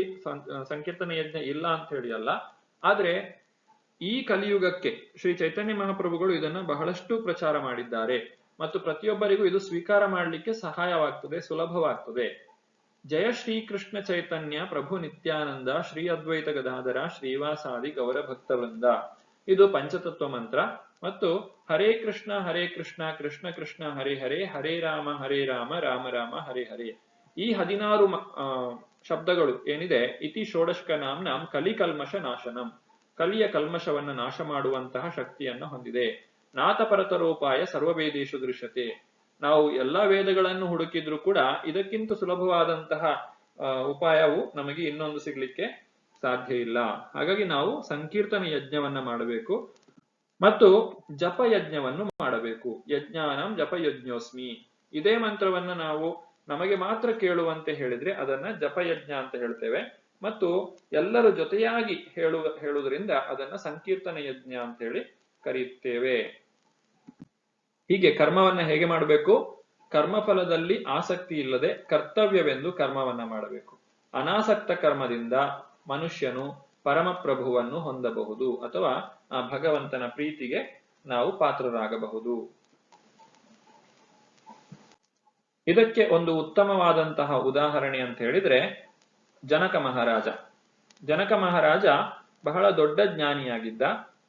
ಸಂಕೀರ್ತನ ಯಜ್ಞ ಇಲ್ಲ ಅಂತ ಹೇಳಿ ಅಲ್ಲ, ಆದ್ರೆ ಈ ಕಲಿಯುಗಕ್ಕೆ ಶ್ರೀ ಚೈತನ್ಯ ಮಹಾಪ್ರಭುಗಳು ಇದನ್ನ ಬಹಳಷ್ಟು ಪ್ರಚಾರ ಮಾಡಿದ್ದಾರೆ ಮತ್ತು ಪ್ರತಿಯೊಬ್ಬರಿಗೂ ಇದು ಸ್ವೀಕಾರ ಮಾಡಲಿಕ್ಕೆ ಸಹಾಯವಾಗ್ತದೆ, ಸುಲಭವಾಗ್ತದೆ. ಜಯ ಶ್ರೀಕೃಷ್ಣ ಚೈತನ್ಯ ಪ್ರಭು ನಿತ್ಯಾನಂದ ಶ್ರೀ ಅದ್ವೈತ ಗದಾಧರ ಶ್ರೀವಾಸಾದಿ ಗೌರ ಭಕ್ತವೃಂದ, ಇದು ಪಂಚತತ್ವ ಮಂತ್ರ. ಮತ್ತು ಹರೇ ಕೃಷ್ಣ ಕೃಷ್ಣ ಕೃಷ್ಣ ಹರೇ ಹರೇ, ಹರೇ ರಾಮ ರಾಮ ರಾಮ ಹರೇ ಹರೇ, ಈ 16 ಶಬ್ದಗಳು ಏನಿದೆ, ಇತಿ ಷೋಡಶಕ ನಾಂ ಕಲಿಕಲ್ಮಶ ನಾಶನಂ, ಕಲಿಯ ಕಲ್ಮಶವನ್ನ ನಾಶ ಮಾಡುವಂತಹ ಶಕ್ತಿಯನ್ನು ಹೊಂದಿದೆ. ನಾಥಪರತರೋಪಾಯ ಸರ್ವವೇದೇಶು ದೃಶ್ಯತೆ, ನಾವು ಎಲ್ಲಾ ವೇದಗಳನ್ನು ಹುಡುಕಿದ್ರು ಕೂಡ ಇದಕ್ಕಿಂತ ಸುಲಭವಾದಂತಹ ಉಪಾಯವು ನಮಗೆ ಇನ್ನೊಂದು ಸಿಗ್ಲಿಕ್ಕೆ ಸಾಧ್ಯ ಇಲ್ಲ. ಹಾಗಾಗಿ ನಾವು ಸಂಕೀರ್ತನ ಯಜ್ಞವನ್ನ ಮಾಡಬೇಕು ಮತ್ತು ಜಪ ಯಜ್ಞವನ್ನು ಮಾಡಬೇಕು. ಯಜ್ಞಾನಂ ಜಪ ಯಜ್ಞೋಸ್ಮಿ, ಇದೇ ಮಂತ್ರವನ್ನ ನಾವು ನಮಗೆ ಮಾತ್ರ ಕೇಳುವಂತೆ ಹೇಳಿದ್ರೆ ಅದನ್ನ ಜಪಯಜ್ಞ ಅಂತ ಹೇಳ್ತೇವೆ, ಮತ್ತು ಎಲ್ಲರೂ ಜೊತೆಯಾಗಿ ಹೇಳುವುದರಿಂದ ಅದನ್ನ ಸಂಕೀರ್ತನ ಯಜ್ಞ ಅಂತ ಹೇಳಿ ಕರೆಯುತ್ತೇವೆ. ಹೀಗೆ ಕರ್ಮವನ್ನ ಹೇಗೆ ಮಾಡಬೇಕು? ಕರ್ಮಫಲದಲ್ಲಿ ಆಸಕ್ತಿ ಇಲ್ಲದೆ ಕರ್ತವ್ಯವೆಂದು ಕರ್ಮವನ್ನ ಮಾಡಬೇಕು. ಅನಾಸಕ್ತ ಕರ್ಮದಿಂದ ಮನುಷ್ಯನು ಪರಮಪ್ರಭುವನ್ನು ಹೊಂದಬಹುದು, ಅಥವಾ ಆ ಭಗವಂತನ ಪ್ರೀತಿಗೆ ನಾವು ಪಾತ್ರರಾಗಬಹುದು. ಇದಕ್ಕೆ ಒಂದು ಉತ್ತಮವಾದಂತಹ ಉದಾಹರಣೆ ಅಂತ ಹೇಳಿದ್ರೆ ಜನಕ ಮಹಾರಾಜ. ಜನಕ ಮಹಾರಾಜ ಬಹಳ ದೊಡ್ಡ ಜ್ಞಾನಿಯಾಗಿದ್ದ,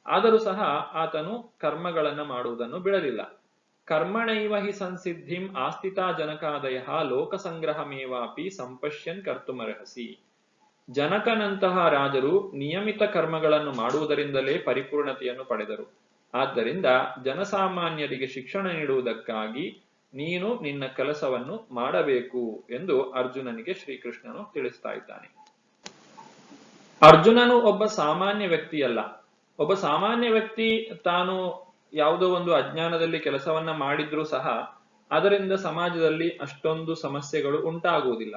ಆದರೂ ಸಹ ಆತನು ಕರ್ಮಗಳನ್ನ ಮಾಡುವುದನ್ನು ಬಿಡಲಿಲ್ಲ. ಕರ್ಮಣೈವ ಹಿ ಸಂಸಿದ್ಧಿಂ ಆಸ್ಥಿತಾ ಜನಕಾದಯ ಲೋಕಸಂಗ್ರಹಮೇವಾಪಿ ಸಂಪಶ್ಯನ್ ಕರ್ತುಮರ್ಹಸಿ. ಜನಕನಂತಹ ರಾಜರು ನಿಯಮಿತ ಕರ್ಮಗಳನ್ನು ಮಾಡುವುದರಿಂದಲೇ ಪರಿಪೂರ್ಣತೆಯನ್ನು ಪಡೆದರು. ಆದ್ದರಿಂದ ಜನಸಾಮಾನ್ಯರಿಗೆ ಶಿಕ್ಷಣ ನೀಡುವುದಕ್ಕಾಗಿ ನೀನು ನಿನ್ನ ಕೆಲಸವನ್ನು ಮಾಡಬೇಕು ಎಂದು ಅರ್ಜುನನಿಗೆ ಶ್ರೀಕೃಷ್ಣನು ತಿಳಿಸ್ತಾ ಇದ್ದಾನೆ. ಅರ್ಜುನನು ಒಬ್ಬ ಸಾಮಾನ್ಯ ವ್ಯಕ್ತಿಯಲ್ಲ. ಒಬ್ಬ ಸಾಮಾನ್ಯ ವ್ಯಕ್ತಿ ತಾನು ಯಾವುದೋ ಒಂದು ಅಜ್ಞಾನದಲ್ಲಿ ಕೆಲಸವನ್ನ ಮಾಡಿದ್ರೂ ಸಹ ಅದರಿಂದ ಸಮಾಜದಲ್ಲಿ ಅಷ್ಟೊಂದು ಸಮಸ್ಯೆಗಳು ಉಂಟಾಗುವುದಿಲ್ಲ.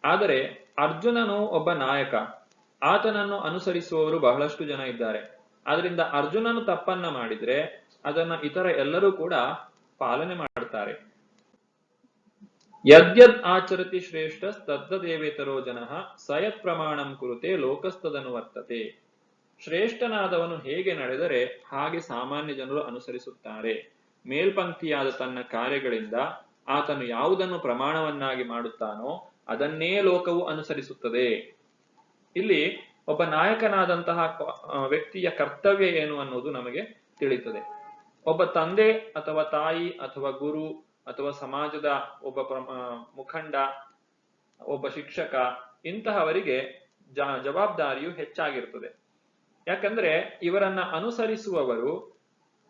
ಆದರೆ ಅರ್ಜುನನು ಒಬ್ಬ ನಾಯಕ, ಆತನನ್ನು ಅನುಸರಿಸುವವರು ಬಹಳಷ್ಟು ಜನ ಇದ್ದಾರೆ. ಆದ್ರಿಂದ ಅರ್ಜುನನು ತಪ್ಪನ್ನ ಮಾಡಿದ್ರೆ ಅದನ್ನ ಇತರ ಎಲ್ಲರೂ ಕೂಡ ಪಾಲನೆ ಮಾಡ್ತಾರೆ. ಯದ್ಯದ್ ಆಚರತಿ ಶ್ರೇಷ್ಠ ತದ್ದೇವೇತರೋ ಜನಃ ಸಯತ್ ಪ್ರಮಾಣಂ ಕುರುತೆ ಲೋಕಸ್ತದನುವರ್ತತೆ. ಶ್ರೇಷ್ಠನಾದವನು ಹೇಗೆ ನಡೆದರೆ ಹಾಗೆ ಸಾಮಾನ್ಯ ಜನರು ಅನುಸರಿಸುತ್ತಾರೆ. ಮೇಲ್ಪಂಕ್ತಿಯಾದ ತನ್ನ ಕಾರ್ಯಗಳಿಂದ ಆತನು ಯಾವುದನ್ನು ಪ್ರಮಾಣವನ್ನಾಗಿ ಮಾಡುತ್ತಾನೋ ಅದನ್ನೇ ಲೋಕವು ಅನುಸರಿಸುತ್ತದೆ. ಇಲ್ಲಿ ಒಬ್ಬ ನಾಯಕನಾದಂತಹ ವ್ಯಕ್ತಿಯ ಕರ್ತವ್ಯ ಏನು ಅನ್ನೋದು ನಮಗೆ ತಿಳಿಯುತ್ತದೆ. ಒಬ್ಬ ತಂದೆ ಅಥವಾ ತಾಯಿ ಅಥವಾ ಗುರು ಅಥವಾ ಸಮಾಜದ ಒಬ್ಬ ಮುಖಂಡ, ಒಬ್ಬ ಶಿಕ್ಷಕ, ಇಂತಹವರಿಗೆ ಜವಾಬ್ದಾರಿಯು ಹೆಚ್ಚಾಗಿರ್ತದೆ. ಯಾಕಂದ್ರೆ ಇವರನ್ನ ಅನುಸರಿಸುವವರು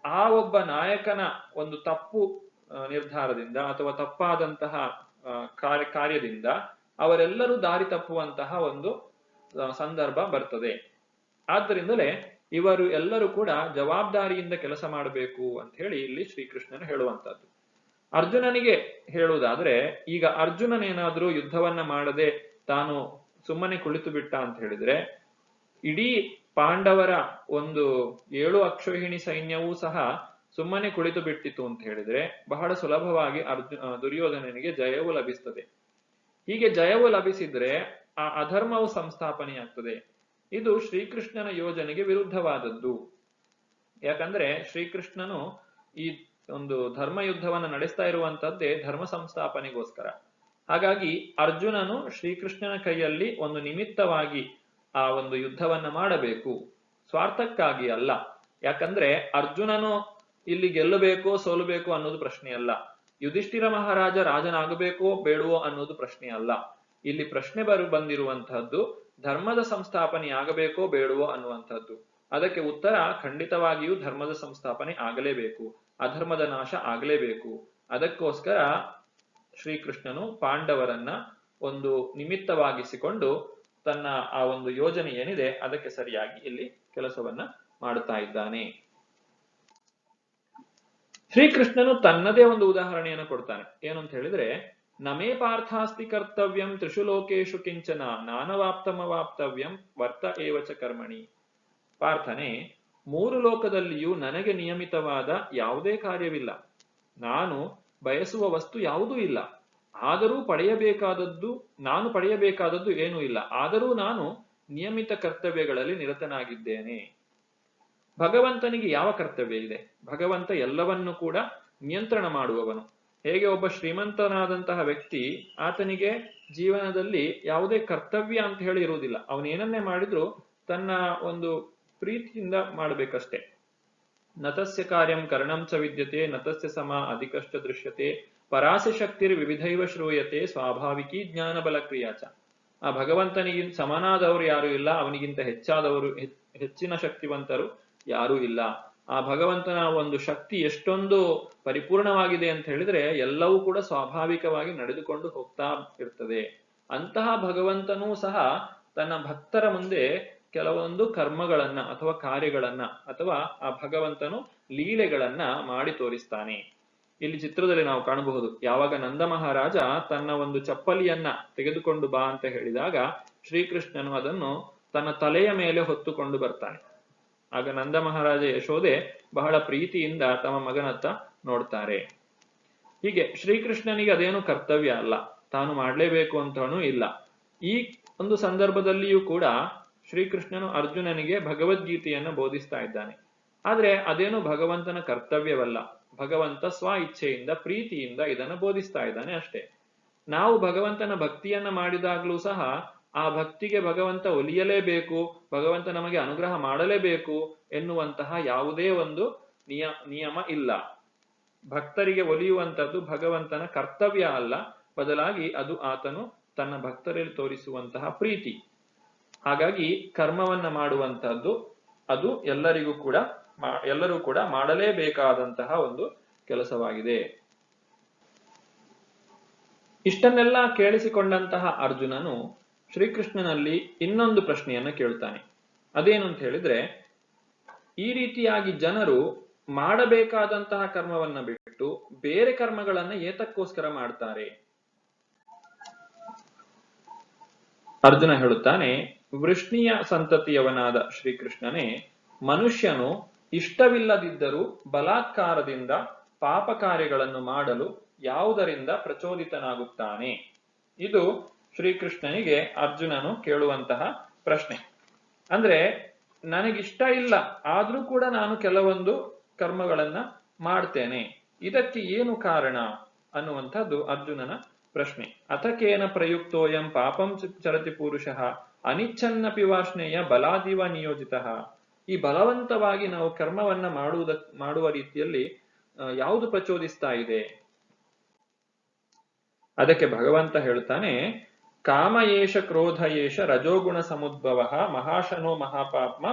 ಆ ಒಬ್ಬ ನಾಯಕನ ಒಂದು ತಪ್ಪು ನಿರ್ಧಾರದಿಂದ ಅಥವಾ ತಪ್ಪಾದಂತಹ ಕಾರ್ಯದಿಂದ ಅವರೆಲ್ಲರೂ ದಾರಿ ತಪ್ಪುವಂತಹ ಒಂದು ಸಂದರ್ಭ ಬರ್ತದೆ. ಆದ್ದರಿಂದಲೇ ಇವರು ಎಲ್ಲರೂ ಕೂಡ ಜವಾಬ್ದಾರಿಯಿಂದ ಕೆಲಸ ಮಾಡಬೇಕು ಅಂತ ಹೇಳಿ ಇಲ್ಲಿ ಶ್ರೀಕೃಷ್ಣನು ಹೇಳುವಂತದ್ದು. ಅರ್ಜುನನಿಗೆ ಹೇಳುವುದಾದ್ರೆ, ಈಗ ಅರ್ಜುನನೇನಾದ್ರೂ ಯುದ್ಧವನ್ನ ಮಾಡದೆ ತಾನು ಸುಮ್ಮನೆ ಕುಳಿತು ಬಿಟ್ಟ ಅಂತ ಹೇಳಿದ್ರೆ ಇಡೀ ಪಾಂಡವರ ಒಂದು 7 ಅಕ್ಷೋಹಿಣಿ ಸೈನ್ಯವೂ ಸಹ ಸುಮ್ಮನೆ ಕುಳಿತು ಬಿಟ್ಟಿತು ಅಂತ ಹೇಳಿದ್ರೆ ಬಹಳ ಸುಲಭವಾಗಿ ದುರ್ಯೋಧನನಿಗೆ ಜಯವು ಲಭಿಸ್ತದೆ. ಹೀಗೆ ಜಯವು ಲಭಿಸಿದ್ರೆ ಆ ಅಧರ್ಮವು ಸಂಸ್ಥಾಪನೆಯಾಗ್ತದೆ. ಇದು ಶ್ರೀಕೃಷ್ಣನ ಯೋಜನೆಗೆ ವಿರುದ್ಧವಾದದ್ದು. ಯಾಕಂದ್ರೆ ಶ್ರೀಕೃಷ್ಣನು ಈ ಒಂದು ಧರ್ಮ ಯುದ್ಧವನ್ನು ನಡೆಸ್ತಾ ಇರುವಂತದ್ದೇ ಧರ್ಮ ಸಂಸ್ಥಾಪನೆಗೋಸ್ಕರ. ಹಾಗಾಗಿ ಅರ್ಜುನನು ಶ್ರೀಕೃಷ್ಣನ ಕೈಯಲ್ಲಿ ಒಂದು ನಿಮಿತ್ತವಾಗಿ ಆ ಒಂದು ಯುದ್ಧವನ್ನ ಮಾಡಬೇಕು, ಸ್ವಾರ್ಥಕ್ಕಾಗಿ ಅಲ್ಲ. ಯಾಕಂದ್ರೆ ಅರ್ಜುನನು ಇಲ್ಲಿ ಗೆಲ್ಲಬೇಕೋ ಸೋಲಬೇಕೋ ಅನ್ನೋದು ಪ್ರಶ್ನೆ ಅಲ್ಲ, ಯುಧಿಷ್ಠಿರ ಮಹಾರಾಜ ರಾಜನಾಗಬೇಕೋ ಬೇಡವೋ ಅನ್ನೋದು ಪ್ರಶ್ನೆ ಅಲ್ಲ. ಇಲ್ಲಿ ಪ್ರಶ್ನೆ ಬಂದಿರುವಂತಹದ್ದು ಧರ್ಮದ ಸಂಸ್ಥಾಪನೆ ಆಗಬೇಕೋ ಬೇಡವೋ ಅನ್ನುವಂಥದ್ದು. ಅದಕ್ಕೆ ಉತ್ತರ ಖಂಡಿತವಾಗಿಯೂ ಧರ್ಮದ ಸಂಸ್ಥಾಪನೆ ಆಗಲೇಬೇಕು, ಅಧರ್ಮದ ನಾಶ ಆಗಲೇಬೇಕು. ಅದಕ್ಕೋಸ್ಕರ ಶ್ರೀಕೃಷ್ಣನು ಪಾಂಡವರನ್ನ ಒಂದು ನಿಮಿತ್ತವಾಗಿಸಿಕೊಂಡು ತನ್ನ ಆ ಒಂದು ಯೋಜನೆ ಏನಿದೆ ಅದಕ್ಕೆ ಸರಿಯಾಗಿ ಇಲ್ಲಿ ಕೆಲಸವನ್ನ ಮಾಡುತ್ತಾ ಇದ್ದಾನೆ. ಶ್ರೀಕೃಷ್ಣನು ತನ್ನದೇ ಒಂದು ಉದಾಹರಣೆಯನ್ನು ಕೊಡ್ತಾನೆ. ಏನು ಅಂತ ಹೇಳಿದ್ರೆ, ನಮೇ ಪಾರ್ಥಾಸ್ತಿ ಕರ್ತವ್ಯಂ ತ್ರಿಷು ಲೋಕೇಶು ಕಿಂಚನ ನಾನವಾಪ್ತಮವಾಪ್ತವ್ಯಂ ವರ್ತ ಏವಚ ಕರ್ಮಣಿ. ಪಾರ್ಥನೆ, ಮೂರು ಲೋಕದಲ್ಲಿಯೂ ನನಗೆ ನಿಯಮಿತವಾದ ಯಾವುದೇ ಕಾರ್ಯವಿಲ್ಲ, ನಾನು ಬಯಸುವ ವಸ್ತು ಯಾವುದೂ ಇಲ್ಲ, ಆದರೂ ನಾನು ಪಡೆಯಬೇಕಾದದ್ದು ಏನೂ ಇಲ್ಲ, ಆದರೂ ನಾನು ನಿಯಮಿತ ಕರ್ತವ್ಯಗಳಲ್ಲಿ ನಿರತನಾಗಿದ್ದೇನೆ. ಭಗವಂತನಿಗೆ ಯಾವ ಕರ್ತವ್ಯ ಇದೆ? ಭಗವಂತ ಎಲ್ಲವನ್ನೂ ಕೂಡ ನಿಯಂತ್ರಣ ಮಾಡುವವನು. ಹೇಗೆ ಒಬ್ಬ ಶ್ರೀಮಂತನಾದಂತಹ ವ್ಯಕ್ತಿ, ಆತನಿಗೆ ಜೀವನದಲ್ಲಿ ಯಾವುದೇ ಕರ್ತವ್ಯ ಅಂತ ಹೇಳಿ ಇರುವುದಿಲ್ಲ, ಅವನೇನನ್ನೇ ಮಾಡಿದ್ರು ತನ್ನ ಒಂದು ಪ್ರೀತಿಯಿಂದ ಮಾಡಬೇಕಷ್ಟೆ. ನತಸ್ಯ ಕಾರ್ಯಂ ಕರ್ಣಂ ಚ ವಿದ್ಯತೆ ನತಸ್ಯ ಸಮ ಅಧಿಕಷ್ಟ ದೃಶ್ಯತೆ ಪರಾಸಿ ಶಕ್ತಿರ್ ವಿವಿಧೈವ ಶ್ರೂಯತೆ ಸ್ವಾಭಾವಿಕಿ ಜ್ಞಾನ ಬಲ ಕ್ರಿಯಾಚ. ಆ ಭಗವಂತನಿಗಿಂತ ಸಮನಾದವರು ಯಾರು ಇಲ್ಲ, ಅವನಿಗಿಂತ ಹೆಚ್ಚಿನ ಶಕ್ತಿವಂತರು ಯಾರೂ ಇಲ್ಲ. ಆ ಭಗವಂತನ ಒಂದು ಶಕ್ತಿ ಎಷ್ಟೊಂದು ಪರಿಪೂರ್ಣವಾಗಿದೆ ಅಂತ ಹೇಳಿದ್ರೆ ಎಲ್ಲವೂ ಕೂಡ ಸ್ವಾಭಾವಿಕವಾಗಿ ನಡೆದುಕೊಂಡು ಹೋಗ್ತಾ ಇರ್ತದೆ. ಅಂತಹ ಭಗವಂತನೂ ಸಹ ತನ್ನ ಭಕ್ತರ ಮುಂದೆ ಕೆಲವೊಂದು ಕರ್ಮಗಳನ್ನ ಅಥವಾ ಕಾರ್ಯಗಳನ್ನ ಅಥವಾ ಆ ಭಗವಂತನು ಲೀಲೆಗಳನ್ನ ಮಾಡಿ ತೋರಿಸ್ತಾನೆ. ಇಲ್ಲಿ ಚಿತ್ರದಲ್ಲಿ ನಾವು ಕಾಣಬಹುದು, ಯಾವಾಗ ನಂದ ಮಹಾರಾಜ ತನ್ನ ಒಂದು ಚಪ್ಪಲಿಯನ್ನ ತೆಗೆದುಕೊಂಡು ಬಾ ಅಂತ ಹೇಳಿದಾಗ ಶ್ರೀಕೃಷ್ಣನು ಅದನ್ನು ತನ್ನ ತಲೆಯ ಮೇಲೆ ಹೊತ್ತುಕೊಂಡು ಬರ್ತಾನೆ. ಆಗ ನಂದ ಮಹಾರಾಜ ಯಶೋದೆ ಬಹಳ ಪ್ರೀತಿಯಿಂದ ತಮ್ಮ ಮಗನತ್ತ ನೋಡ್ತಾರೆ. ಹೀಗೆ ಶ್ರೀಕೃಷ್ಣನಿಗೆ ಅದೇನು ಕರ್ತವ್ಯ ಅಲ್ಲ, ತಾನು ಮಾಡಲೇಬೇಕು ಅಂತಾನೂ ಇಲ್ಲ. ಈ ಒಂದು ಸಂದರ್ಭದಲ್ಲಿಯೂ ಕೂಡ ಶ್ರೀಕೃಷ್ಣನು ಅರ್ಜುನನಿಗೆ ಭಗವದ್ಗೀತೆಯನ್ನು ಬೋಧಿಸ್ತಾ ಇದ್ದಾನೆ. ಆದ್ರೆ ಅದೇನು ಭಗವಂತನ ಕರ್ತವ್ಯವಲ್ಲ, ಭಗವಂತ ಸ್ವ ಇಚ್ಛೆಯಿಂದ ಪ್ರೀತಿಯಿಂದ ಇದನ್ನು ಬೋಧಿಸ್ತಾ ಇದ್ದಾನೆ ಅಷ್ಟೇ. ನಾವು ಭಗವಂತನ ಭಕ್ತಿಯನ್ನ ಮಾಡಿದಾಗ್ಲೂ ಸಹ ಆ ಭಕ್ತಿಗೆ ಭಗವಂತ ಒಲಿಯಲೇಬೇಕು, ಭಗವಂತ ನಮಗೆ ಅನುಗ್ರಹ ಮಾಡಲೇಬೇಕು ಎನ್ನುವಂತಹ ಯಾವುದೇ ಒಂದು ನಿಯಮ ಇಲ್ಲ. ಭಕ್ತರಿಗೆ ಒಲಿಯುವಂಥದ್ದು ಭಗವಂತನ ಕರ್ತವ್ಯ ಅಲ್ಲ, ಬದಲಾಗಿ ಅದು ಆತನು ತನ್ನ ಭಕ್ತರಲ್ಲಿ ತೋರಿಸುವಂತಹ ಪ್ರೀತಿ. ಹಾಗಾಗಿ ಕರ್ಮವನ್ನ ಮಾಡುವಂತಹದ್ದು ಅದು ಎಲ್ಲರೂ ಕೂಡ ಮಾಡಲೇಬೇಕಾದಂತಹ ಒಂದು ಕೆಲಸವಾಗಿದೆ. ಇಷ್ಟನ್ನೆಲ್ಲ ಕೇಳಿಸಿಕೊಂಡಂತಹ ಅರ್ಜುನನು ಶ್ರೀಕೃಷ್ಣನಲ್ಲಿ ಇನ್ನೊಂದು ಪ್ರಶ್ನೆಯನ್ನ ಕೇಳ್ತಾನೆ. ಅದೇನು ಅಂತ ಹೇಳಿದ್ರೆ, ಈ ರೀತಿಯಾಗಿ ಜನರು ಮಾಡಬೇಕಾದಂತಹ ಕರ್ಮವನ್ನ ಬಿಟ್ಟು ಬೇರೆ ಕರ್ಮಗಳನ್ನ ಏತಕ್ಕೋಸ್ಕರ ಮಾಡ್ತಾರೆ? ಅರ್ಜುನ ಹೇಳುತ್ತಾನೆ, ವೃಷ್ಣಿಯ ಸಂತತಿಯವನಾದ ಶ್ರೀಕೃಷ್ಣನೇ, ಮನುಷ್ಯನು ಇಷ್ಟವಿಲ್ಲದಿದ್ದರೂ ಬಲಾತ್ಕಾರದಿಂದ ಪಾಪ ಕಾರ್ಯಗಳನ್ನು ಮಾಡಲು ಯಾವುದರಿಂದ ಪ್ರಚೋದಿತನಾಗುತ್ತಾನೆ? ಇದು ಶ್ರೀಕೃಷ್ಣನಿಗೆ ಅರ್ಜುನನು ಕೇಳುವಂತಹ ಪ್ರಶ್ನೆ. ಅಂದ್ರೆ ನನಗಿಷ್ಟ ಇಲ್ಲ, ಆದ್ರೂ ಕೂಡ ನಾನು ಕೆಲವೊಂದು ಕರ್ಮಗಳನ್ನ ಮಾಡ್ತೇನೆ, ಇದಕ್ಕೆ ಏನು ಕಾರಣ ಅನ್ನುವಂಥದ್ದು ಅರ್ಜುನನ ಪ್ರಶ್ನೆ. ಅಥಕೇನ ಪ್ರಯುಕ್ತೋಯಂ ಪಾಪಂ ಚರತಿ ಪುರುಷಃ ಅನಿಚ್ಛನ್ನಪಿ ವಾಷ್ಣೇಯ ಬಲಾದಿವ ನಿಯೋಜಿತ. ಈ ಬಲವಂತವಾಗಿ ನಾವು ಕರ್ಮವನ್ನ ಮಾಡುವ ರೀತಿಯಲ್ಲಿ ಯಾವುದು ಪ್ರಚೋದಿಸ್ತಾ ಇದೆ? ಅದಕ್ಕೆ ಭಗವಂತ ಹೇಳ್ತಾನೆ, ಕಾಮ ಏಷ ಕ್ರೋಧ ಏಷ ರಜೋಗುಣ ಸಮುದ್ಭವ ಮಹಾಶನೋ ಮಹಾಪಾಪ್ಮ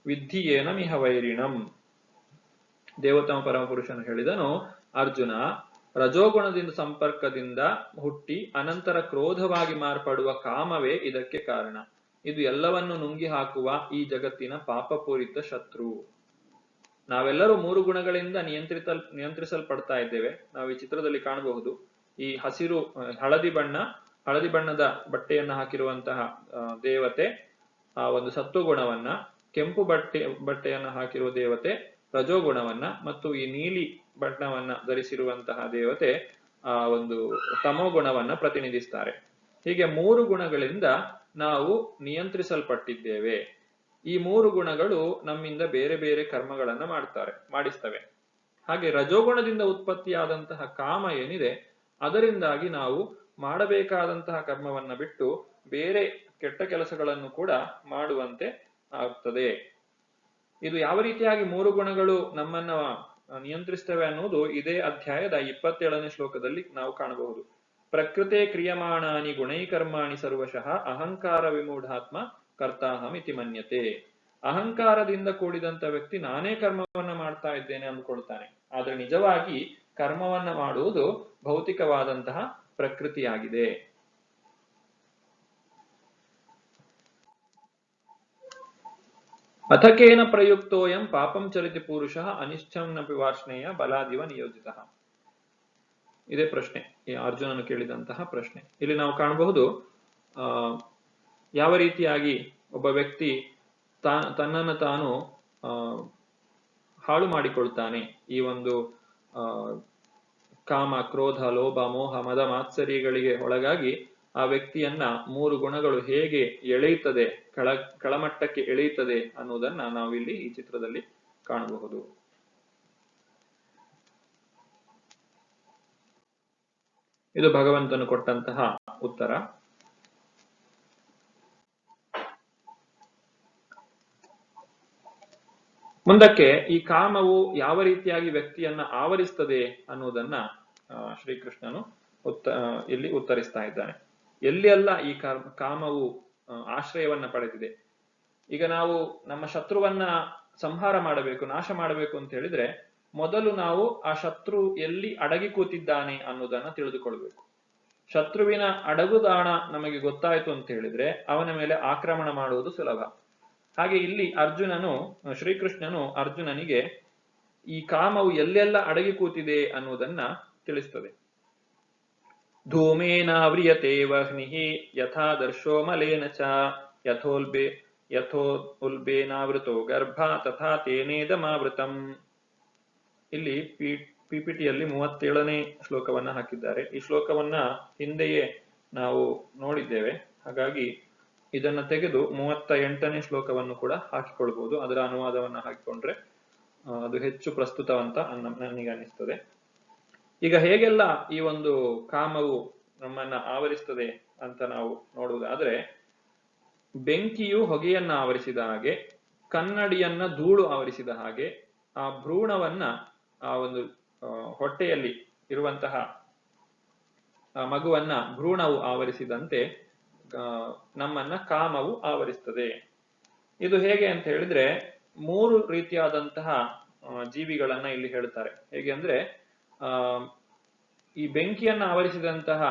ವಿದ್ಧಿಯೇನ ಮಿಹ ವೈರಿಣಂ. ದೇವೋತ್ತಮ ಪರಮಪುರುಷನು ಹೇಳಿದನು, ಅರ್ಜುನ, ರಜೋಗುಣದಿಂದ ಸಂಪರ್ಕದಿಂದ ಹುಟ್ಟಿ ಅನಂತರ ಕ್ರೋಧವಾಗಿ ಮಾರ್ಪಡುವ ಕಾಮವೇ ಇದಕ್ಕೆ ಕಾರಣ. ಇದು ಎಲ್ಲವನ್ನು ನುಂಗಿ ಹಾಕುವ ಈ ಜಗತ್ತಿನ ಪಾಪಪೂರಿತ ಶತ್ರು. ನಾವೆಲ್ಲರೂ ಮೂರು ಗುಣಗಳಿಂದ ನಿಯಂತ್ರಿಸಲ್ಪಡ್ತಾ ಇದ್ದೇವೆ. ನಾವು ಈ ಚಿತ್ರದಲ್ಲಿ ಕಾಣಬಹುದು, ಈ ಹಳದಿ ಬಣ್ಣದ ಬಟ್ಟೆಯನ್ನು ಹಾಕಿರುವಂತಹ ದೇವತೆ ಆ ಒಂದು ಸತ್ವಗುಣವನ್ನ, ಕೆಂಪು ಬಟ್ಟೆಯನ್ನು ಹಾಕಿರುವ ದೇವತೆ ರಜೋಗುಣವನ್ನ, ಮತ್ತು ಈ ನೀಲಿ ಬಣ್ಣವನ್ನ ಧರಿಸಿರುವಂತಹ ದೇವತೆ ಆ ಒಂದು ತಮೋಗುಣವನ್ನ ಪ್ರತಿನಿಧಿಸ್ತಾರೆ. ಹೀಗೆ ಮೂರು ಗುಣಗಳಿಂದ ನಾವು ನಿಯಂತ್ರಿಸಲ್ಪಟ್ಟಿದ್ದೇವೆ. ಈ 3 ಗುಣಗಳು ನಮ್ಮಿಂದ ಬೇರೆ ಬೇರೆ ಕರ್ಮಗಳನ್ನ ಮಾಡಿಸ್ತವೆ. ಹಾಗೆ ರಜೋಗುಣದಿಂದ ಉತ್ಪತ್ತಿಯಾದಂತಹ ಕಾಮ ಏನಿದೆ, ಅದರಿಂದಾಗಿ ನಾವು ಮಾಡಬೇಕಾದಂತಹ ಕರ್ಮವನ್ನ ಬಿಟ್ಟು ಬೇರೆ ಕೆಟ್ಟ ಕೆಲಸಗಳನ್ನು ಕೂಡ ಮಾಡುವಂತೆ ಆಗ್ತದೆ. ಇದು ಯಾವ ರೀತಿಯಾಗಿ 3 ಗುಣಗಳು ನಮ್ಮನ್ನ ನಿಯಂತ್ರಿಸ್ತವೆ ಅನ್ನುವುದು ಇದೇ ಅಧ್ಯಾಯದ 27ನೇ ಶ್ಲೋಕದಲ್ಲಿ ನಾವು ಕಾಣಬಹುದು. ಪ್ರಕೃತೆ ಕ್ರಿಯಮಾಣಾನಿ ಗುಣೈಕರ್ಮಾಣಿ ಸರ್ವಶಃ ಅಹಂಕಾರ ವಿಮೂಢಾತ್ಮ ಕರ್ತಾಹಂ ಇತಿ ಮನ್ಯತೆ. ಅಹಂಕಾರದಿಂದ ಕೂಡಿದಂತ ವ್ಯಕ್ತಿ ನಾನೇ ಕರ್ಮವನ್ನ ಮಾಡ್ತಾ ಇದ್ದೇನೆ ಅಂದ್ಕೊಳ್ತಾನೆ. ಆದ್ರೆ ನಿಜವಾಗಿ ಕರ್ಮವನ್ನ ಮಾಡುವುದು ಭೌತಿಕವಾದಂತಹ ಪ್ರಕೃತಿಯಾಗಿದೆ. ಅಥಕೇನ ಪ್ರಯುಕ್ತೋಯಂ ಪಾಪಂ ಚರಿತಿ ಪುರುಷಃ ಅನಿಷ್ಠಂ ನಪಿ ವಾರ್ಷ್ಣೇಯ ಬಲಾದಿವ ನಿಯೋಜಿತ. ಇದೇ ಪ್ರಶ್ನೆ, ಈ ಅರ್ಜುನನು ಕೇಳಿದಂತಹ ಪ್ರಶ್ನೆ. ಇಲ್ಲಿ ನಾವು ಕಾಣಬಹುದು ಯಾವ ರೀತಿಯಾಗಿ ಒಬ್ಬ ವ್ಯಕ್ತಿ ತನ್ನನ್ನು ತಾನು ಹಾಳು ಮಾಡಿಕೊಳ್ತಾನೆ. ಈ ಒಂದು ಕಾಮ, ಕ್ರೋಧ, ಲೋಭ, ಮೋಹ, ಮದ, ಮಾತ್ಸರ್ಯಗಳಿಗೆ ಒಳಗಾಗಿ ಆ ವ್ಯಕ್ತಿಯನ್ನ 3 ಗುಣಗಳು ಹೇಗೆ ಎಳೆಯುತ್ತದೆ, ಕೆಳಮಟ್ಟಕ್ಕೆ ಎಳೆಯುತ್ತದೆ ಅನ್ನುವುದನ್ನ ನಾವಿಲ್ಲಿ ಈ ಚಿತ್ರದಲ್ಲಿ ಕಾಣಬಹುದು. ಇದು ಭಗವಂತನು ಕೊಟ್ಟಂತಹ ಉತ್ತರ. ಮುಂದಕ್ಕೆ ಈ ಕಾಮವು ಯಾವ ರೀತಿಯಾಗಿ ವ್ಯಕ್ತಿಯನ್ನ ಆವರಿಸ್ತದೆ ಅನ್ನುವುದನ್ನ ಶ್ರೀಕೃಷ್ಣನು ಇಲ್ಲಿ ಉತ್ತರಿಸ್ತಾ ಇದ್ದಾನೆ. ಎಲ್ಲಿ ಎಲ್ಲ ಈ ಕಾಮವು ಆಶ್ರಯವನ್ನ ಪಡೆದಿದೆ. ಈಗ ನಾವು ನಮ್ಮ ಶತ್ರುವನ್ನ ಸಂಹಾರ ಮಾಡಬೇಕು, ನಾಶ ಮಾಡಬೇಕು ಅಂತ ಹೇಳಿದ್ರೆ ಮೊದಲು ನಾವು ಆ ಶತ್ರು ಎಲ್ಲಿ ಅಡಗಿ ಕೂತಿದ್ದಾನೆ ಅನ್ನೋದನ್ನ ತಿಳಿದುಕೊಳ್ಬೇಕು. ಶತ್ರುವಿನ ಅಡಗುದಾಣ ನಮಗೆ ಗೊತ್ತಾಯ್ತು ಅಂತ ಹೇಳಿದ್ರೆ ಅವನ ಮೇಲೆ ಆಕ್ರಮಣ ಮಾಡುವುದು ಸುಲಭ. ಹಾಗೆ ಇಲ್ಲಿ ಶ್ರೀಕೃಷ್ಣನು ಅರ್ಜುನನಿಗೆ ಈ ಕಾಮವು ಎಲ್ಲೆಲ್ಲ ಅಡಗಿ ಕೂತಿದೆ ಅನ್ನುವುದನ್ನ ತಿಳಿಸ್ತದೆ. ಧೂಮೇನಾವ್ರಿಯತೆ ವಹ್ನಿಃ ಯಥಾ ದರ್ಶೋ ಮಲೇನ ಚ ಯಥೋಲ್ಬೇನಾವೃತೋ ಗರ್ಭ ತಥಾ ತೇನೇದಮಾವೃತಂ. ಇಲ್ಲಿ ಪಿಪಿಟಿಯಲ್ಲಿ 37ನೇ ಶ್ಲೋಕವನ್ನ ಹಾಕಿದ್ದಾರೆ. ಈ ಶ್ಲೋಕವನ್ನ ಹಿಂದೆಯೇ ನಾವು ನೋಡಿದ್ದೇವೆ. ಹಾಗಾಗಿ ಇದನ್ನ ತೆಗೆದು 38ನೇ ಶ್ಲೋಕವನ್ನು ಕೂಡ ಹಾಕಿಕೊಳ್ಬಹುದು. ಅದರ ಅನುವಾದವನ್ನ ಹಾಕಿಕೊಂಡ್ರೆ ಅದು ಹೆಚ್ಚು ಪ್ರಸ್ತುತವಂತ ನನಗೆ ಅನ್ನಿಸ್ತದೆ. ಈಗ ಹೇಗೆಲ್ಲ ಈ ಒಂದು ಕಾಮವು ನಮ್ಮನ್ನ ಆವರಿಸ್ತದೆ ಅಂತ ನಾವು ನೋಡುವುದಾದ್ರೆ, ಬೆಂಕಿಯು ಹೊಗೆಯನ್ನ ಆವರಿಸಿದ ಹಾಗೆ, ಕನ್ನಡಿಯನ್ನ ಧೂಳು ಆವರಿಸಿದ ಹಾಗೆ, ಆ ಭ್ರೂಣವನ್ನ ಆ ಒಂದು ಹೊಟ್ಟೆಯಲ್ಲಿ ಇರುವಂತಹ ಮಗುವನ್ನ ಭ್ರೂಣವು ಆವರಿಸಿದಂತೆ ನಮ್ಮನ್ನ ಕಾಮವು ಆವರಿಸ್ತದೆ. ಇದು ಹೇಗೆ ಅಂತ ಹೇಳಿದ್ರೆ 3 ರೀತಿಯಾದಂತಹ ಜೀವಿಗಳನ್ನ ಇಲ್ಲಿ ಹೇಳ್ತಾರೆ. ಹೇಗೆ ಅಂದ್ರೆ ಈ ಬೆಂಕಿಯನ್ನ ಆವರಿಸಿದಂತಹ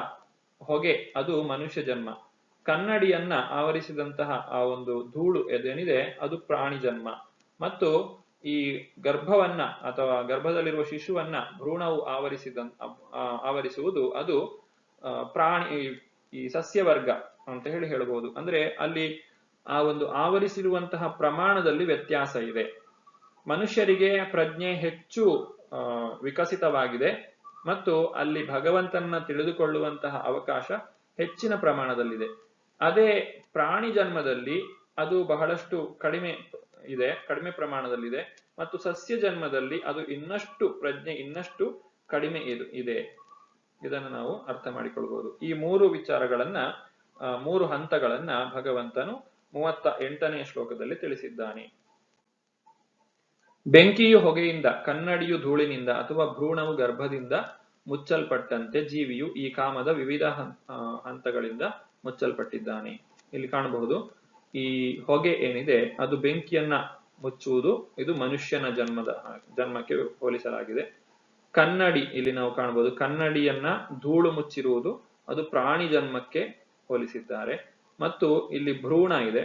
ಹೊಗೆ ಅದು ಮನುಷ್ಯ ಜನ್ಮ, ಕನ್ನಡಿಯನ್ನ ಆವರಿಸಿದಂತಹ ಆ ಒಂದು ಧೂಳು ಏನಿದೆ ಅದು ಪ್ರಾಣಿ ಜನ್ಮ, ಮತ್ತು ಈ ಗರ್ಭವನ್ನ ಅಥವಾ ಗರ್ಭದಲ್ಲಿರುವ ಶಿಶುವನ್ನ ಭ್ರೂಣವು ಆವರಿಸುವುದು ಅದು ಪ್ರಾಣಿ, ಈ ಸಸ್ಯವರ್ಗ ಅಂತ ಹೇಳಬಹುದು. ಅಂದ್ರೆ ಅಲ್ಲಿ ಆ ಒಂದು ಆವರಿಸಿರುವಂತಹ ಪ್ರಮಾಣದಲ್ಲಿ ವ್ಯತ್ಯಾಸ ಇದೆ. ಮನುಷ್ಯರಿಗೆ ಪ್ರಜ್ಞೆ ಹೆಚ್ಚು ವಿಕಸಿತವಾಗಿದೆ ಮತ್ತು ಅಲ್ಲಿ ಭಗವಂತನ ತಿಳಿದುಕೊಳ್ಳುವಂತಹ ಅವಕಾಶ ಹೆಚ್ಚಿನ ಪ್ರಮಾಣದಲ್ಲಿದೆ. ಅದೇ ಪ್ರಾಣಿ ಜನ್ಮದಲ್ಲಿ ಅದು ಬಹಳಷ್ಟು ಕಡಿಮೆ ಪ್ರಮಾಣದಲ್ಲಿದೆ, ಮತ್ತು ಸಸ್ಯ ಜನ್ಮದಲ್ಲಿ ಅದು ಇನ್ನಷ್ಟು ಪ್ರಜ್ಞೆ ಇನ್ನಷ್ಟು ಕಡಿಮೆ ಇದೆ. ಇದನ್ನು ನಾವು ಅರ್ಥ ಮಾಡಿಕೊಳ್ಬಹುದು. ಈ 3 ವಿಚಾರಗಳನ್ನ 3 ಹಂತಗಳನ್ನ ಭಗವಂತನು 38ನೇ ಶ್ಲೋಕದಲ್ಲಿ ತಿಳಿಸಿದ್ದಾನೆ. ಬೆಂಕಿಯು ಹೊಗೆಯಿಂದ, ಕನ್ನಡಿಯು ಧೂಳಿನಿಂದ ಅಥವಾ ಭ್ರೂಣವು ಗರ್ಭದಿಂದ ಮುಚ್ಚಲ್ಪಟ್ಟಂತೆ ಜೀವಿಯು ಈ ಕಾಮದ ವಿವಿಧ ಹಂತಗಳಿಂದ ಮುಚ್ಚಲ್ಪಟ್ಟಿದ್ದಾನೆ. ಇಲ್ಲಿ ಕಾಣಬಹುದು ಈ ಹೊಗೆ ಏನಿದೆ ಅದು ಬೆಂಕಿಯನ್ನ ಮುಚ್ಚುವುದು, ಇದು ಮನುಷ್ಯನ ಜನ್ಮಕ್ಕೆ ಹೋಲಿಸಲಾಗಿದೆ. ಕನ್ನಡಿ ಇಲ್ಲಿ ನಾವು ಕಾಣಬಹುದು, ಕನ್ನಡಿಯನ್ನ ಧೂಳು ಮುಚ್ಚಿರುವುದು ಅದು ಪ್ರಾಣಿ ಜನ್ಮಕ್ಕೆ ಹೋಲಿಸಿದ್ದಾರೆ. ಮತ್ತು ಇಲ್ಲಿ ಭ್ರೂಣ ಇದೆ,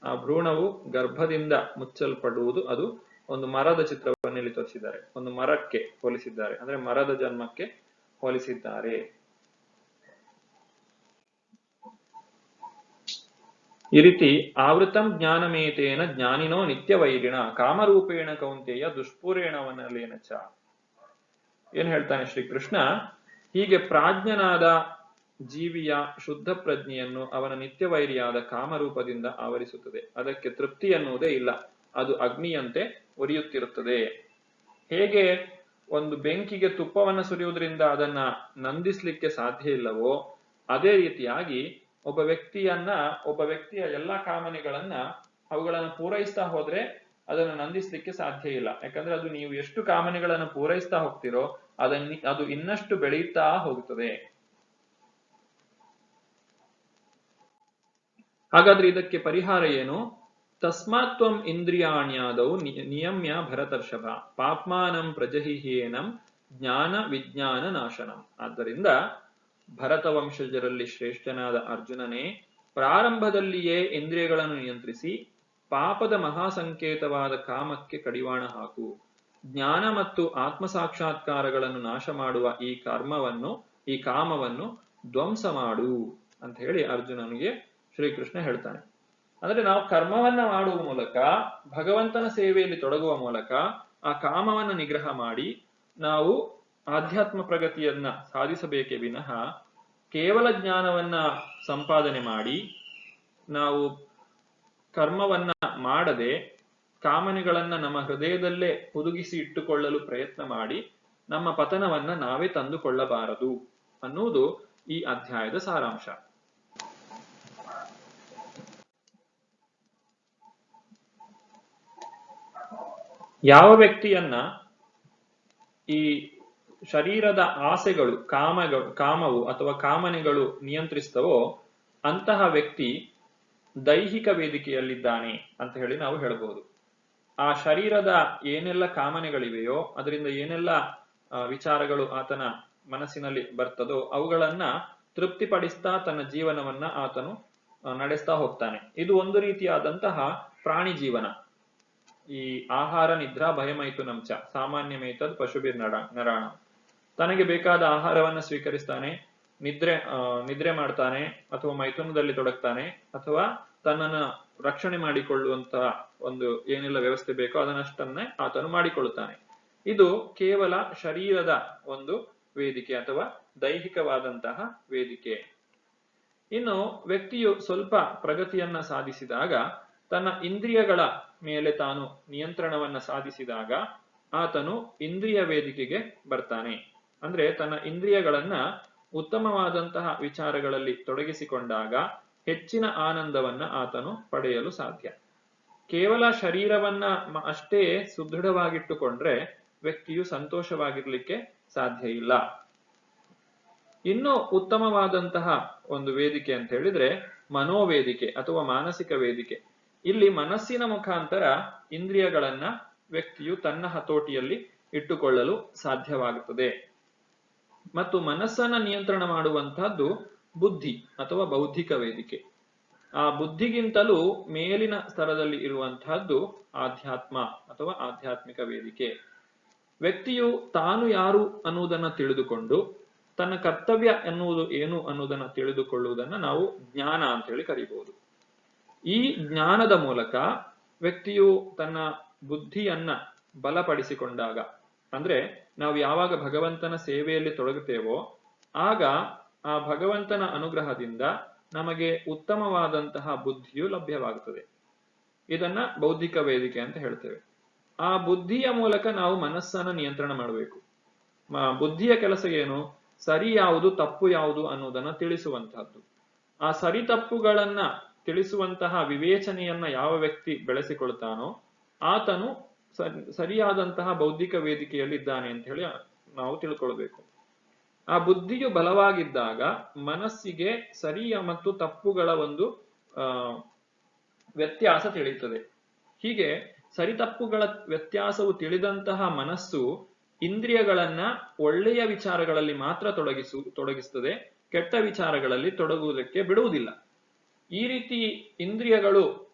ಆ ಭ್ರೂಣವು ಗರ್ಭದಿಂದ ಮುಚ್ಚಲ್ಪಡುವುದು ಅದು ಒಂದು ಮರದ ಚಿತ್ರವನ್ನು ಇಲ್ಲಿ ತೋರಿಸಿದ್ದಾರೆ, ಒಂದು ಮರಕ್ಕೆ ಹೋಲಿಸಿದ್ದಾರೆ, ಅಂದ್ರೆ ಮರದ ಜನ್ಮಕ್ಕೆ ಹೋಲಿಸಿದ್ದಾರೆ. ಈ ರೀತಿ ಆವೃತಂ ಜ್ಞಾನಮೇತೇನ ಜ್ಞಾನಿನೋ ನಿತ್ಯವೈರಿಣ ಕಾಮರೂಪೇಣ ಕೌಂತೆಯ ದುಷ್ಪೂರೇಣ ವನಲೇನ ಚ. ಏನ್ ಹೇಳ್ತಾನೆ ಶ್ರೀಕೃಷ್ಣ? ಹೀಗೆ ಪ್ರಾಜ್ಞನಾದ ಜೀವಿಯ ಶುದ್ಧ ಪ್ರಜ್ಞೆಯನ್ನು ಅವನ ನಿತ್ಯವೈರಿಯಾದ ಕಾಮರೂಪದಿಂದ ಆವರಿಸುತ್ತದೆ. ಅದಕ್ಕೆ ತೃಪ್ತಿ ಎನ್ನುವುದೇ ಇಲ್ಲ, ಅದು ಅಗ್ನಿಯಂತೆ ಉರಿಯುತ್ತಿರುತ್ತದೆ. ಹೇಗೆ ಒಂದು ಬೆಂಕಿಗೆ ತುಪ್ಪವನ್ನು ಸುರಿಯುವುದರಿಂದ ಅದನ್ನ ನಂದಿಸ್ಲಿಕ್ಕೆ ಸಾಧ್ಯ ಇಲ್ಲವೋ, ಅದೇ ರೀತಿಯಾಗಿ ಒಬ್ಬ ವ್ಯಕ್ತಿಯ ಎಲ್ಲಾ ಕಾಮನೆಗಳನ್ನ ಅವುಗಳನ್ನು ಪೂರೈಸ್ತಾ ಹೋದ್ರೆ ಅದನ್ನು ನಂದಿಸ್ಲಿಕ್ಕೆ ಸಾಧ್ಯ ಇಲ್ಲ. ಯಾಕಂದ್ರೆ ಅದು ನೀವು ಎಷ್ಟು ಕಾಮನೆಗಳನ್ನು ಪೂರೈಸ್ತಾ ಹೋಗ್ತಿರೋ ಅದು ಇನ್ನಷ್ಟು ಬೆಳೆಯುತ್ತಾ ಹೋಗುತ್ತದೆ. ಹಾಗಾದ್ರೆ ಇದಕ್ಕೆ ಪರಿಹಾರ ಏನು? ತಸ್ಮಾತ್ವಂ ಇಂದ್ರಿಯಾಣ್ಯಾದೌ ನಿಯಮ್ಯ ಭರತರ್ಷಭ ಪಾಪ್ಮಾನಂ ಪ್ರಜಹಿಹೇನಂ ಜ್ಞಾನ ವಿಜ್ಞಾನ ನಾಶನಂ. ಆದ್ದರಿಂದ ಭರತ ವಂಶಜರಲ್ಲಿ ಶ್ರೇಷ್ಠನಾದ ಅರ್ಜುನನೇ, ಪ್ರಾರಂಭದಲ್ಲಿಯೇ ಇಂದ್ರಿಯಗಳನ್ನು ನಿಯಂತ್ರಿಸಿ ಪಾಪದ ಮಹಾಸಂಕೇತವಾದ ಕಾಮಕ್ಕೆ ಕಡಿವಾಣ ಹಾಕು. ಜ್ಞಾನ ಮತ್ತು ಆತ್ಮ ಸಾಕ್ಷಾತ್ಕಾರಗಳನ್ನು ನಾಶ ಮಾಡುವ ಈ ಕಾಮವನ್ನು ಧ್ವಂಸ ಮಾಡು ಅಂತ ಹೇಳಿ ಅರ್ಜುನನಿಗೆ ಶ್ರೀಕೃಷ್ಣ ಹೇಳ್ತಾನೆ. ಅಂದ್ರೆ ನಾವು ಕರ್ಮವನ್ನ ಮಾಡುವ ಮೂಲಕ, ಭಗವಂತನ ಸೇವೆಯಲ್ಲಿ ತೊಡಗುವ ಮೂಲಕ ಆ ಕಾಮವನ್ನು ನಿಗ್ರಹ ಮಾಡಿ ನಾವು ಆಧ್ಯಾತ್ಮ ಪ್ರಗತಿಯನ್ನ ಸಾಧಿಸಬೇಕೇ ವಿನಃ ಕೇವಲ ಜ್ಞಾನವನ್ನ ಸಂಪಾದನೆ ಮಾಡಿ ನಾವು ಕರ್ಮವನ್ನ ಮಾಡದೆ ಕಾಮನೆಗಳನ್ನ ನಮ್ಮ ಹೃದಯದಲ್ಲೇ ಹುದುಗಿಸಿ ಇಟ್ಟುಕೊಳ್ಳಲು ಪ್ರಯತ್ನ ಮಾಡಿ ನಮ್ಮ ಪತನವನ್ನ ನಾವೇ ತಂದುಕೊಳ್ಳಬಾರದು ಅನ್ನುವುದು ಈ ಅಧ್ಯಾಯದ ಸಾರಾಂಶ. ಯಾವ ವ್ಯಕ್ತಿಯನ್ನ ಈ ಶರೀರದ ಆಸೆಗಳು, ಕಾಮವು ಅಥವಾ ಕಾಮನೆಗಳು ನಿಯಂತ್ರಿಸ್ತವೋ ಅಂತಹ ವ್ಯಕ್ತಿ ದೈಹಿಕ ವೇದಿಕೆಯಲ್ಲಿದ್ದಾನೆ ಅಂತ ಹೇಳಿ ನಾವು ಹೇಳಬಹುದು. ಆ ಶರೀರದ ಏನೆಲ್ಲ ಕಾಮನೆಗಳಿವೆಯೋ, ಅದರಿಂದ ಏನೆಲ್ಲ ವಿಚಾರಗಳು ಆತನ ಮನಸ್ಸಿನಲ್ಲಿ ಬರ್ತದೋ ಅವುಗಳನ್ನ ತೃಪ್ತಿಪಡಿಸ್ತಾ ತನ್ನ ಜೀವನವನ್ನ ಆತನು ನಡೆಸ್ತಾ ಹೋಗ್ತಾನೆ. ಇದು ಒಂದು ರೀತಿಯಾದಂತಹ ಪ್ರಾಣಿ ಜೀವನ. ಈ ಆಹಾರ ನಿದ್ರಾ ಭಯಮೈಥುನಂಚ ಸಾಮಾನ್ಯಮೇತದ್ ಪಶುಭಿರ್ ನರಾಣ. ತನಗೆ ಬೇಕಾದ ಆಹಾರವನ್ನ ಸ್ವೀಕರಿಸ್ತಾನೆ, ನಿದ್ರೆ ಮಾಡ್ತಾನೆ, ಅಥವಾ ಮೈಥುನದಲ್ಲಿ ತೊಡಗ್ತಾನೆ, ಅಥವಾ ತನ್ನನ್ನ ರಕ್ಷಣೆ ಮಾಡಿಕೊಳ್ಳುವಂತಹ ಒಂದು ಏನೆಲ್ಲ ವ್ಯವಸ್ಥೆ ಬೇಕೋ ಅದನ್ನಷ್ಟನ್ನೇ ಆತನು ಮಾಡಿಕೊಳ್ಳುತ್ತಾನೆ. ಇದು ಕೇವಲ ಶರೀರದ ಒಂದು ವೇದಿಕೆ ಅಥವಾ ದೈಹಿಕವಾದಂತಹ ವೇದಿಕೆ. ಇನ್ನು ವ್ಯಕ್ತಿಯು ಸ್ವಲ್ಪ ಪ್ರಗತಿಯನ್ನ ಸಾಧಿಸಿದಾಗ, ತನ್ನ ಇಂದ್ರಿಯಗಳ ಮೇಲೆ ತಾನು ನಿಯಂತ್ರಣವನ್ನ ಸಾಧಿಸಿದಾಗ ಆತನು ಇಂದ್ರಿಯ ವೇದಿಕೆಗೆ ಬರ್ತಾನೆ. ಅಂದ್ರೆ ತನ್ನ ಇಂದ್ರಿಯಗಳನ್ನ ಉತ್ತಮವಾದಂತಹ ವಿಚಾರಗಳಲ್ಲಿ ತೊಡಗಿಸಿಕೊಂಡಾಗ ಹೆಚ್ಚಿನ ಆನಂದವನ್ನ ಆತನು ಪಡೆಯಲು ಸಾಧ್ಯ. ಕೇವಲ ಶರೀರವನ್ನ ಅಷ್ಟೇ ಸುದೃಢವಾಗಿಟ್ಟುಕೊಂಡ್ರೆ ವ್ಯಕ್ತಿಯು ಸಂತೋಷವಾಗಿರ್ಲಿಕ್ಕೆ ಸಾಧ್ಯ ಇಲ್ಲ. ಇನ್ನು ಉತ್ತಮವಾದಂತಹ ಒಂದು ವೇದಿಕೆ ಅಂತ ಹೇಳಿದ್ರೆ ಮನೋವೇದಿಕೆ ಅಥವಾ ಮಾನಸಿಕ ವೇದಿಕೆ. ಇಲ್ಲಿ ಮನಸ್ಸಿನ ಮುಖಾಂತರ ಇಂದ್ರಿಯಗಳನ್ನ ವ್ಯಕ್ತಿಯು ತನ್ನ ಹತೋಟಿಯಲ್ಲಿ ಇಟ್ಟುಕೊಳ್ಳಲು ಸಾಧ್ಯವಾಗುತ್ತದೆ. ಮತ್ತು ಮನಸ್ಸನ್ನ ನಿಯಂತ್ರಣ ಮಾಡುವಂತಹದ್ದು ಬುದ್ಧಿ ಅಥವಾ ಬೌದ್ಧಿಕ ವೇದಿಕೆ. ಆ ಬುದ್ಧಿಗಿಂತಲೂ ಮೇಲಿನ ಸ್ತರದಲ್ಲಿ ಇರುವಂತಹದ್ದು ಆಧ್ಯಾತ್ಮ ಅಥವಾ ಆಧ್ಯಾತ್ಮಿಕ ವೇದಿಕೆ. ವ್ಯಕ್ತಿಯು ತಾನು ಯಾರು ಅನ್ನುವುದನ್ನು ತಿಳಿದುಕೊಂಡು ತನ್ನ ಕರ್ತವ್ಯ ಎನ್ನುವುದು ಏನು ಅನ್ನುವುದನ್ನು ತಿಳಿದುಕೊಳ್ಳುವುದನ್ನ ನಾವು ಜ್ಞಾನ ಅಂತ ಹೇಳಿ ಕರೀಬಹುದು. ಈ ಜ್ಞಾನದ ಮೂಲಕ ವ್ಯಕ್ತಿಯು ತನ್ನ ಬುದ್ಧಿಯನ್ನ ಬಲಪಡಿಸಿಕೊಂಡಾಗ, ಅಂದ್ರೆ ನಾವು ಯಾವಾಗ ಭಗವಂತನ ಸೇವೆಯಲ್ಲಿ ತೊಡಗುತ್ತೇವೋ ಆಗ ಆ ಭಗವಂತನ ಅನುಗ್ರಹದಿಂದ ನಮಗೆ ಉತ್ತಮವಾದಂತಹ ಬುದ್ಧಿಯು ಲಭ್ಯವಾಗುತ್ತದೆ. ಇದನ್ನ ಬೌದ್ಧಿಕ ವೇದಿಕೆ ಅಂತ ಹೇಳ್ತೇವೆ. ಆ ಬುದ್ಧಿಯ ಮೂಲಕ ನಾವು ಮನಸ್ಸನ್ನ ನಿಯಂತ್ರಣ ಮಾಡಬೇಕು. ಬುದ್ಧಿಯ ಕೆಲಸ ಏನು? ಸರಿ ಯಾವುದು, ತಪ್ಪು ಯಾವುದು ಅನ್ನೋದನ್ನ ತಿಳಿಸುವಂತಹದ್ದು. ಆ ಸರಿ ತಪ್ಪುಗಳನ್ನ ತಿಳಿಸುವಂತಹ ವಿವೇಚನೆಯನ್ನ ಯಾವ ವ್ಯಕ್ತಿ ಬೆಳೆಸಿಕೊಳ್ತಾನೋ ಆತನು ಸರಿಯಾದಂತಹ ಬೌದ್ಧಿಕ ವೇದಿಕೆಯಲ್ಲಿ ಇದ್ದಾನೆ ಅಂತ ಹೇಳಿ ನಾವು ತಿಳ್ಕೊಳ್ಬೇಕು. ಆ ಬುದ್ಧಿಯು ಬಲವಾಗಿದ್ದಾಗ ಮನಸ್ಸಿಗೆ ಸರಿಯ ಮತ್ತು ತಪ್ಪುಗಳ ಒಂದು ವ್ಯತ್ಯಾಸ ತಿಳಿಯುತ್ತದೆ. ಹೀಗೆ ಸರಿ ತಪ್ಪುಗಳ ವ್ಯತ್ಯಾಸವು ತಿಳಿದಂತಹ ಮನಸ್ಸು ಇಂದ್ರಿಯಗಳನ್ನ ಒಳ್ಳೆಯ ವಿಚಾರಗಳಲ್ಲಿ ಮಾತ್ರ ತೊಡಗಿಸುತ್ತದೆ, ಕೆಟ್ಟ ವಿಚಾರಗಳಲ್ಲಿ ತೊಡಗುವುದಕ್ಕೆ ಬಿಡುವುದಿಲ್ಲ. ಈ ರೀತಿ ಇಂದ್ರಿಯಗಳು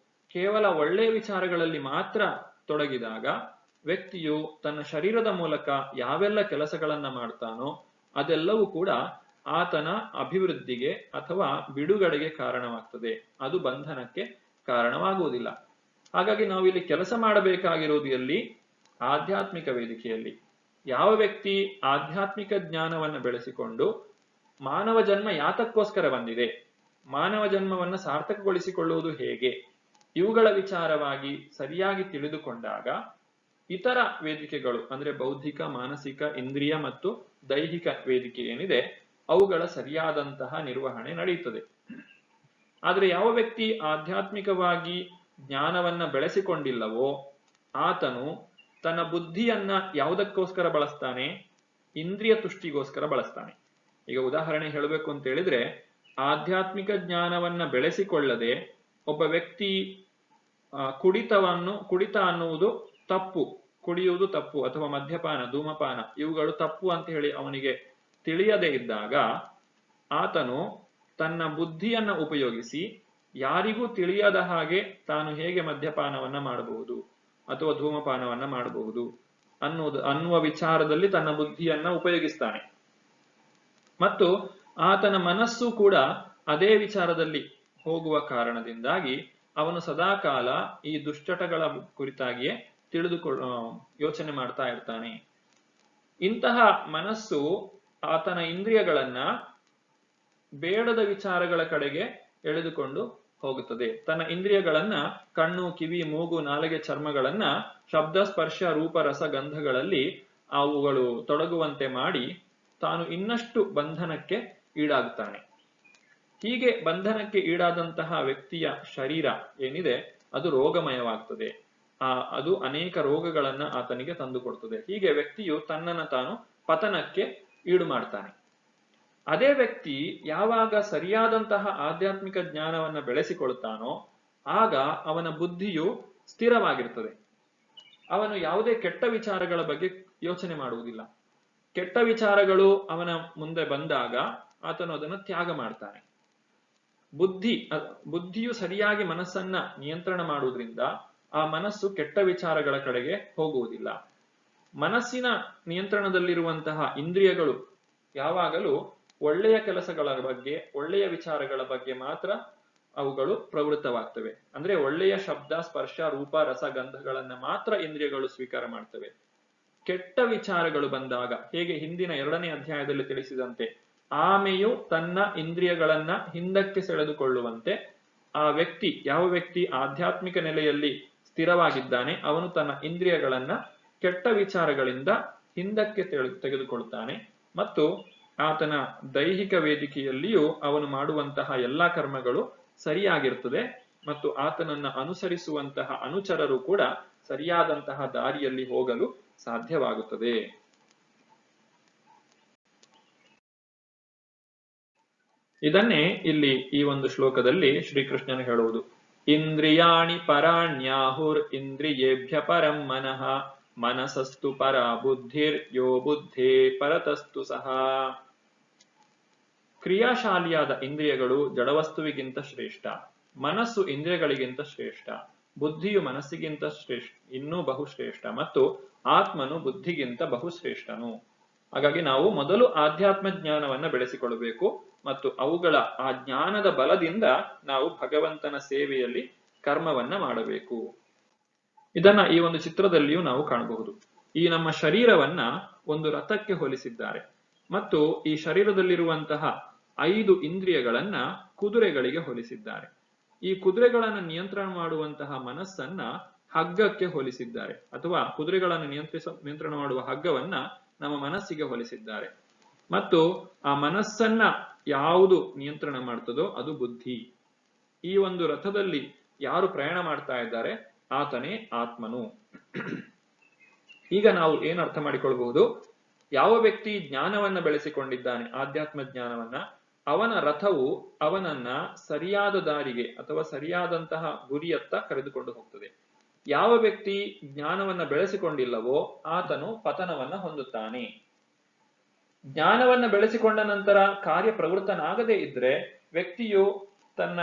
ಕೇವಲ ಒಳ್ಳೆಯ ವಿಚಾರಗಳಲ್ಲಿ ಮಾತ್ರ ತೊಡಗಿದಾಗ ವ್ಯಕ್ತಿಯು ತನ್ನ ಶರೀರದ ಮೂಲಕ ಯಾವೆಲ್ಲ ಕೆಲಸಗಳನ್ನ ಮಾಡ್ತಾನೋ ಅದೆಲ್ಲವೂ ಕೂಡ ಆತನ ಅಭಿವೃದ್ಧಿಗೆ ಅಥವಾ ಬಿಡುಗಡೆಗೆ ಕಾರಣವಾಗ್ತದೆ. ಅದು ಬಂಧನಕ್ಕೆ ಕಾರಣವಾಗುವುದಿಲ್ಲ. ಹಾಗಾಗಿ ನಾವು ಇಲ್ಲಿ ಕೆಲಸ ಮಾಡಬೇಕಾಗಿರುವುದು ಎಲ್ಲಿ? ಆಧ್ಯಾತ್ಮಿಕ ವೇದಿಕೆಯಲ್ಲಿ. ಯಾವ ವ್ಯಕ್ತಿ ಆಧ್ಯಾತ್ಮಿಕ ಜ್ಞಾನವನ್ನು ಬೆಳೆಸಿಕೊಂಡು ಮಾನವ ಜನ್ಮ ಯಾತಕ್ಕೋಸ್ಕರ ಬಂದಿದೆ, ಮಾನವ ಜನ್ಮವನ್ನು ಸಾರ್ಥಕಗೊಳಿಸಿಕೊಳ್ಳುವುದು ಹೇಗೆ, ಇವುಗಳ ವಿಚಾರವಾಗಿ ಸರಿಯಾಗಿ ತಿಳಿದುಕೊಂಡಾಗ ಇತರ ವೇದಿಕೆಗಳು ಅಂದ್ರೆ ಬೌದ್ಧಿಕ, ಮಾನಸಿಕ, ಇಂದ್ರಿಯ ಮತ್ತು ದೈಹಿಕ ವೇದಿಕೆ ಏನಿದೆ ಅವುಗಳ ಸರಿಯಾದಂತಹ ನಿರ್ವಹಣೆ ನಡೆಯುತ್ತದೆ. ಆದ್ರೆ ಯಾವ ವ್ಯಕ್ತಿ ಆಧ್ಯಾತ್ಮಿಕವಾಗಿ ಜ್ಞಾನವನ್ನ ಬೆಳೆಸಿಕೊಂಡಿಲ್ಲವೋ ಆತನು ತನ್ನ ಬುದ್ಧಿಯನ್ನ ಯಾವುದಕ್ಕೋಸ್ಕರ ಬಳಸ್ತಾನೆ? ಇಂದ್ರಿಯ ತುಷ್ಟಿಗೋಸ್ಕರ ಬಳಸ್ತಾನೆ. ಈಗ ಉದಾಹರಣೆ ಹೇಳಬೇಕು ಅಂತ ಹೇಳಿದ್ರೆ, ಆಧ್ಯಾತ್ಮಿಕ ಜ್ಞಾನವನ್ನ ಬೆಳೆಸಿಕೊಳ್ಳದೆ ಒಬ್ಬ ವ್ಯಕ್ತಿ ಕುಡಿತ ಅನ್ನುವುದು ತಪ್ಪು, ಕುಡಿಯುವುದು ತಪ್ಪು, ಅಥವಾ ಮದ್ಯಪಾನ, ಧೂಮಪಾನ ಇವುಗಳು ತಪ್ಪು ಅಂತ ಹೇಳಿ ಅವನಿಗೆ ತಿಳಿಯದೇ ಇದ್ದಾಗ ಆತನು ತನ್ನ ಬುದ್ಧಿಯನ್ನ ಉಪಯೋಗಿಸಿ ಯಾರಿಗೂ ತಿಳಿಯದ ಹಾಗೆ ತಾನು ಹೇಗೆ ಮದ್ಯಪಾನವನ್ನ ಮಾಡಬಹುದು ಅಥವಾ ಧೂಮಪಾನವನ್ನ ಮಾಡಬಹುದು ಅನ್ನುವ ವಿಚಾರದಲ್ಲಿ ತನ್ನ ಬುದ್ಧಿಯನ್ನ ಉಪಯೋಗಿಸ್ತಾನೆ. ಮತ್ತು ಆತನ ಮನಸ್ಸು ಕೂಡ ಅದೇ ವಿಚಾರದಲ್ಲಿ ಹೋಗುವ ಕಾರಣದಿಂದಾಗಿ ಅವನು ಸದಾಕಾಲ ಈ ದುಶ್ಚಟಗಳ ಕುರಿತಾಗಿಯೇ ಯೋಚನೆ ಮಾಡ್ತಾ ಇರ್ತಾನೆ. ಇಂತಹ ಮನಸ್ಸು ಆತನ ಇಂದ್ರಿಯಗಳನ್ನ ಬೇಡದ ವಿಚಾರಗಳ ಕಡೆಗೆ ಎಳೆದುಕೊಂಡು ಹೋಗುತ್ತದೆ. ತನ್ನ ಇಂದ್ರಿಯಗಳನ್ನ ಕಣ್ಣು, ಕಿವಿ, ಮೂಗು, ನಾಲಿಗೆ, ಚರ್ಮಗಳನ್ನ ಶಬ್ದ, ಸ್ಪರ್ಶ, ರೂಪ, ರಸ, ಗಂಧಗಳಲ್ಲಿ ಅವುಗಳು ತೊಡಗುವಂತೆ ಮಾಡಿ ತಾನು ಇನ್ನಷ್ಟು ಬಂಧನಕ್ಕೆ ಈಡಾಗುತ್ತಾನೆ. ಹೀಗೆ ಬಂಧನಕ್ಕೆ ಈಡಾದಂತಹ ವ್ಯಕ್ತಿಯ ಶರೀರ ಏನಿದೆ ಅದು ರೋಗಮಯವಾಗ್ತದೆ. ಅದು ಅನೇಕ ರೋಗಗಳನ್ನ ಆತನಿಗೆ ತಂದುಕೊಡ್ತದೆ. ಹೀಗೆ ವ್ಯಕ್ತಿಯು ತನ್ನನ್ನು ತಾನು ಪತನಕ್ಕೆ ಈಡು ಮಾಡ್ತಾನೆ. ಅದೇ ವ್ಯಕ್ತಿ ಯಾವಾಗ ಸರಿಯಾದಂತಹ ಆಧ್ಯಾತ್ಮಿಕ ಜ್ಞಾನವನ್ನ ಬೆಳೆಸಿಕೊಳ್ತಾನೋ ಆಗ ಅವನ ಬುದ್ಧಿಯು ಸ್ಥಿರವಾಗಿರ್ತದೆ. ಅವನು ಯಾವುದೇ ಕೆಟ್ಟ ವಿಚಾರಗಳ ಬಗ್ಗೆ ಯೋಚನೆ ಮಾಡುವುದಿಲ್ಲ. ಕೆಟ್ಟ ವಿಚಾರಗಳು ಮುಂದೆ ಬಂದಾಗ ಆತನು ಅದನ್ನು ತ್ಯಾಗ ಮಾಡ್ತಾನೆ. ಬುದ್ಧಿಯು ಸರಿಯಾಗಿ ಮನಸ್ಸನ್ನ ನಿಯಂತ್ರಣ ಮಾಡುವುದರಿಂದ ಆ ಮನಸ್ಸು ಕೆಟ್ಟ ವಿಚಾರಗಳ ಕಡೆಗೆ ಹೋಗುವುದಿಲ್ಲ. ಮನಸ್ಸಿನ ನಿಯಂತ್ರಣದಲ್ಲಿರುವಂತಹ ಇಂದ್ರಿಯಗಳು ಯಾವಾಗಲೂ ಒಳ್ಳೆಯ ಕೆಲಸಗಳ ಬಗ್ಗೆ, ಒಳ್ಳೆಯ ವಿಚಾರಗಳ ಬಗ್ಗೆ ಮಾತ್ರ ಅವುಗಳು ಪ್ರವೃತ್ತವಾಗ್ತವೆ. ಅಂದ್ರೆ ಒಳ್ಳೆಯ ಶಬ್ದ, ಸ್ಪರ್ಶ, ರೂಪ, ರಸ, ಗಂಧಗಳನ್ನ ಮಾತ್ರ ಇಂದ್ರಿಯಗಳು ಸ್ವೀಕಾರ ಮಾಡ್ತವೆ. ಕೆಟ್ಟ ವಿಚಾರಗಳು ಬಂದಾಗ ಹೇಗೆ ಹಿಂದಿನ 2ನೇ ಅಧ್ಯಾಯದಲ್ಲಿ ತಿಳಿಸಿದಂತೆ ಆಮೆಯು ತನ್ನ ಇಂದ್ರಿಯಗಳನ್ನ ಹಿಂದಕ್ಕೆ ಸೆಳೆದುಕೊಳ್ಳುವಂತೆ ಯಾವ ವ್ಯಕ್ತಿ ಆಧ್ಯಾತ್ಮಿಕ ನೆಲೆಯಲ್ಲಿ ಸ್ಥಿರವಾಗಿದ್ದಾನೆ ಅವನು ತನ್ನ ಇಂದ್ರಿಯಗಳನ್ನ ಕೆಟ್ಟ ವಿಚಾರಗಳಿಂದ ಹಿಂದಕ್ಕೆ ತೆಗೆದುಕೊಳ್ತಾನೆ. ಮತ್ತು ಆತನ ದೈಹಿಕ ವೇದಿಕೆಯಲ್ಲಿಯೂ ಅವನು ಮಾಡುವಂತಹ ಎಲ್ಲಾ ಕರ್ಮಗಳು ಸರಿಯಾಗಿರ್ತದೆ. ಮತ್ತು ಆತನನ್ನ ಅನುಸರಿಸುವಂತಹ ಅನುಚರರು ಕೂಡ ಸರಿಯಾದಂತಹ ದಾರಿಯಲ್ಲಿ ಹೋಗಲು ಸಾಧ್ಯವಾಗುತ್ತದೆ. ಇದನ್ನೇ ಇಲ್ಲಿ ಈ ಒಂದು ಶ್ಲೋಕದಲ್ಲಿ ಶ್ರೀಕೃಷ್ಣನು ಹೇಳುವುದು, ಇಂದ್ರಿಯಾಣಿ ಪರಾಣ್ಯಾಹುರ್ ಇಂದ್ರಿಯೇಭ್ಯ ಪರಂ ಮನಃ ಮನಸಸ್ತು ಪರ ಬುದ್ಧಿರ್ ಯೋ ಬುದ್ಧೇ ಪರತಸ್ತು ಸಹ. ಕ್ರಿಯಾಶಾಲಿಯಾದ ಇಂದ್ರಿಯಗಳು ಜಡವಸ್ತುವಿಗಿಂತ ಶ್ರೇಷ್ಠ, ಮನಸ್ಸು ಇಂದ್ರಿಯಗಳಿಗಿಂತ ಶ್ರೇಷ್ಠ, ಬುದ್ಧಿಯು ಮನಸ್ಸಿಗಿಂತ ಇನ್ನೂ ಬಹುಶ್ರೇಷ್ಠ, ಮತ್ತು ಆತ್ಮನು ಬುದ್ಧಿಗಿಂತ ಬಹುಶ್ರೇಷ್ಠನು. ಹಾಗಾಗಿ ನಾವು ಮೊದಲು ಆಧ್ಯಾತ್ಮ ಜ್ಞಾನವನ್ನ ಬೆಳೆಸಿಕೊಳ್ಳಬೇಕು ಮತ್ತು ಅವುಗಳ ಆ ಜ್ಞಾನದ ಬಲದಿಂದ ನಾವು ಭಗವಂತನ ಸೇವೆಯಲ್ಲಿ ಕರ್ಮವನ್ನ ಮಾಡಬೇಕು. ಇದನ್ನ ಈ ಒಂದು ಚಿತ್ರದಲ್ಲಿಯೂ ನಾವು ಕಾಣಬಹುದು. ಈ ನಮ್ಮ ಶರೀರವನ್ನ ಒಂದು ರಥಕ್ಕೆ ಹೋಲಿಸಿದ್ದಾರೆ ಮತ್ತು ಈ ಶರೀರದಲ್ಲಿರುವಂತಹ 5 ಇಂದ್ರಿಯಗಳನ್ನ ಕುದುರೆಗಳಿಗೆ ಹೋಲಿಸಿದ್ದಾರೆ. ಈ ಕುದುರೆಗಳನ್ನು ನಿಯಂತ್ರಣ ಮಾಡುವಂತಹ ಮನಸ್ಸನ್ನ ಹಗ್ಗಕ್ಕೆ ಹೋಲಿಸಿದ್ದಾರೆ, ಅಥವಾ ಕುದುರೆಗಳನ್ನು ನಿಯಂತ್ರಣ ಮಾಡುವ ಹಗ್ಗವನ್ನ ನಮ್ಮ ಮನಸ್ಸಿಗೆ ಹೋಲಿಸಿದ್ದಾರೆ. ಮತ್ತು ಆ ಮನಸ್ಸನ್ನ ಯಾವುದು ನಿಯಂತ್ರಣ ಮಾಡ್ತದೋ ಅದು ಬುದ್ಧಿ. ಈ ಒಂದು ರಥದಲ್ಲಿ ಯಾರು ಪ್ರಯಾಣ ಮಾಡ್ತಾ ಇದ್ದಾರೆ ಆತನೇ ಆತ್ಮನು. ಈಗ ನಾವು ಏನು ಅರ್ಥ ಮಾಡಿಕೊಳ್ಬಹುದು, ಯಾವ ವ್ಯಕ್ತಿ ಜ್ಞಾನವನ್ನ ಬೆಳೆಸಿಕೊಂಡಿದ್ದಾನೆ, ಆಧ್ಯಾತ್ಮ ಜ್ಞಾನವನ್ನ, ಅವನ ರಥವು ಅವನನ್ನ ಸರಿಯಾದ ದಾರಿಗೆ ಅಥವಾ ಸರಿಯಾದಂತಹ ಗುರಿಯತ್ತ ಕರೆದುಕೊಂಡು ಹೋಗ್ತದೆ. ಯಾವ ವ್ಯಕ್ತಿ ಜ್ಞಾನವನ್ನ ಬೆಳೆಸಿಕೊಂಡಿಲ್ಲವೋ ಆತನು ಪತನವನ್ನ ಹೊಂದುತ್ತಾನೆ. ಜ್ಞಾನವನ್ನ ಬೆಳೆಸಿಕೊಂಡ ನಂತರ ಕಾರ್ಯ ಪ್ರವೃತ್ತನಾಗದೇ ಇದ್ರೆ ವ್ಯಕ್ತಿಯು ತನ್ನ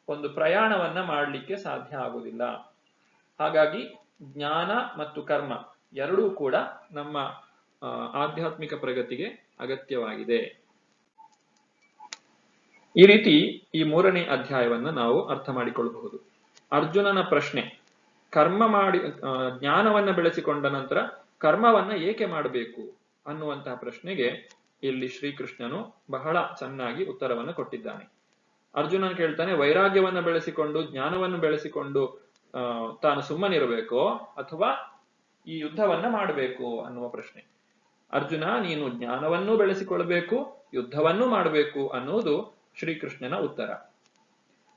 ಒಂದು ಪ್ರಯಾಣವನ್ನ ಮಾಡಲಿಕ್ಕೆ ಸಾಧ್ಯ ಆಗುವುದಿಲ್ಲ. ಹಾಗಾಗಿ ಜ್ಞಾನ ಮತ್ತು ಕರ್ಮ ಎರಡೂ ಕೂಡ ನಮ್ಮ ಆಧ್ಯಾತ್ಮಿಕ ಪ್ರಗತಿಗೆ ಅಗತ್ಯವಾಗಿದೆ. ಈ ರೀತಿ ಈ 3ನೇ ಅಧ್ಯಾಯವನ್ನ ನಾವು ಅರ್ಥ ಮಾಡಿಕೊಳ್ಳಬಹುದು. ಅರ್ಜುನನ ಪ್ರಶ್ನೆ, ಜ್ಞಾನವನ್ನ ಬೆಳೆಸಿಕೊಂಡ ನಂತರ ಕರ್ಮವನ್ನ ಏಕೆ ಮಾಡಬೇಕು ಅನ್ನುವಂತಹ ಪ್ರಶ್ನೆಗೆ ಇಲ್ಲಿ ಶ್ರೀಕೃಷ್ಣನು ಬಹಳ ಚೆನ್ನಾಗಿ ಉತ್ತರವನ್ನು ಕೊಟ್ಟಿದ್ದಾನೆ. ಅರ್ಜುನನ್ ಕೇಳ್ತಾನೆ, ವೈರಾಗ್ಯವನ್ನ ಬೆಳೆಸಿಕೊಂಡು ಜ್ಞಾನವನ್ನು ಬೆಳೆಸಿಕೊಂಡು ತಾನು ಸುಮ್ಮನಿರಬೇಕೋ ಅಥವಾ ಈ ಯುದ್ಧವನ್ನ ಮಾಡಬೇಕು ಅನ್ನುವ ಪ್ರಶ್ನೆ. ಅರ್ಜುನ, ನೀನು ಜ್ಞಾನವನ್ನೂ ಬೆಳೆಸಿಕೊಳ್ಬೇಕು, ಯುದ್ಧವನ್ನೂ ಮಾಡಬೇಕು ಅನ್ನುವುದು ಶ್ರೀಕೃಷ್ಣನ ಉತ್ತರ.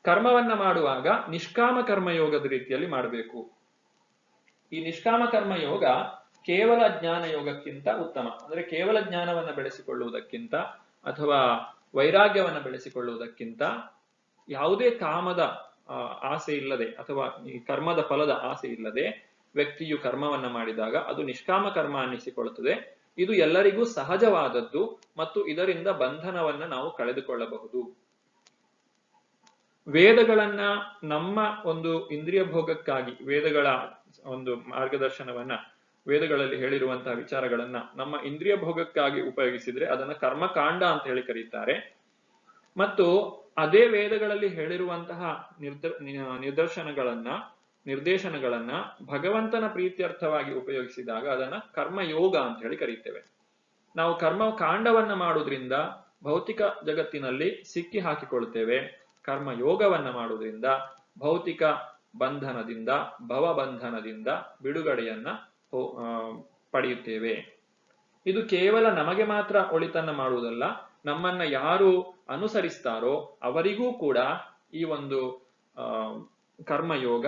ಕರ್ಮವನ್ನ ಮಾಡುವಾಗ ನಿಷ್ಕಾಮ ಕರ್ಮಯೋಗದ ರೀತಿಯಲ್ಲಿ ಮಾಡಬೇಕು. ಈ ನಿಷ್ಕಾಮ ಕರ್ಮಯೋಗ ಕೇವಲ ಜ್ಞಾನ ಯೋಗಕ್ಕಿಂತ ಉತ್ತಮ. ಅಂದ್ರೆ ಕೇವಲ ಜ್ಞಾನವನ್ನ ಬೆಳೆಸಿಕೊಳ್ಳುವುದಕ್ಕಿಂತ ಅಥವಾ ವೈರಾಗ್ಯವನ್ನ ಬೆಳೆಸಿಕೊಳ್ಳುವುದಕ್ಕಿಂತ ಯಾವುದೇ ಕಾಮದ ಆಸೆ ಇಲ್ಲದೆ ಅಥವಾ ಈ ಕರ್ಮದ ಫಲದ ಆಸೆ ಇಲ್ಲದೆ ವ್ಯಕ್ತಿಯು ಕರ್ಮವನ್ನ ಮಾಡಿದಾಗ ಅದು ನಿಷ್ಕಾಮ ಕರ್ಮ ಅನ್ನಿಸಿಕೊಳ್ಳುತ್ತದೆ. ಇದು ಎಲ್ಲರಿಗೂ ಸಹಜವಾದದ್ದು ಮತ್ತು ಇದರಿಂದ ಬಂಧನವನ್ನ ನಾವು ಕಳೆದುಕೊಳ್ಳಬಹುದು. ವೇದಗಳನ್ನ ನಮ್ಮ ಒಂದು ಇಂದ್ರಿಯ ಭೋಗಕ್ಕಾಗಿ, ವೇದಗಳ ಒಂದು ಮಾರ್ಗದರ್ಶನವನ್ನ, ವೇದಗಳಲ್ಲಿ ಹೇಳಿರುವಂತಹ ವಿಚಾರಗಳನ್ನ ನಮ್ಮ ಇಂದ್ರಿಯ ಭೋಗಕ್ಕಾಗಿ ಉಪಯೋಗಿಸಿದ್ರೆ ಅದನ್ನ ಕರ್ಮಕಾಂಡ ಅಂತ ಹೇಳಿ ಕರೀತಾರೆ. ಮತ್ತು ಅದೇ ವೇದಗಳಲ್ಲಿ ಹೇಳಿರುವಂತಹ ನಿರ್ದೇಶನಗಳನ್ನ ಭಗವಂತನ ಪ್ರೀತ್ಯರ್ಥವಾಗಿ ಉಪಯೋಗಿಸಿದಾಗ ಅದನ್ನ ಕರ್ಮಯೋಗ ಅಂತ ಹೇಳಿ ಕರೀತೇವೆ. ನಾವು ಕರ್ಮಕಾಂಡವನ್ನ ಮಾಡುವುದರಿಂದ ಭೌತಿಕ ಜಗತ್ತಿನಲ್ಲಿ ಸಿಕ್ಕಿ ಹಾಕಿಕೊಳ್ತೇವೆ. ಕರ್ಮಯೋಗವನ್ನ ಮಾಡುವುದರಿಂದ ಭೌತಿಕ ಬಂಧನದಿಂದ, ಭವಬಂಧನದಿಂದ ಬಿಡುಗಡೆಯನ್ನ ಪಡೆಯುತ್ತೇವೆ. ಇದು ಕೇವಲ ನಮಗೆ ಮಾತ್ರ ಒಳಿತನ್ನ ಮಾಡುವುದಲ್ಲ, ನಮ್ಮನ್ನ ಯಾರು ಅನುಸರಿಸ್ತಾರೋ ಅವರಿಗೂ ಕೂಡ ಈ ಒಂದು ಕರ್ಮಯೋಗ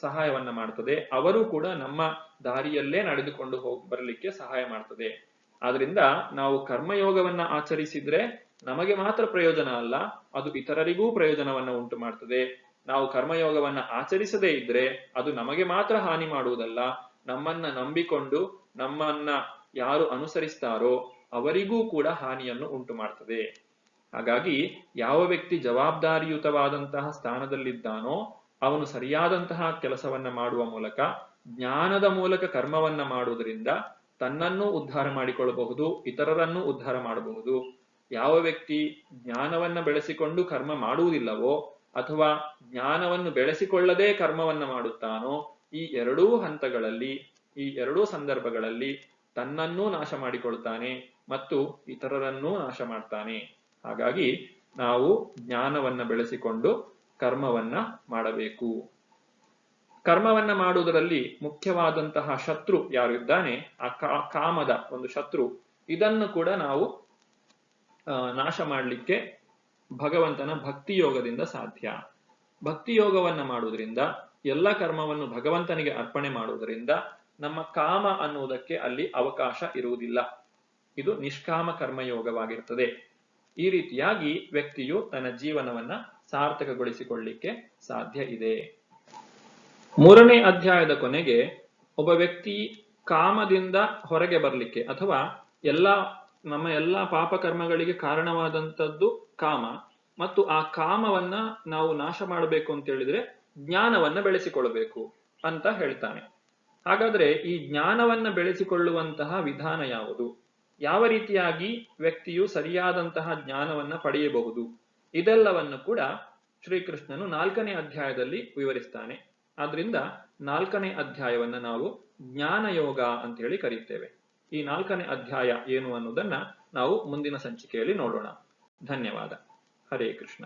ಸಹಾಯವನ್ನ ಮಾಡ್ತದೆ. ಅವರು ಕೂಡ ನಮ್ಮ ದಾರಿಯಲ್ಲೇ ನಡೆದುಕೊಂಡು ಬರಲಿಕ್ಕೆ ಸಹಾಯ ಮಾಡ್ತದೆ. ಆದ್ರಿಂದ ನಾವು ಕರ್ಮಯೋಗವನ್ನ ಆಚರಿಸಿದ್ರೆ ನಮಗೆ ಮಾತ್ರ ಪ್ರಯೋಜನ ಅಲ್ಲ, ಅದು ಇತರರಿಗೂ ಪ್ರಯೋಜನವನ್ನ ಉಂಟು ಮಾಡ್ತದೆ. ನಾವು ಕರ್ಮಯೋಗವನ್ನ ಆಚರಿಸದೇ ಇದ್ರೆ ಅದು ನಮಗೆ ಮಾತ್ರ ಹಾನಿ ಮಾಡುವುದಲ್ಲ, ನಮ್ಮನ್ನ ನಂಬಿಕೊಂಡು ನಮ್ಮನ್ನ ಯಾರು ಅನುಸರಿಸ್ತಾರೋ ಅವರಿಗೂ ಕೂಡ ಹಾನಿಯನ್ನು ಉಂಟು ಮಾಡ್ತದೆ. ಹಾಗಾಗಿ ಯಾವ ವ್ಯಕ್ತಿ ಜವಾಬ್ದಾರಿಯುತವಾದಂತಹ ಸ್ಥಾನದಲ್ಲಿದ್ದಾನೋ ಅವನು ಸರಿಯಾದಂತಹ ಕೆಲಸವನ್ನ ಮಾಡುವ ಮೂಲಕ, ಜ್ಞಾನದ ಮೂಲಕ ಕರ್ಮವನ್ನ ಮಾಡುವುದರಿಂದ ತನ್ನನ್ನು ಉದ್ಧಾರ ಮಾಡಿಕೊಳ್ಳಬಹುದು, ಇತರರನ್ನು ಉದ್ಧಾರ ಮಾಡಬಹುದು. ಯಾವ ವ್ಯಕ್ತಿ ಜ್ಞಾನವನ್ನ ಬೆಳೆಸಿಕೊಂಡು ಕರ್ಮ ಮಾಡುವುದಿಲ್ಲವೋ ಅಥವಾ ಜ್ಞಾನವನ್ನು ಬೆಳೆಸಿಕೊಳ್ಳದೆ ಕರ್ಮವನ್ನ ಮಾಡುತ್ತಾನೋ, ಈ ಎರಡೂ ಹಂತಗಳಲ್ಲಿ, ಈ ಎರಡೂ ಸಂದರ್ಭಗಳಲ್ಲಿ ತನ್ನನ್ನೂ ನಾಶ ಮಾಡಿಕೊಳ್ತಾನೆ ಮತ್ತು ಇತರರನ್ನೂ ನಾಶ ಮಾಡ್ತಾನೆ. ಹಾಗಾಗಿ ನಾವು ಜ್ಞಾನವನ್ನ ಬೆಳೆಸಿಕೊಂಡು ಕರ್ಮವನ್ನ ಮಾಡಬೇಕು. ಕರ್ಮವನ್ನ ಮಾಡುವುದರಲ್ಲಿ ಮುಖ್ಯವಾದಂತಹ ಶತ್ರು ಯಾರು ಇದ್ದಾನೆ, ಆ ಕಾಮದ ಒಂದು ಶತ್ರು, ಇದನ್ನು ಕೂಡ ನಾವು ನಾಶ ಮಾಡಲಿಕ್ಕೆ ಭಗವಂತನ ಭಕ್ತಿ ಯೋಗದಿಂದ ಸಾಧ್ಯ. ಭಕ್ತಿ ಯೋಗವನ್ನ ಮಾಡುವುದರಿಂದ, ಎಲ್ಲ ಕರ್ಮವನ್ನು ಭಗವಂತನಿಗೆ ಅರ್ಪಣೆ ಮಾಡುವುದರಿಂದ ನಮ್ಮ ಕಾಮ ಅನ್ನುವುದಕ್ಕೆ ಅಲ್ಲಿ ಅವಕಾಶ ಇರುವುದಿಲ್ಲ. ಇದು ನಿಷ್ಕಾಮ ಕರ್ಮಯೋಗವಾಗಿರ್ತದೆ. ಈ ರೀತಿಯಾಗಿ ವ್ಯಕ್ತಿಯು ತನ್ನ ಜೀವನವನ್ನ ಸಾರ್ಥಕಗೊಳಿಸಿಕೊಳ್ಳಿಕ್ಕೆ ಸಾಧ್ಯ ಇದೆ. 3ನೇ ಅಧ್ಯಾಯದ ಕೊನೆಗೆ ಒಬ್ಬ ವ್ಯಕ್ತಿ ಕಾಮದಿಂದ ಹೊರಗೆ ಬರಲಿಕ್ಕೆ, ಅಥವಾ ನಮ್ಮ ಎಲ್ಲಾ ಪಾಪ ಕರ್ಮಗಳಿಗೆ ಕಾರಣವಾದಂಥದ್ದು ಕಾಮ, ಮತ್ತು ಆ ಕಾಮವನ್ನ ನಾವು ನಾಶ ಮಾಡಬೇಕು ಅಂತ ಹೇಳಿದ್ರೆ ಜ್ಞಾನವನ್ನ ಬೆಳೆಸಿಕೊಳ್ಳಬೇಕು ಅಂತ ಹೇಳ್ತಾನೆ. ಹಾಗಾದ್ರೆ ಈ ಜ್ಞಾನವನ್ನ ಬೆಳೆಸಿಕೊಳ್ಳುವಂತಹ ವಿಧಾನ ಯಾವುದು, ಯಾವ ರೀತಿಯಾಗಿ ವ್ಯಕ್ತಿಯು ಸರಿಯಾದಂತಹ ಜ್ಞಾನವನ್ನ ಪಡೆಯಬಹುದು, ಇದೆಲ್ಲವನ್ನು ಕೂಡ ಶ್ರೀಕೃಷ್ಣನು 4ನೇ ಅಧ್ಯಾಯದಲ್ಲಿ ವಿವರಿಸ್ತಾನೆ. ಆದ್ರಿಂದ 4ನೇ ಅಧ್ಯಾಯವನ್ನ ನಾವು ಜ್ಞಾನಯೋಗ ಅಂತ ಹೇಳಿ ಕರೀತೇವೆ. ಈ 4ನೇ ಅಧ್ಯಾಯ ಏನು ಅನ್ನೋದನ್ನ ನಾವು ಮುಂದಿನ ಸಂಚಿಕೆಯಲ್ಲಿ ನೋಡೋಣ. ಧನ್ಯವಾದ. ಹರೇ ಕೃಷ್ಣ.